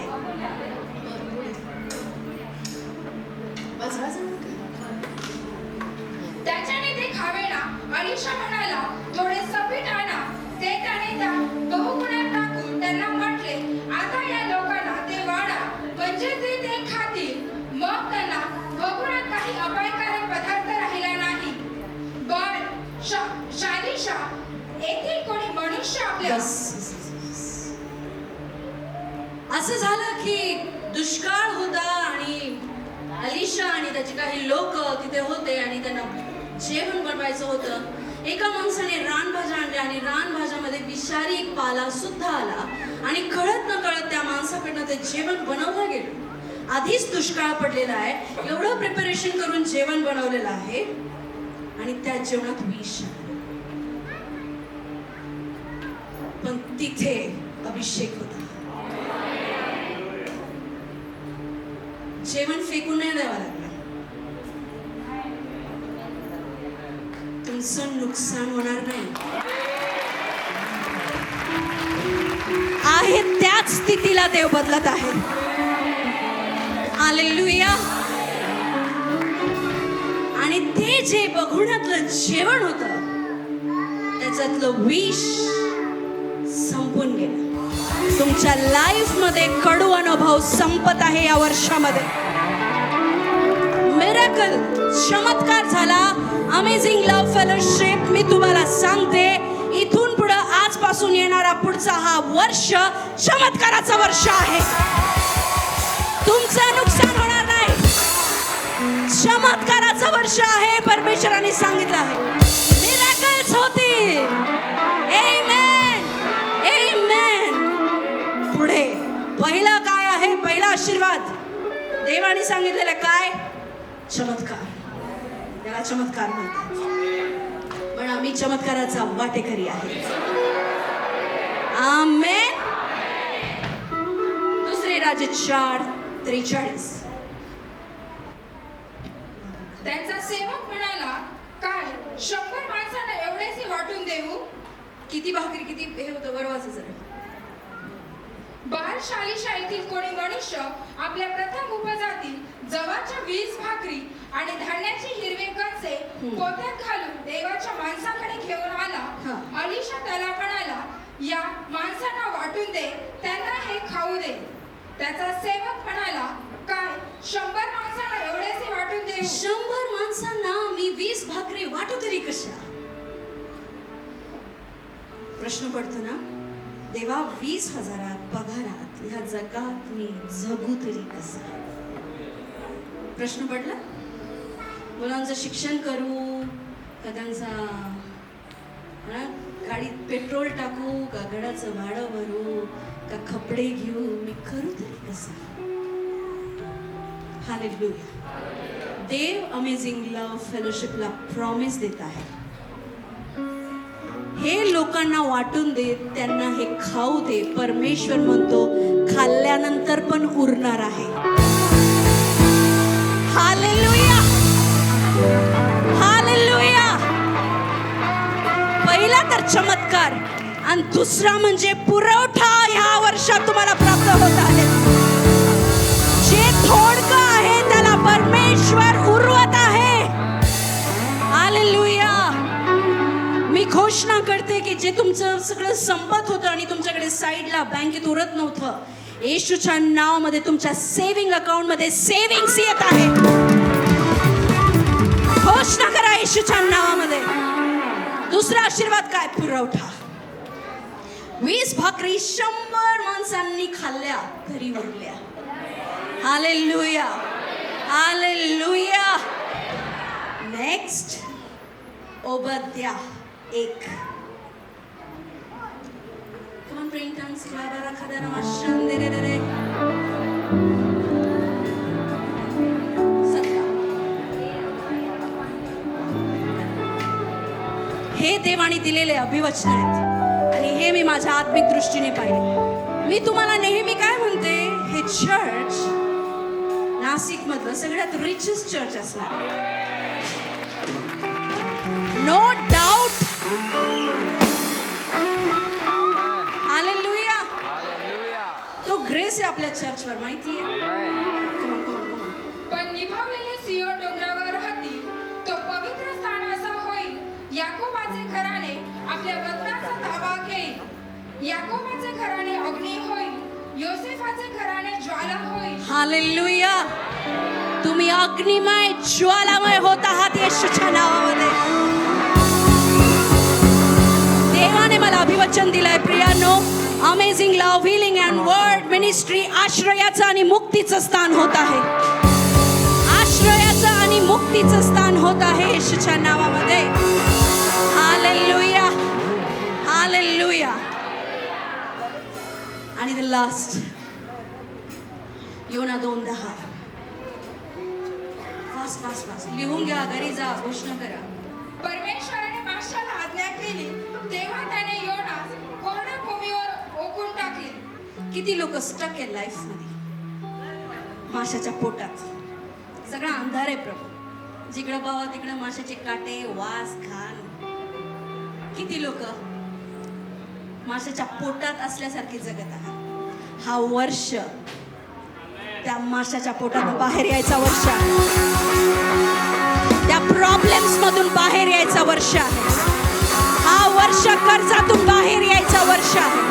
त्याच्याने ते खावेना. अलीशा म्हणाला, थोडे सपीट आणा. ते त्याने त्या बहुगुण्यात टाकून त्यांना म्हटले, आता या लोकांना ते वाढा, म्हणजे ते खातील. मग त्यांना बहुगुण्यात काही अपायकारक पदार्थ राहिला नाही. शालिशा येथील कोणी मनुष्य आपल्या असं झालं की दुष्काळ होता आणि अलीशा आणि त्याचे काही लोक तिथे होते आणि त्यांना जेवण बनवायचं होतं. एका माणसाने रानभाज्या आणल्या आणि रानभाज्यामध्ये विषारी एक पाला सुद्धा आला आणि कळत न कळत त्या माणसाकडनं ते जेवण बनवलं गेलं. आधीच दुष्काळ पडलेला आहे, एवढं प्रिपरेशन करून जेवण बनवलेलं आहे आणि त्या जेवणात विष. पण तिथे अभिषेक होता. जेवण फेकून नाही द्यावं लागलं. तुमचं नुकसान होणार नाही. आहे त्याच स्थितीला देव बदलत आहे. हालेलुया. आणि ते जे बघण्यातलं जेवण होतं त्याच्यातलं विष संपून गेलं. तुमच्या लाईफ मध्ये कडू अनुभव संपत आहे या वर्षामध्ये. मिरेकल, चमत्कार झाला. अमेझिंग लव्ह फेलोशिप, मी तुम्हाला सांगते, इथून पुढे आजपासून येणारा पुढचा हा वर्ष चमत्काराचं वर्ष आहे. तुमचं नुकसान होणार नाही. चमत्काराचं वर्ष आहे. परमेश्वराने सांगितलं आहे. मिरेकल्स होतील. आमेन, आमेन. पुढे पहिला काय आहे? पहिला आशीर्वाद देवाने सांगितलेलं काय? चमत्कार. त्याला चमत्कार म्हणतात. पण आम्ही चमत्काराचा वाटेकरी आहे. आमेन. दुसरे राजे 4:43. त्यांचा सेवक म्हणाला, काय 100 माणसांना एवढेसे वाटून देऊ? किती भाकरी, किती हे होतं? बरोबर जरा. शालिशा येथील कोणी मनुष्य आपल्या प्रथम उपजातील जवाच्या 20 भाकरी आणि धान्याची हिरवे कणसे पोत्यात घालून देवाच्या माणसाकडे घेऊन आला. अलीशा त्याला म्हणाला, या माणसांना वाटून दे, त्यांना हे खाऊ दे. त्याचा सेवक म्हणाला, काय 100 माणसांना एवढेसे वाटून देऊ? 100 माणसांना मी 20 भाकरी वाटू तरी कशा? प्रश्न पडतो ना. देवा, 20,000 पगारात ह्या जगात मी जगू तरी कसं? प्रश्न पडला. मुलांचं शिक्षण करू का त्यांचा गाडीत पेट्रोल टाकू का घराचं भाडं भरू का कपडे घेऊ? मी करू तरी कसं? हालेलुया. देव अमेझिंग लव्ह फेलोशिपला प्रॉमिस देत आहे, हे लोकांना वाटून दे, त्यांना हे खाऊ दे. परमेश्वर म्हणतो खाल्ल्यानंतर पण उरणार आहे. Hallelujah, hallelujah. पहिला तर चमत्कार, आणि दुसरा म्हणजे पुरवठा ह्या वर्षात तुम्हाला प्राप्त होत आहे. जे थोडकं आहे त्याला परमेश्वर उरवत आहे. हालेलुया. मी घोषणा करते की जे तुमचं सगळं संपत होतं आणि तुमच्याकडे साईडला बँकेत उरत नव्हतं, येशूच्या नावामध्ये तुमच्या सेव्हिंग अकाउंट मध्ये सेव्हिंग्स येत आहे. घोषणा करा येशूच्या नावामध्ये. दुसरा आशीर्वाद काय? पुरवठा. 20 भाकरी 100 माणसांनी खाल्ल्या तरी उरल्या. हालेलुया. हालेलुया. नेक्स्ट ओबद्या 1. Come on, bring tongues. Labara khadana mashan de de. 17. हे देवाने दिलेले अभिवचन आहेत आणि हे मी माझ्या आत्मिक दृष्टीने पाहिले. मी तुम्हाला नेहमी काय म्हणते, हे चर्च नाशिक मधलं सगळ्यात रिचेस्ट चर्च असणार. No doubt. हालेलुया. तो ग्रेस आहे आपल्या चर्चवर, माहिती आहे. पण निभावलेले सियोन डोंगरावर राहतील, तो पवित्र स्थान असा होईल. याकोबाचे घराणे आपल्या वतनाचा ताबा घेईल. याकोबाचे घराणे अग्नी होईल, योसेफाचे घराणे ज्वाला होईल. हालेलुया. तुम्ही अग्निमय ज्वालामय होत आहात येशूच्या नावामध्ये. देवाने मला अभिवचन दिलंय प्रियानो. Amazing love healing and word ministry आश्रयाचं आणि मुक्तीचं स्थान होत आहे. आश्रयाचं आणि मुक्तीचं स्थान होत आहे येशूच्या नावामध्ये. हालेलुया. हालेलुया. आणि द लास्ट योना 2:10. फास्ट फास्ट फास्ट लिहून घ्या, घरी जा, घोषणा करा. परमेश्वराने माशाला आज्ञा केली, तेव्हा त्याने योनास कोरड्या भूमीवर ओकून टाकले. किती लोक स्टक आहे लाईफ मध्ये, माशाच्या पोटात. सगळा अंधार आहे प्रभू. जिकडं पाहावं तिकडं माशाचे काटे, वास, घाण. किती लोक माशाच्या पोटात असल्यासारखे जगत आहात. हा वर्ष त्या माशाच्या पोटातून बाहेर यायचा वर्ष आहे. त्या प्रॉब्लेम्स मधून बाहेर यायचा वर्ष आहे. हा वर्ष कर्जातून बाहेर यायचा वर्ष आहे.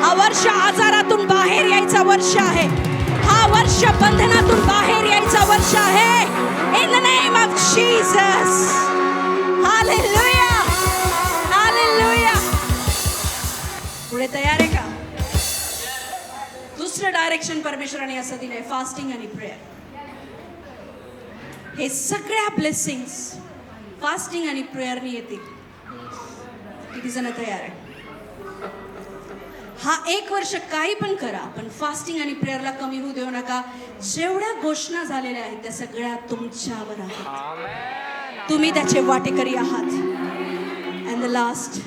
हा वर्ष आजारातून बाहेर यायचा वर्ष आहे. हा वर्ष बंधनातून बाहेर यायचा वर्ष आहे. In the name of Jesus. Hallelujah. Hallelujah. पुढे तयार आहे का? दुसरं डायरेक्शन परमेश्वराने असं दिलंय, फास्टिंग आणि प्रेयर. हे सगळ्या ब्लेसिंग्स फास्टिंग आणि प्रेयरने येतील. किती जण तयार आहे? हा 1 वर्ष काही पण करा, पण फास्टिंग आणि प्रेयरला कमी होऊ देऊ नका. जेवढ्या घोषणा झालेल्या आहेत त्या सगळ्या तुमच्यावर आहेत. तुम्ही त्याचे वाटेकरी आहात. अँड द लास्ट,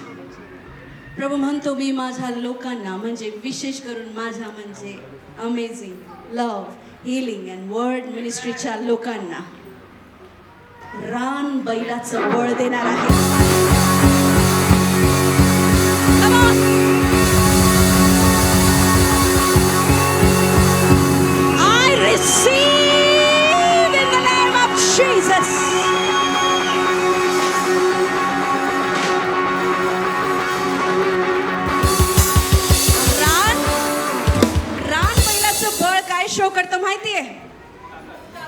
प्रभू म्हणतो, मी माझ्या लोकांना, म्हणजे विशेष करून माझ्या म्हणजे amazing love healing and word मिनिस्ट्रीच्या लोकांना रान बैलाचं बळ देणार आहे. Come on. I receive in the name of Jesus. रान बैलाचं बळ काय शो करतं माहितीये?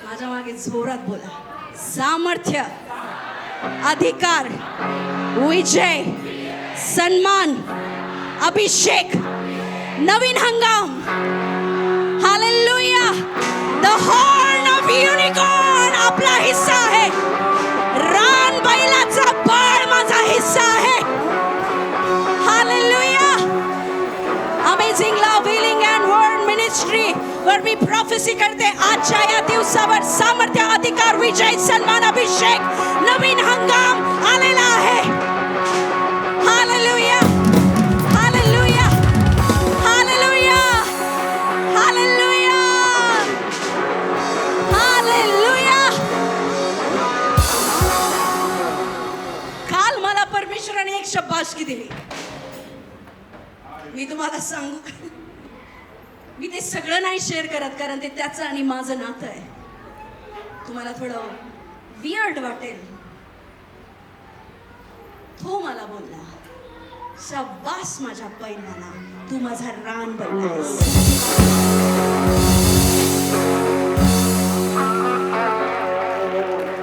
माझ्या मागे जोरात बोला. सामर्थ्य, अधिकार, विजय, सन्मान, अभिषेक, नवीन हंगाम. Hallelujah. The horn of unicorn आपला हिस्सा आहे. रान बैलाचा बळ माझा हिस्सा आहे. Hallelujah. Amazing love healing and word ministry वर मी प्रॉफेसी करते. आजच्या या दिवसावर सामर्थ्य, अधिकार, विजय, सन्मान, अभिषेक, नवीन हंगाम आलेला आहे. Hallelujah. Hallelujah. Hallelujah. Hallelujah. Hallelujah. काल मला परमेश्वराने एक शब्बाशकी दिली. तुम्हाला सांगू, मी ते सगळं नाही शेअर करत कारण ते त्याचं आणि माझं नातं आहे. तुम्हाला थोडं वियर्ड वाटेल. तो मला बोलला, शाबास माझ्या पैलवाना, तू माझा रान बनलास.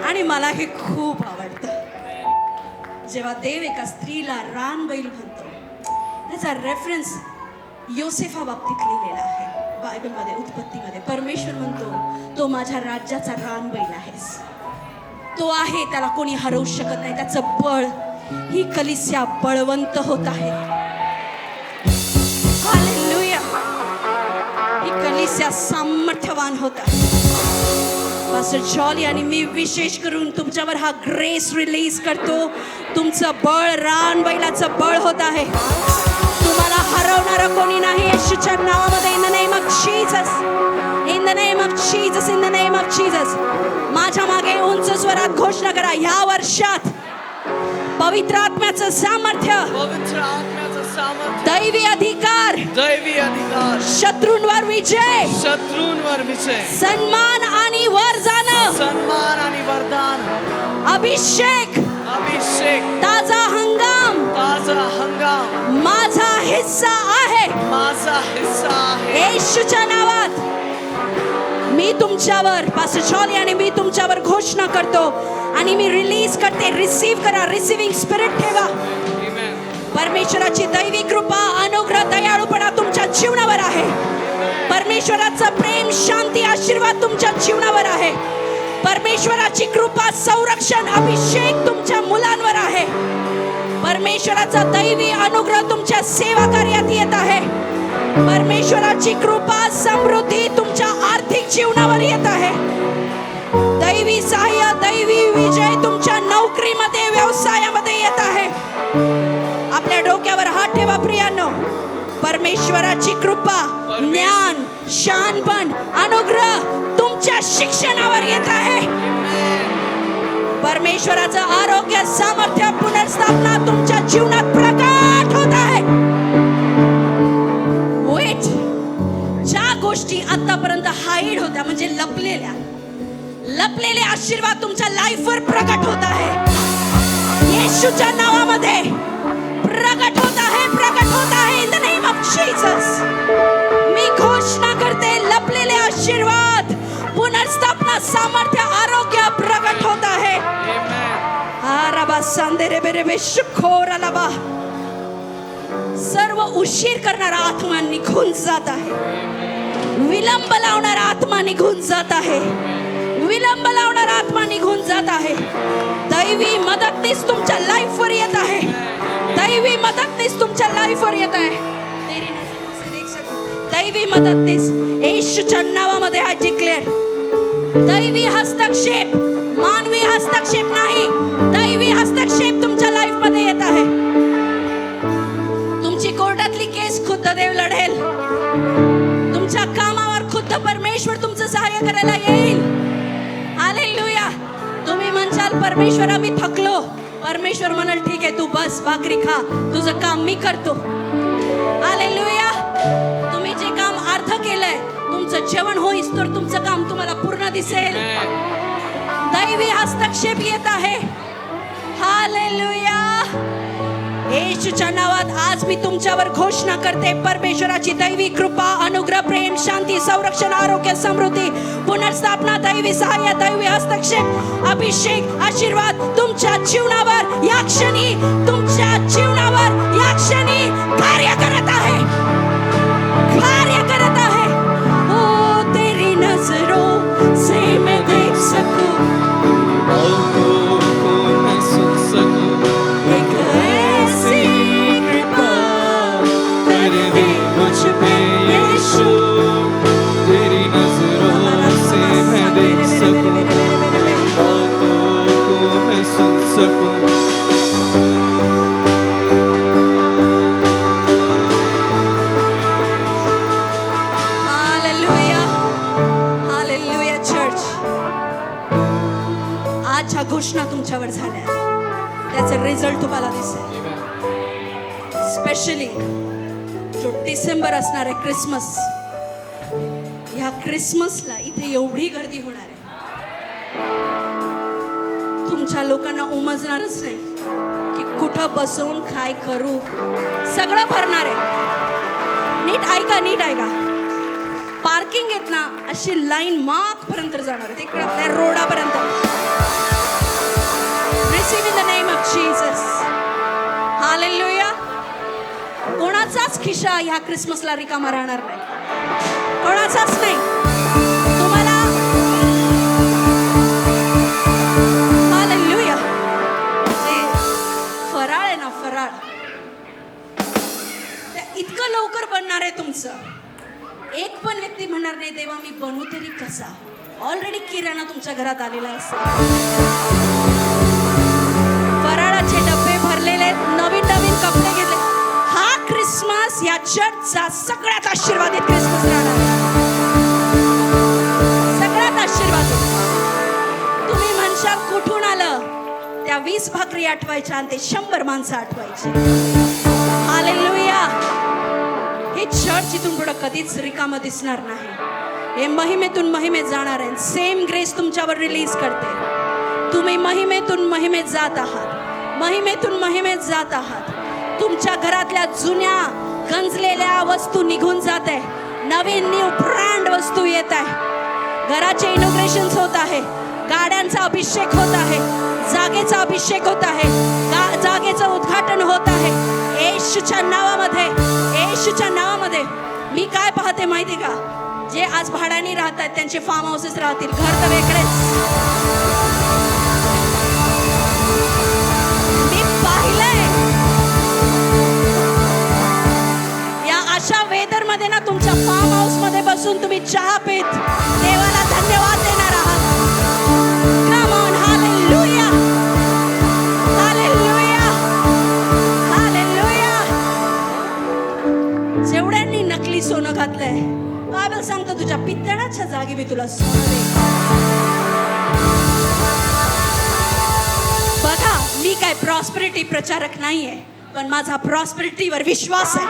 आणि मला हे खूप आवडतं. जेव्हा देव एका स्त्रीला रानबैल म्हणतो, त्याचा रेफरन्स योसेफा बाबतीत लिहिलेला आहे बायबलमध्ये, उत्पत्तीमध्ये. परमेश्वर म्हणतो, तो माझ्या राज्याचा रानबैल आहेस. तो आहे, त्याला कोणी हरवू शकत नाही. त्याचं बळ, ही कलिसिया बळवंत होत आहे. हालेलुया. ही कलिसिया सामर्थ्यवान होत आहे. पास्टर जॉली आणि मी विशेष करून तुमच्यावर हा ग्रेस रिलीज करतो. तुमचं बळ रानबैलाचं बळ होत आहे. तुम्हाला हरवणारं कोणी नाही येशूच्या नावामध्ये. In the name of Jesus, in the name of Jesus, in the name of Jesus. माझ्या मागे उंच स्वरात घोषणा करा, ह्या वर्षात पवित्र आत्म्याचं सामर्थ्य, पवित्र आत्म्याचं सामर्थ्य, दैवी अधिकार, दैवी अधिकार, शत्रूंवर विजय, शत्रूंवर विजय, सन्मान आणि वर जाणं, सन्मान आणि वरदान, अभिषेक, अभिषेक, ताजा हंगाम, ताजा हंगाम माझा हिस्सा आहे. माझा हिस्सा आहे. येशूच्या नावात मी तुमच्यावर, पास्टर जॉली आणि मी तुमच्यावर घोषणा करतो आणि मी रिलीज करते. रिसीव्ह करा. रिसिव्हिंग स्पिरिट ठेवा. Amen. परमेश्वराची दैवी कृपा, अनुग्रह, दयाळूपणा तुमच्या जीवनावर आहे. परमेश्वराचं प्रेम, शांती, आशीर्वाद तुमच्या जीवनावर आहे. परमेश्वराची कृपा, संरक्षण, अभिषेक तुमच्या मुलांवर आहे. परमेश्वराचा दैवी अनुग्रह तुमच्या सेवा कार्यात येत आहे. परमेश्वराची कृपा, समृद्धी तुमच्या आर्थिक जीवनावर येत आहे. दैवी सहाय्य, दैवी विजय तुमच्या नोकरीमध्ये, व्यवसायामध्ये येत आहे. आपल्या डोक्यावर हात ठेवा प्रियांनो. परमेश्वराची कृपा, ज्ञान, शहाणपण, अनुग्रह तुमच्या शिक्षणावर येत आहे. परमेश्वराचं आरोग्य, सामर्थ्य, पुनर्स्थापना तुमच्या जीवनात प्रकट होत आहे. वेट, ज्या गोष्टी आतापर्यंत हाईड होत्या, म्हणजे लपलेले आशीर्वाद तुमच्या लाईफवर प्रकट होत आहे. येशूच्या नावामध्ये प्रकट होत आहे, प्रकट होत आहे. In the name of Jesus मी घोषणा करते, लपलेले आशीर्वाद, पुनर्स्थापना, सामर्थ्य, आरोग्य प्रकट होत आहे. सर्व उशीर करणारा आत्मा निघून जात आहे. विलंब लावणारा आत्मा निघून जात आहे. विलंब लावणारा आत्मा निघून जात आहे. दैवी मदतनीस तुमच्या लाईफवर येत आहे. दैवी मदतनीस तुमच्या लाईफवर येत आहे. दैवी मदतनीस येशूच्या नावामध्ये आय डिक्लेअर. दैवी हस्तक्षेप, मानवी हस्तक्षेप नाही, दैवी हस्तक्षेप तुमच्या लाईफ मध्ये येत आहे. तुमची कोर्टातली केस खुद्द देव लढेल. तुमच्या कामावर खुद्द परमेश्वर तुमचं सहाय्य करायला येईल. हालेलुया. तुम्ही म्हणशाल, परमेश्वरा मी थकलो. परमेश्वर म्हणाल, ठीक आहे, तू बस, भाकरी खा, तुझं काम मी करतो. हालेलुया. तुम्ही जे काम अर्ध केलंय, तुमचं जेवण होईस तर तुमचं काम तुम्हाला पूर्ण दिसेल. दैवी हस्तक्षेप येत आहे. हालेलुया. येशूच्या नावात आज मी तुमच्यावर घोषणा करते, परमेश्वराची दैवी कृपा, अनुग्रह, प्रेम, शांती, संरक्षण, आरोग्य, समृद्धी, पुनर्स्थापना, दैवी सहाय्य, दैवी हस्तक्षेप, अभिषेक, आशीर्वाद तुमच्या जीवनावर या क्षणी, तुमच्या जीवनावर या क्षणी कार्य करत आहे, कार्य करत आहे. ओ तेरी नजरों से मैं देख सकूं, मैं सुन सकूं, एक ऐसी कृपा कर दे मुझ पे यीशु, तेरी नजरों से मैं देख सकूं, बातों को मैं सुन सकूं. हालेलुया. Hallelujah church. आज ह्या घोषणा तुमच्यावर झाल्या, त्याचे रिझल्ट तुम्हाला दिसेल. स्पेशली जो डिसेंबर असणार आहे क्रिसमस, ह्या क्रिसमसला इथे एवढी गर्दी होणार आहे, तुमच्या लोकांना उमजणारच नाही की कुठं बसवून काय करू, सगळं भरणार आहे. नीट ऐका, नीट ऐका. पार्किंग येत ना, अशी लाईन माग पर्यंत जाणार आहे, तिकडे त्या रोडापर्यंत. Receive in the name of Jesus. Hallelujah. कोणाचाच खिशा ह्या क्रिसमसला रिकामा राहणार नाही, कोणाचाच नाही. तुम्हाला हालेलुया. जे फराळ आहे ना, फराळ ते इतकं लवकर बनणार आहे तुमचं, एक पण व्यक्ती म्हणणार नाही देवा मी बनवू तरी कसा. ऑलरेडी किराणा तुमच्या घरात आलेला असेल, फराळाचे डबे भरलेले, नवीन नवीन कपडे घेतले. हा क्रिसमस या चर्चचा सगळ्यात आशीर्वादित क्रिसमस राहणार आहे, सगळ्यात आशीर्वादित. तुम्ही म्हणशाल कुठून आलं, त्या 20 भाकरी आठवायच्या आणि ते 100 माणसं आठवायची. हालेलुया. हे चर्च इथून पुढे कधीच रिकामं दिसणार नाही. हे महिमेतून महिमेत जाणार आहे. सेम ग्रेस तुमच्यावर रिलीज करते. तुम्ही महिमेतून महिमेत जात आहात, महिमेतून महिमेत जात आहात. तुमच्या घरातल्या जुन्या गंजलेल्या वस्तू निघून जात आहे, नवीन न्यू ब्रँड वस्तू येत आहे. घराचे इनॉग्रेशन होत आहे, गाड्यांचा अभिषेक होत आहे, जागेचा अभिषेक होत आहे, जागेचं उद्घाटन होत आहे. येशूच्या नावामध्ये, येशूच्या नावामध्ये. मी काय पाहते माहिती का, जे आज भाड्याने राहतात त्यांचे फार्म हाऊसेस राहतील, घर तर वेगळेच. मी पाहिलंय या अशा वेदर मध्ये ना, तुमच्या फार्म हाऊस मध्ये बसून तुम्ही चहा पीत देवाला धन्यवाद देणार आहात. Come on, hallelujah, hallelujah, hallelujah. जेवढ्यांनी नकली सोनं घातलंय, बायबल सांगतो तुझ्या पितळाच्या जागी मी तुला सोनं देईन. बघा, मी काय प्रॉस्पेरिटी प्रचारक नाहीये, पण माझा प्रॉस्पेरिटीवर विश्वास आहे.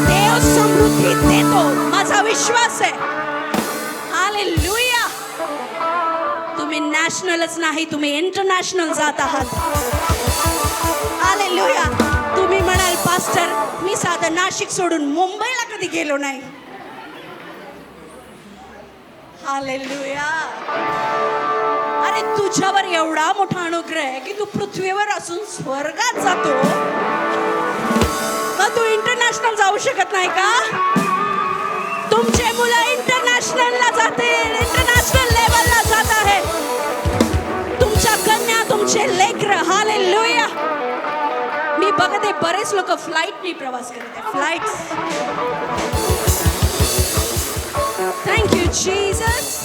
देव समृद्धी देतो, माझा विश्वास आहे. हालेलुया. तुम्ही नॅशनलच नाही, तुम्ही इंटरनॅशनल जात आहात. हालेलुया. तुम्ही म्हणाल पास्टर मी साधं नाशिक सोडून मुंबईला कधी गेलो नाही. हालेलुया. अरे तुझ्यावर एवढा मोठा अनुग्रह आहे की तू पृथ्वीवर असून स्वर्गात जातो, मग तू इंटरनॅशनल जाऊ शकत नाही का? तुमचे मुलं इंटरनॅशनलला जातील, इंटरनॅशनल लेवलला जात आहे. तुमच्या कन्या, तुमचे लेकरं. हालेलुया. मी बघते बरेच लोक फ्लाईटनी प्रवास करत आहे, फ्लाईट्स. Thank you Jesus.